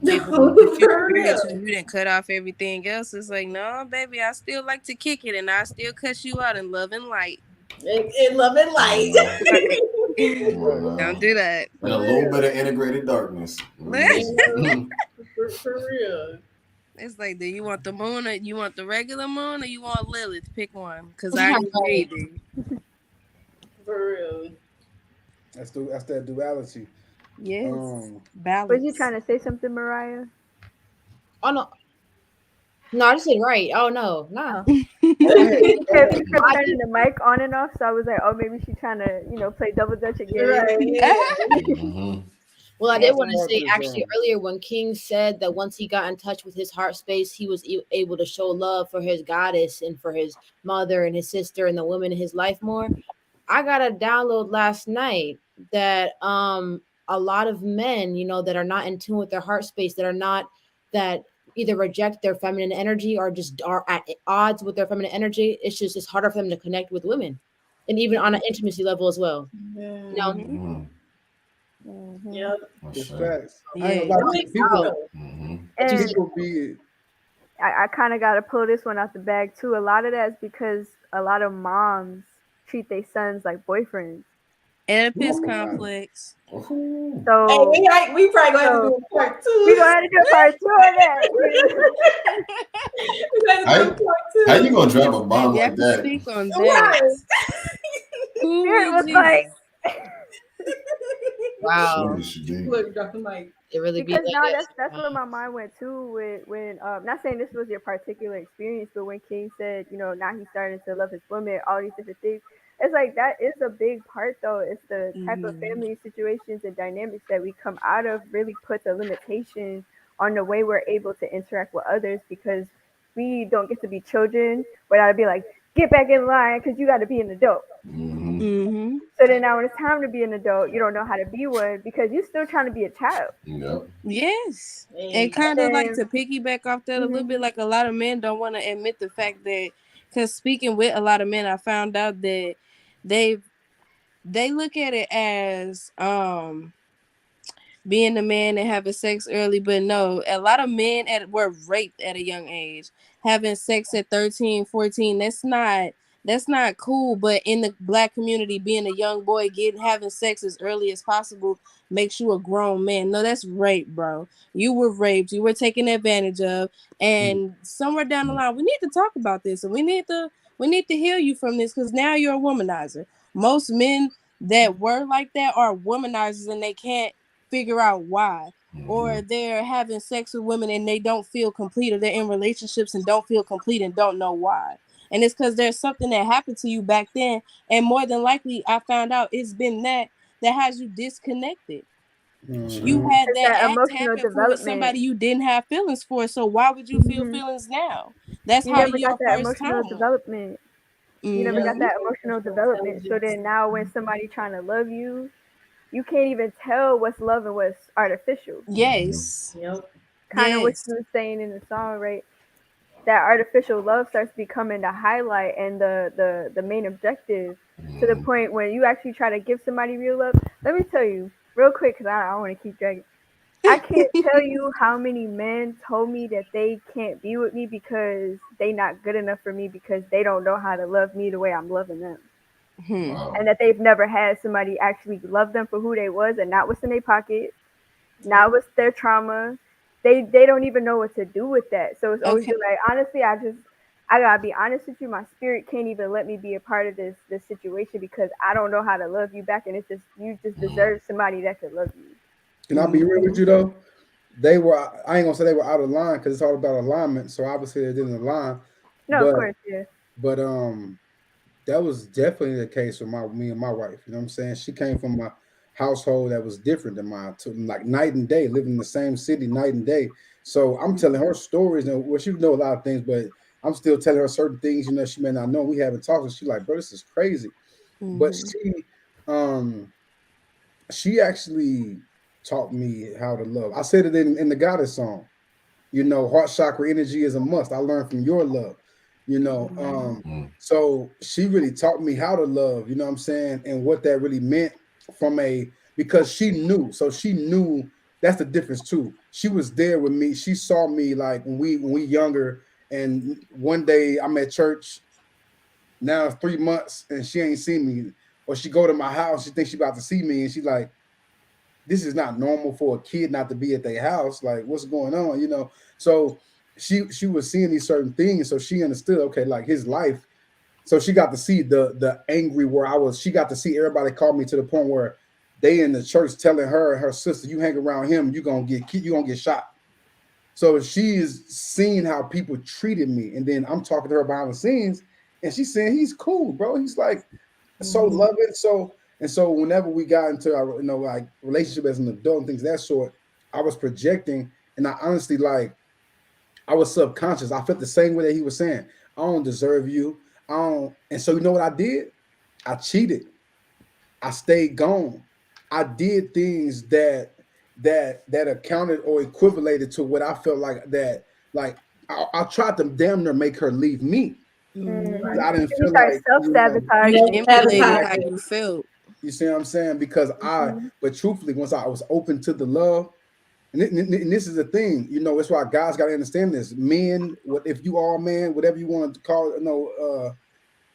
If For you real. didn't cut off everything else, it's like, no, baby, I still like to kick it, and I still cuss you out in love and light. In love and light. Come on now. Don't do that. And a little bit of integrated darkness. For real. It's like, do you want the moon, or you want the regular moon, or you want Lilith? Pick one, because I agree. For real. That's that duality. Yes. Balance. Was you trying to say something, Mariah? Oh no. No, I just said right. Oh no, no. You kept turning the mic on and off, so I was like, oh, maybe she's trying to, play double dutch again. Mm-hmm. Well, I did want to say actually earlier when King said that once he got in touch with his heart space, he was able to show love for his goddess and for his mother and his sister and the women in his life more. I got a download last night that a lot of men, that are not in tune with their heart space, that either reject their feminine energy or just are at odds with their feminine energy. It's harder for them to connect with women, and even on an intimacy level as well. Yep. It's facts. Yeah. I ain't gonna lie, people be. I kind of got to pull this one out the bag too. A lot of that is because a lot of moms treat their sons like boyfriends. Oedipus complex. So hey, we probably gonna have to do a part 2. We gonna have to do a part 2 of that. How you gonna drop a bomb like that? Speak on that. Spirit was like, wow. Look, drop the mic. It really because be now like that's where my mind went to when not saying this was your particular experience, but when King said, now he's starting to love his women, all these different things. It's like that is a big part though. It's the type of family situations and dynamics that we come out of really puts a limitation on the way we're able to interact with others, because we don't get to be children without be like, get back in line because you got to be an adult. So then now when it's time to be an adult, you don't know how to be one because you're still trying to be a child. Yes. And kind of like to piggyback off that a little bit, like a lot of men don't want to admit the fact that, because speaking with a lot of men, I found out that they look at it as being a man and having sex early, but no, a lot of men were raped at a young age, having sex at 13, 14. That's not cool. But in the Black community, being a young boy having sex as early as possible makes you a grown man. No, that's rape, bro. You were raped. You were taken advantage of, and somewhere down the line, we need to talk about this, and we need to heal you from this, because now you're a womanizer. Most men that were like that are womanizers, and they can't figure out why. Or they're having sex with women and they don't feel complete, or they're in relationships and don't feel complete and don't know why. And it's because there's something that happened to you back then, and more than likely I found out it's been that has you disconnected. You had that act happen with somebody you didn't have feelings for, so why would you feel feelings now? That's you how never your got that first emotional time development. You never got that emotional development. So then now when somebody trying to love you, you can't even tell what's love and what's artificial. Yes. Yep. Kind of what you were saying in the song, right? That artificial love starts becoming the highlight and the main objective, to the point when you actually try to give somebody real love. Let me tell you real quick, because I don't want to keep dragging. I can't tell you how many men told me that they can't be with me because they not good enough for me, because they don't know how to love me the way I'm loving them. And that they've never had somebody actually love them for who they was, and not what's in their pocket, not what's their trauma. They don't even know what to do with that. So it's always like, honestly, I gotta be honest with you. My spirit can't even let me be a part of this situation, because I don't know how to love you back, and it's just, you just deserve somebody that could love you. Can I be real with you though? I ain't gonna say they were out of line, because it's all about alignment. So obviously they didn't align. No, of course, yeah. But that was definitely the case with me and my wife. You know what I'm saying? She came from household that was different than mine, like night and day, living in the same city night and day. So I'm telling her stories, and well, she know a lot of things, but I'm still telling her certain things, she may not know. We haven't talked, and she's like, bro, this is crazy. But she actually taught me how to love. I said it in the Goddess song. Heart chakra energy is a must. I learned from your love. So she really taught me how to love, you know what I'm saying, and what that really meant because she knew. So she knew. That's the difference too. She was there with me. She saw me like when we younger, and one day I'm at church. Now it's 3 months and she ain't seen me, or she go to my house. She thinks she about to see me, and she like, this is not normal for a kid not to be at their house. Like, what's going on? So she was seeing these certain things, so she understood. Okay, like his life. So she got to see the angry where I was. She got to see everybody call me to the point where they in the church telling her and her sister, you hang around him, you gonna get shot. So she is seeing how people treated me, and then I'm talking to her behind the scenes, and she's saying he's cool, bro. He's like so loving. So whenever we got into our like relationship as an adult and things of that sort, I was projecting, and I honestly I was subconscious. I felt the same way that he was saying. I don't deserve you. I don't. And so you know what I did? I cheated. I stayed gone. I did things that accounted or equivalated to what I felt like that. Like I tried to damn near make her leave me. I didn't feel like self-sabotage. How you felt. You see what I'm saying? Because but truthfully, once I was open to the love, and this is the thing, it's why guys got to understand this. Men, if you are a man, whatever you want to call,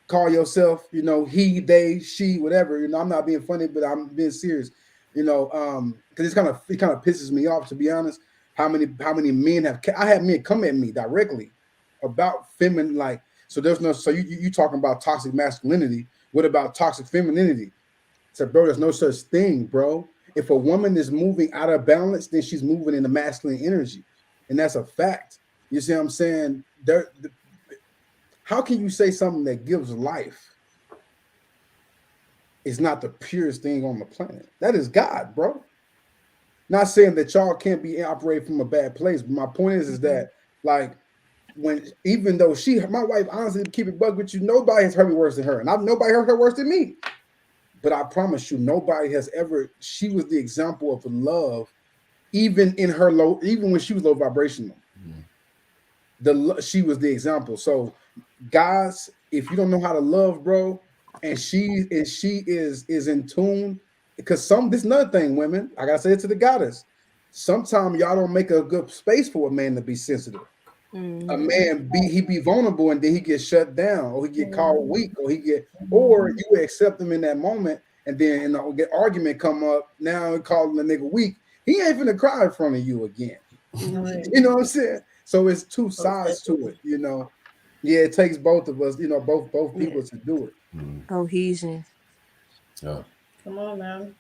call yourself, he, they, she, whatever. I'm not being funny, but I'm being serious. Because it kind of pisses me off, to be honest. How many men I had men come at me directly about feminine, like, so there's no, so you talking about toxic masculinity. What about toxic femininity? So, bro, there's no such thing, bro. If a woman is moving out of balance, then she's moving in the masculine energy. And that's a fact. You see what I'm saying? How can you say something that gives life is not the purest thing on the planet? That is God, bro. Not saying that y'all can't be operating from a bad place, but my point is that, like, even though my wife, honestly, to keep it buck with you, nobody has hurt me worse than her. And nobody hurt her worse than me. But I promise you, nobody has ever. She was the example of love, even when she was low vibrational. She was the example. So, guys, if you don't know how to love, bro, and she is in tune, because this is another thing, women. I gotta say it to the Goddess. Sometimes y'all don't make a good space for a man to be sensitive. A man he be vulnerable, and then he gets shut down, or he get called weak, or you accept him in that moment, and then the argument come up. Now calling the nigga weak, he ain't finna cry in front of you again. You know what I'm saying? So it's two sides to it. Yeah, it takes both of us. Both people to do it. Cohesion. Yeah. Come on, man.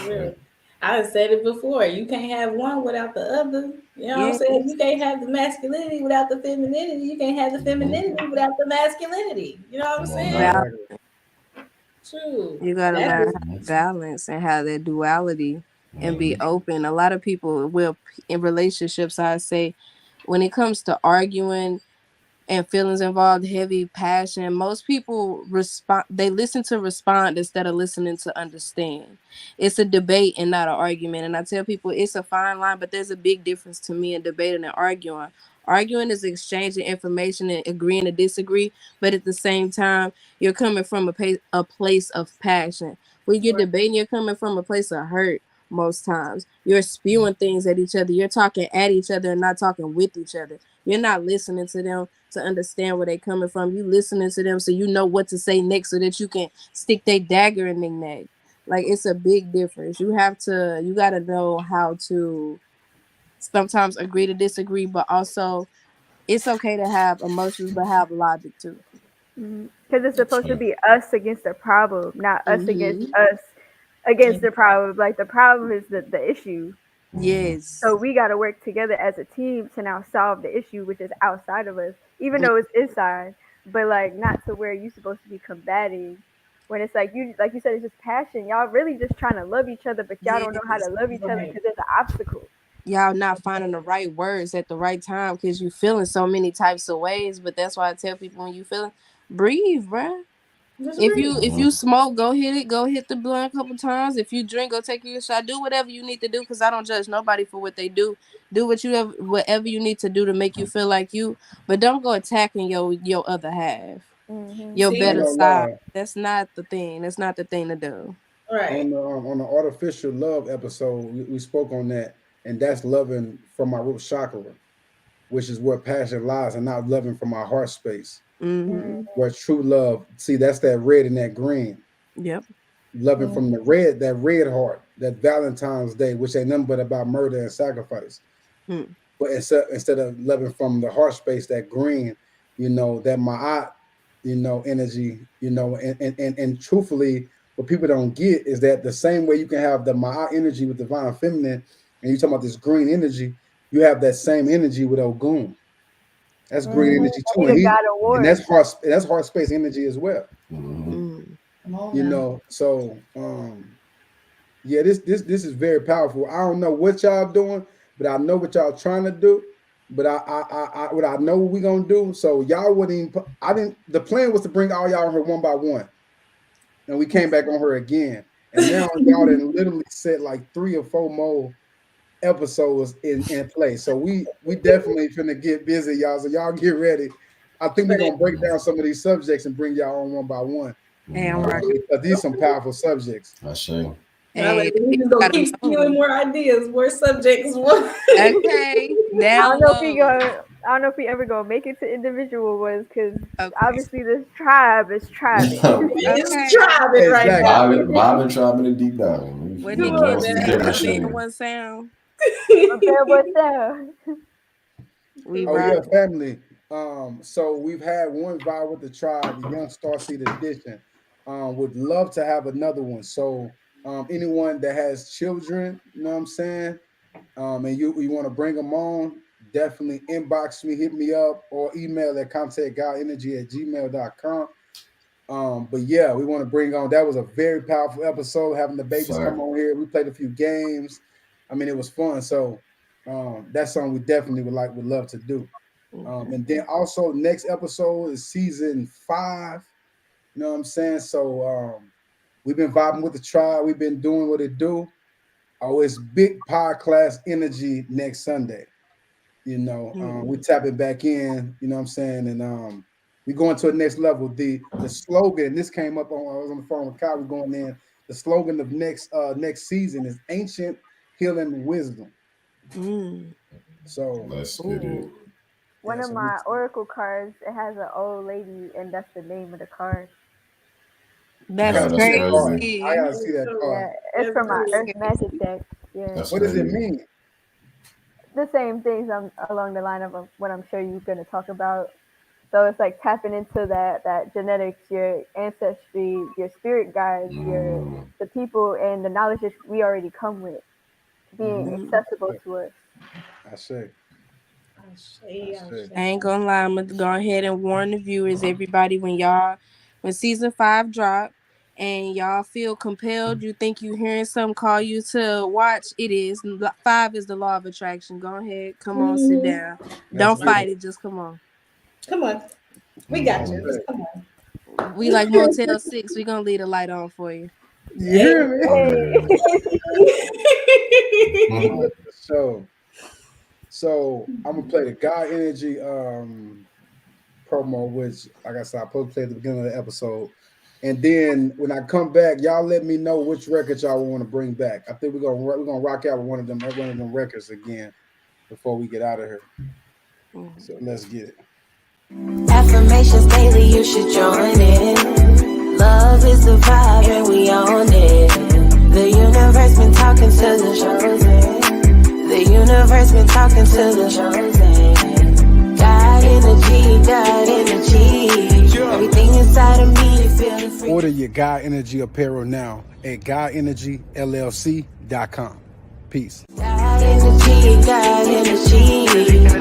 Really. I said it before. You can't have one without the other. You know what I'm saying? You can't have the masculinity without the femininity. You can't have the femininity without the masculinity. You know what I'm saying? True. You gotta learn how to balance and have that duality and be open. A lot of people will, in relationships, I say, when it comes to arguing and feelings involved, heavy passion, most people they listen to respond instead of listening to understand. It's a debate and not an argument. And I tell people it's a fine line, but there's a big difference to me in debating and arguing. Arguing is exchanging information and agreeing to disagree, but at the same time, you're coming from a place of passion. When you're debating, you're coming from a place of hurt. Most times you're spewing things at each other. You're talking at each other and not talking with each other. You're not listening to them to understand where they're coming from. You listening to them so you know what to say next, so that you can stick their dagger in their neck. Like, it's a big difference. You got to know how to sometimes agree to disagree, but also it's okay to have emotions, but have logic too. Because it's supposed to be us against the problem, not us against us against the problem. Like, the problem is the issue. Yes. So we got to work together as a team to now solve the issue, which is outside of us, even though it's inside, but like not to where you're supposed to be combating when it's like you said, it's just passion. Y'all really just trying to love each other, but y'all don't know how to love each other Right. because there's an obstacle. Y'all not finding the right words at the right time because you feeling so many types of ways. But that's why I tell people, when you feeling, breathe, bruh. Just If breathe. you smoke, go hit it. Go hit the blunt a couple times. If you drink, go take your shot. Do whatever you need to do, because I don't judge nobody for what they do. Do whatever you need to do to make you feel like you. But don't go attacking your other half, your See? I ain't better gonna side. lie. That's not the thing. That's not the thing to do. Right. On the artificial love episode, we spoke on that, and that's loving from my root chakra, which is where passion lies, and not loving from my heart space, Mm-hmm. where true love. See, that's that red and that green. Yep. Loving from the red, that red heart, that Valentine's Day, which ain't nothing but about murder and sacrifice. Hmm. But instead of loving from the heart space, that green, that ma'at, energy, and truthfully, what people don't get is that the same way you can have the ma'at energy with divine feminine, and you talking about this green energy, you have that same energy with Ogun. That's green energy too, He's a god of war. and that's heart space energy as well. Mm. Come on now. So yeah, this is very powerful. I don't know what y'all doing, but I know what y'all trying to do. But I know what we gonna do. So y'all wouldn't even. The plan was to bring all y'all on her one by one, and we came back on her again. And now y'all done literally set like 3 or 4 more episodes in play. So we definitely finna get busy, y'all. So y'all get ready. I think we're gonna break down some of these subjects and bring y'all on one by one. And These some powerful subjects. I shame. Hey, we just gonna keep spewing more ideas, more subjects. Okay. I don't know if we ever gonna make it to individual ones, because obviously this tribe is tribing. It's tribing right now. Bob and tribing and deep down. What You did know, kids it's say? different One shit. band, one sound. What's that? We Oh rock. yeah, family. So we've had one vibe with the tribe, the Young Starseed edition. Would love to have another one. So anyone that has children, you know what I'm saying, and you want to bring them on, definitely inbox me, hit me up, or email at contactgodenergy@gmail.com. But yeah, we want to bring on. That was a very powerful episode. Having the babies come on here, we played a few games. I mean, it was fun. So that's something we definitely would love to do. And then also next episode is season 5. You know what I'm saying? So we've been vibing with the tribe. We've been doing what it do. Oh, it's big podcast energy next Sunday. We tapping back in, you know what I'm saying? And we going to a next level. The slogan, and this came up I was on the phone with Kyle, we're going in. The slogan of next season is ancient healing wisdom. So let's get it. One of my oracle cards, it has an old lady, and that's the name of the card. That's crazy. I gotta see that card. Yeah, it's from my Earth Magic deck. Yeah. What does it mean? The same things along the line of what I'm sure you're gonna talk about. So it's like tapping into that genetics, your ancestry, your spirit guides, the people, and the knowledge that we already come with, being accessible to us. I say. I ain't gonna lie, I'm gonna go ahead and warn the viewers, everybody, when season 5 drop and y'all feel compelled, you think you hearing something call you to watch, it is 5 is the law of attraction. Go ahead, come on, sit down. Don't fight it, just come on. Come on, we got you. Just come on. We like Motel 6. We gonna leave the light on for you. Yeah, So I'm gonna play the God Energy promo, which, like I said, I supposed to play at the beginning of the episode. And then when I come back, y'all let me know which records y'all want to bring back. I think we're gonna rock out with one of them records again before we get out of here. So let's get it. Affirmations daily, you should join it. Love is the vibe and we own it. The universe been talking to the chosen. The universe been talking to the chosen. God energy. Everything inside of me feeling free. Order your God Energy apparel now at GodEnergyLLC.com. Peace. God energy.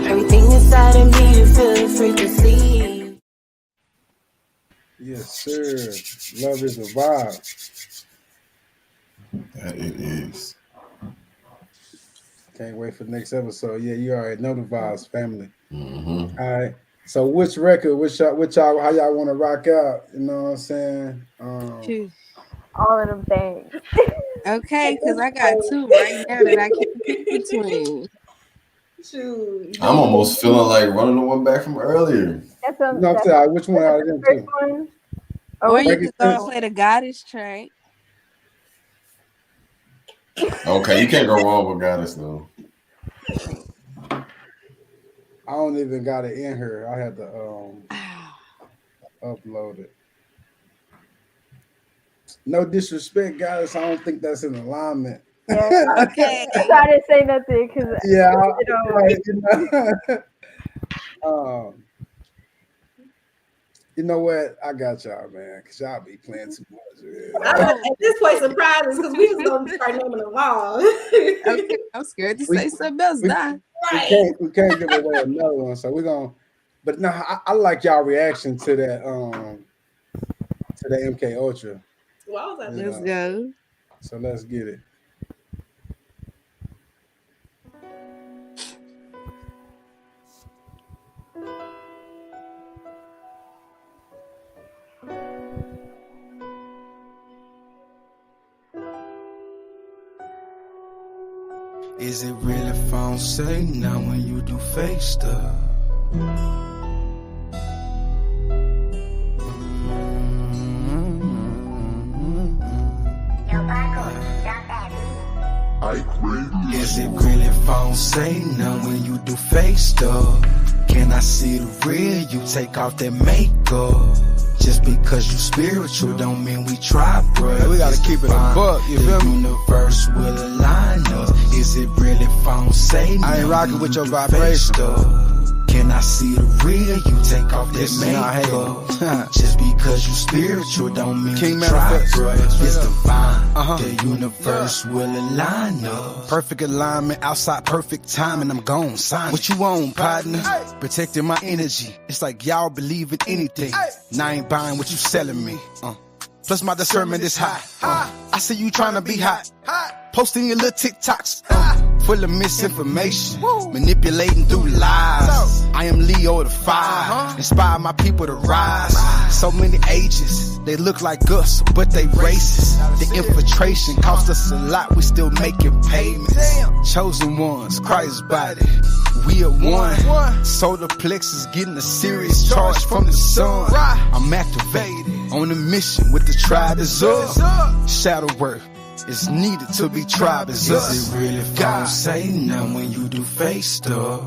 Everything inside of me, you feel the frequency. Yes, sir. Love is a vibe. That it is. Can't wait for the next episode. Yeah, you already know the vibes, family. Mm-hmm. All right. So which record, which y'all, how y'all want to rock out? You know what I'm saying? Phew. All of them things. Okay, because I got two right now that I can't pick between. Shoot. I'm almost feeling like running the one back from earlier. That's You know what I'm saying? Which one out of them first two? one. Or you Make could it go sense. play the Goddess track. Okay, you can't go wrong with Goddess though. I don't even got it in her. I had to upload it. No disrespect, guys. I don't think that's in alignment. Yeah. Okay. So I didn't say nothing because Yeah, you know, you know what? I got y'all, man, because y'all be playing too much. Man. At this point, surprises because we was gonna start naming them all. Okay, I'm scared to say something else. We can't give away another one, so we're gonna. But no, I like y'all reaction to that MK Ultra. Well, I was Let's go. So let's get it. Is it really phone say now when you do fake stuff? Is it really phone say now when you do fake stuff? Can I see the real? You take off that makeup. Just because you spiritual don't mean we try, bro. Hey, we gotta keep it a buck, you feel The me? universe will align us. Is it really phone say I ain't now rocking when with you your do fake vibration. stuff? Can I see the real? You take off This that is not makeup. Just because you spiritual don't mean King we try, manifest. bro. It's divine. Uh-huh. The universe will align us. Perfect alignment, outside perfect time, and I'm gone. Sign what you on, partner. Protecting my energy. It's like y'all believe in anything. Now I ain't buying what you selling me. Plus my discernment is high. I see you trying to be hot. Posting your little TikToks. Full of misinformation. Manipulating through lies. I am Leo the fire. Inspire my people to rise. So many ages. They look like us, but they racist. The infiltration cost us a lot. We still making payments. Chosen ones, Christ's body. We are one. Solar plexus getting a serious charge from the sun. I'm activated on a mission with the tribe is up. Shadow work is needed to be tribe is us. Is it really phone say now when you do fake stuff?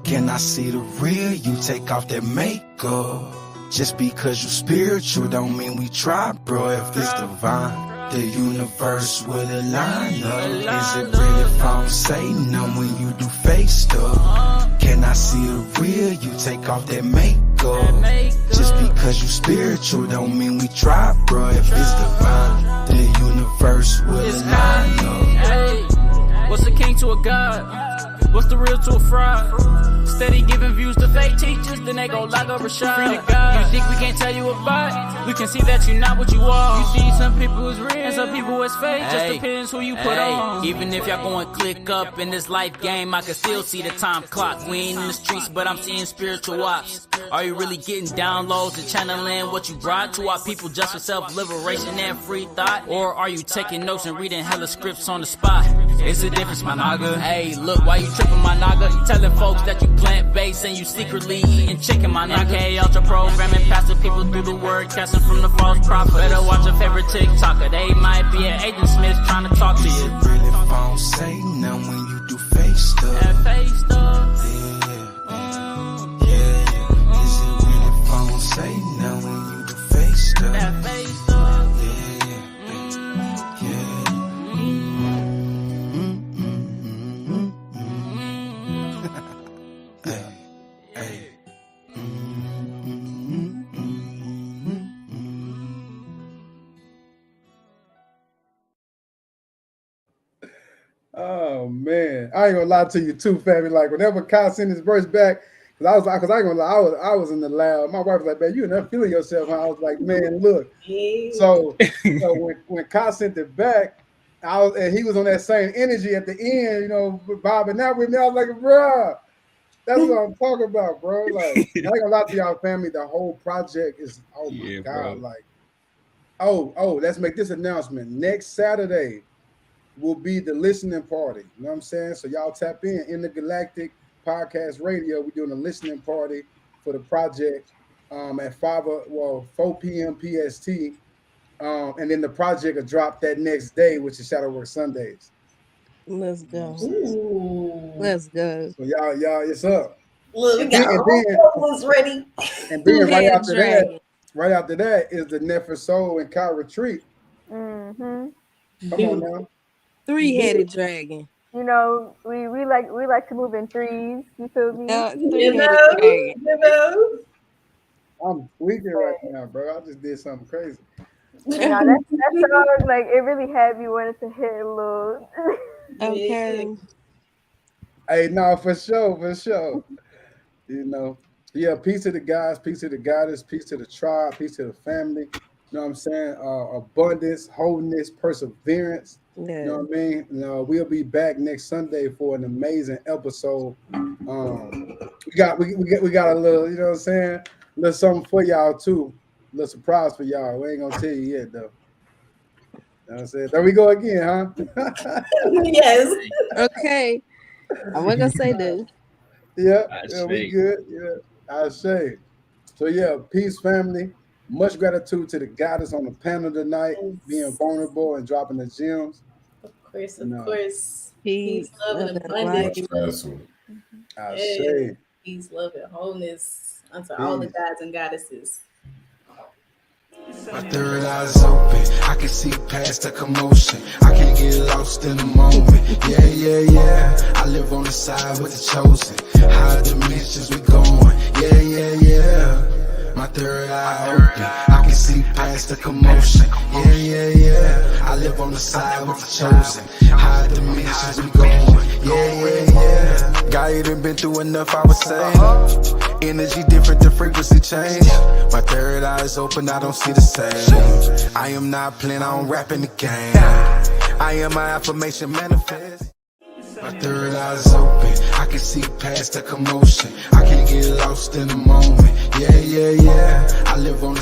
Can I see the real? You take off that makeup. Just because you spiritual don't mean we try, bro. If it's divine, the universe will align us. Is it really phone say now when you do fake stuff? Can I see the real? You take off that makeup. Just because you spiritual don't mean we try, bro. If it's divine, the universe will align us. Hey, what's a king to a god? What's the real to a fraud? Steady giving views to fake teachers, then they go lock up Rashad. Free to God. You think we can't tell you about? We can see that you're not what you are. You see some people is real and some people is fake. Just depends who you put on. Even if y'all going click up in this life game, I can still see the time clock. We ain't in the streets, but I'm seeing spiritual ops. Are you really getting downloads and channeling what you brought to our people just for self-liberation and free thought? Or are you taking notes and reading hella scripts on the spot? It's a difference, my naga. Hey, look, why you tripping, my naga? You telling folks that you plant-based and you secretly eating chicken, my naga. MK Ultra programming, passing people through the word, casting from the false prophet. Better watch your favorite TikToker. They might be an Agent Smith trying to talk to you. Is it really phone say now when you do fake stuff? That fake stuff. Yeah. Is it really phone say now when you do fake stuff? That fake stuff. Oh man, I ain't gonna lie to you too, family. Like whenever Kyle sent his verse back, Cause I ain't gonna lie, I was in the lab. My wife was like, "Man, you not feeling yourself?" And I was like, "Man, look." So when Kai sent it back, and he was on that same energy at the end, you know, vibing out with me. I was like, "Bruh, that's what I'm talking about, bro." Like, I ain't gonna lie to y'all, family. The whole project is, oh my god, bro. like, oh, let's make this announcement. Next Saturday will be the listening party. You know what I'm saying? So y'all tap in the Galactic Podcast Radio. We're doing a listening party for the project at 4 p.m. PST. And then the project will drop that next day, which is Shadowwork Sundays. Let's go. Ooh. Let's go. So y'all, it's up. Look, we got was ready. And then right after that is the Nefer Soul and Kai Retreat. Mm-hmm. Come on now. 3-headed dragon. You know, we like to move in threes. You feel me? 3-headed dragon. You know? I'm tweaking right now, bro. I just did something crazy. Nah, that song, like, it really had me wanting to hit a little. Okay. Hey, no, for sure. You know, yeah, peace to the guys, peace to the goddess, peace to the tribe, peace to the family. You know what I'm saying? Abundance, wholeness, perseverance. Yeah. You know what I mean? We'll be back next Sunday for an amazing episode. We got a little, you know what I'm saying? A little something for y'all too. A little surprise for y'all. We ain't gonna tell you yet though. You know what I'm saying? There we go again, huh? Yes. Okay. I wasn't gonna say that. Yeah, we good. Yeah, I say. So yeah, peace, family. Much gratitude to the goddess on the panel tonight, being vulnerable and dropping the gems. Of course. Peace, love, and abundance. I say. Peace, love, and wholeness unto all the gods and goddesses. My third eye's open, I can see past the commotion. I can't get lost in the moment. Yeah. I live on the side with the chosen. Higher dimensions we going. Yeah. My third eye open, I can see past the commotion. Yeah. I live on the side with the chosen. Higher dimensions we going. Yeah. Guy done been through enough, I would say. Energy different, the frequency change. My third eye is open, I don't see the same. I am not playing, I don't rap in the game. I am my affirmation manifest. My third eye's open, I can see past the commotion. I can't get lost in the moment. Yeah. I live on the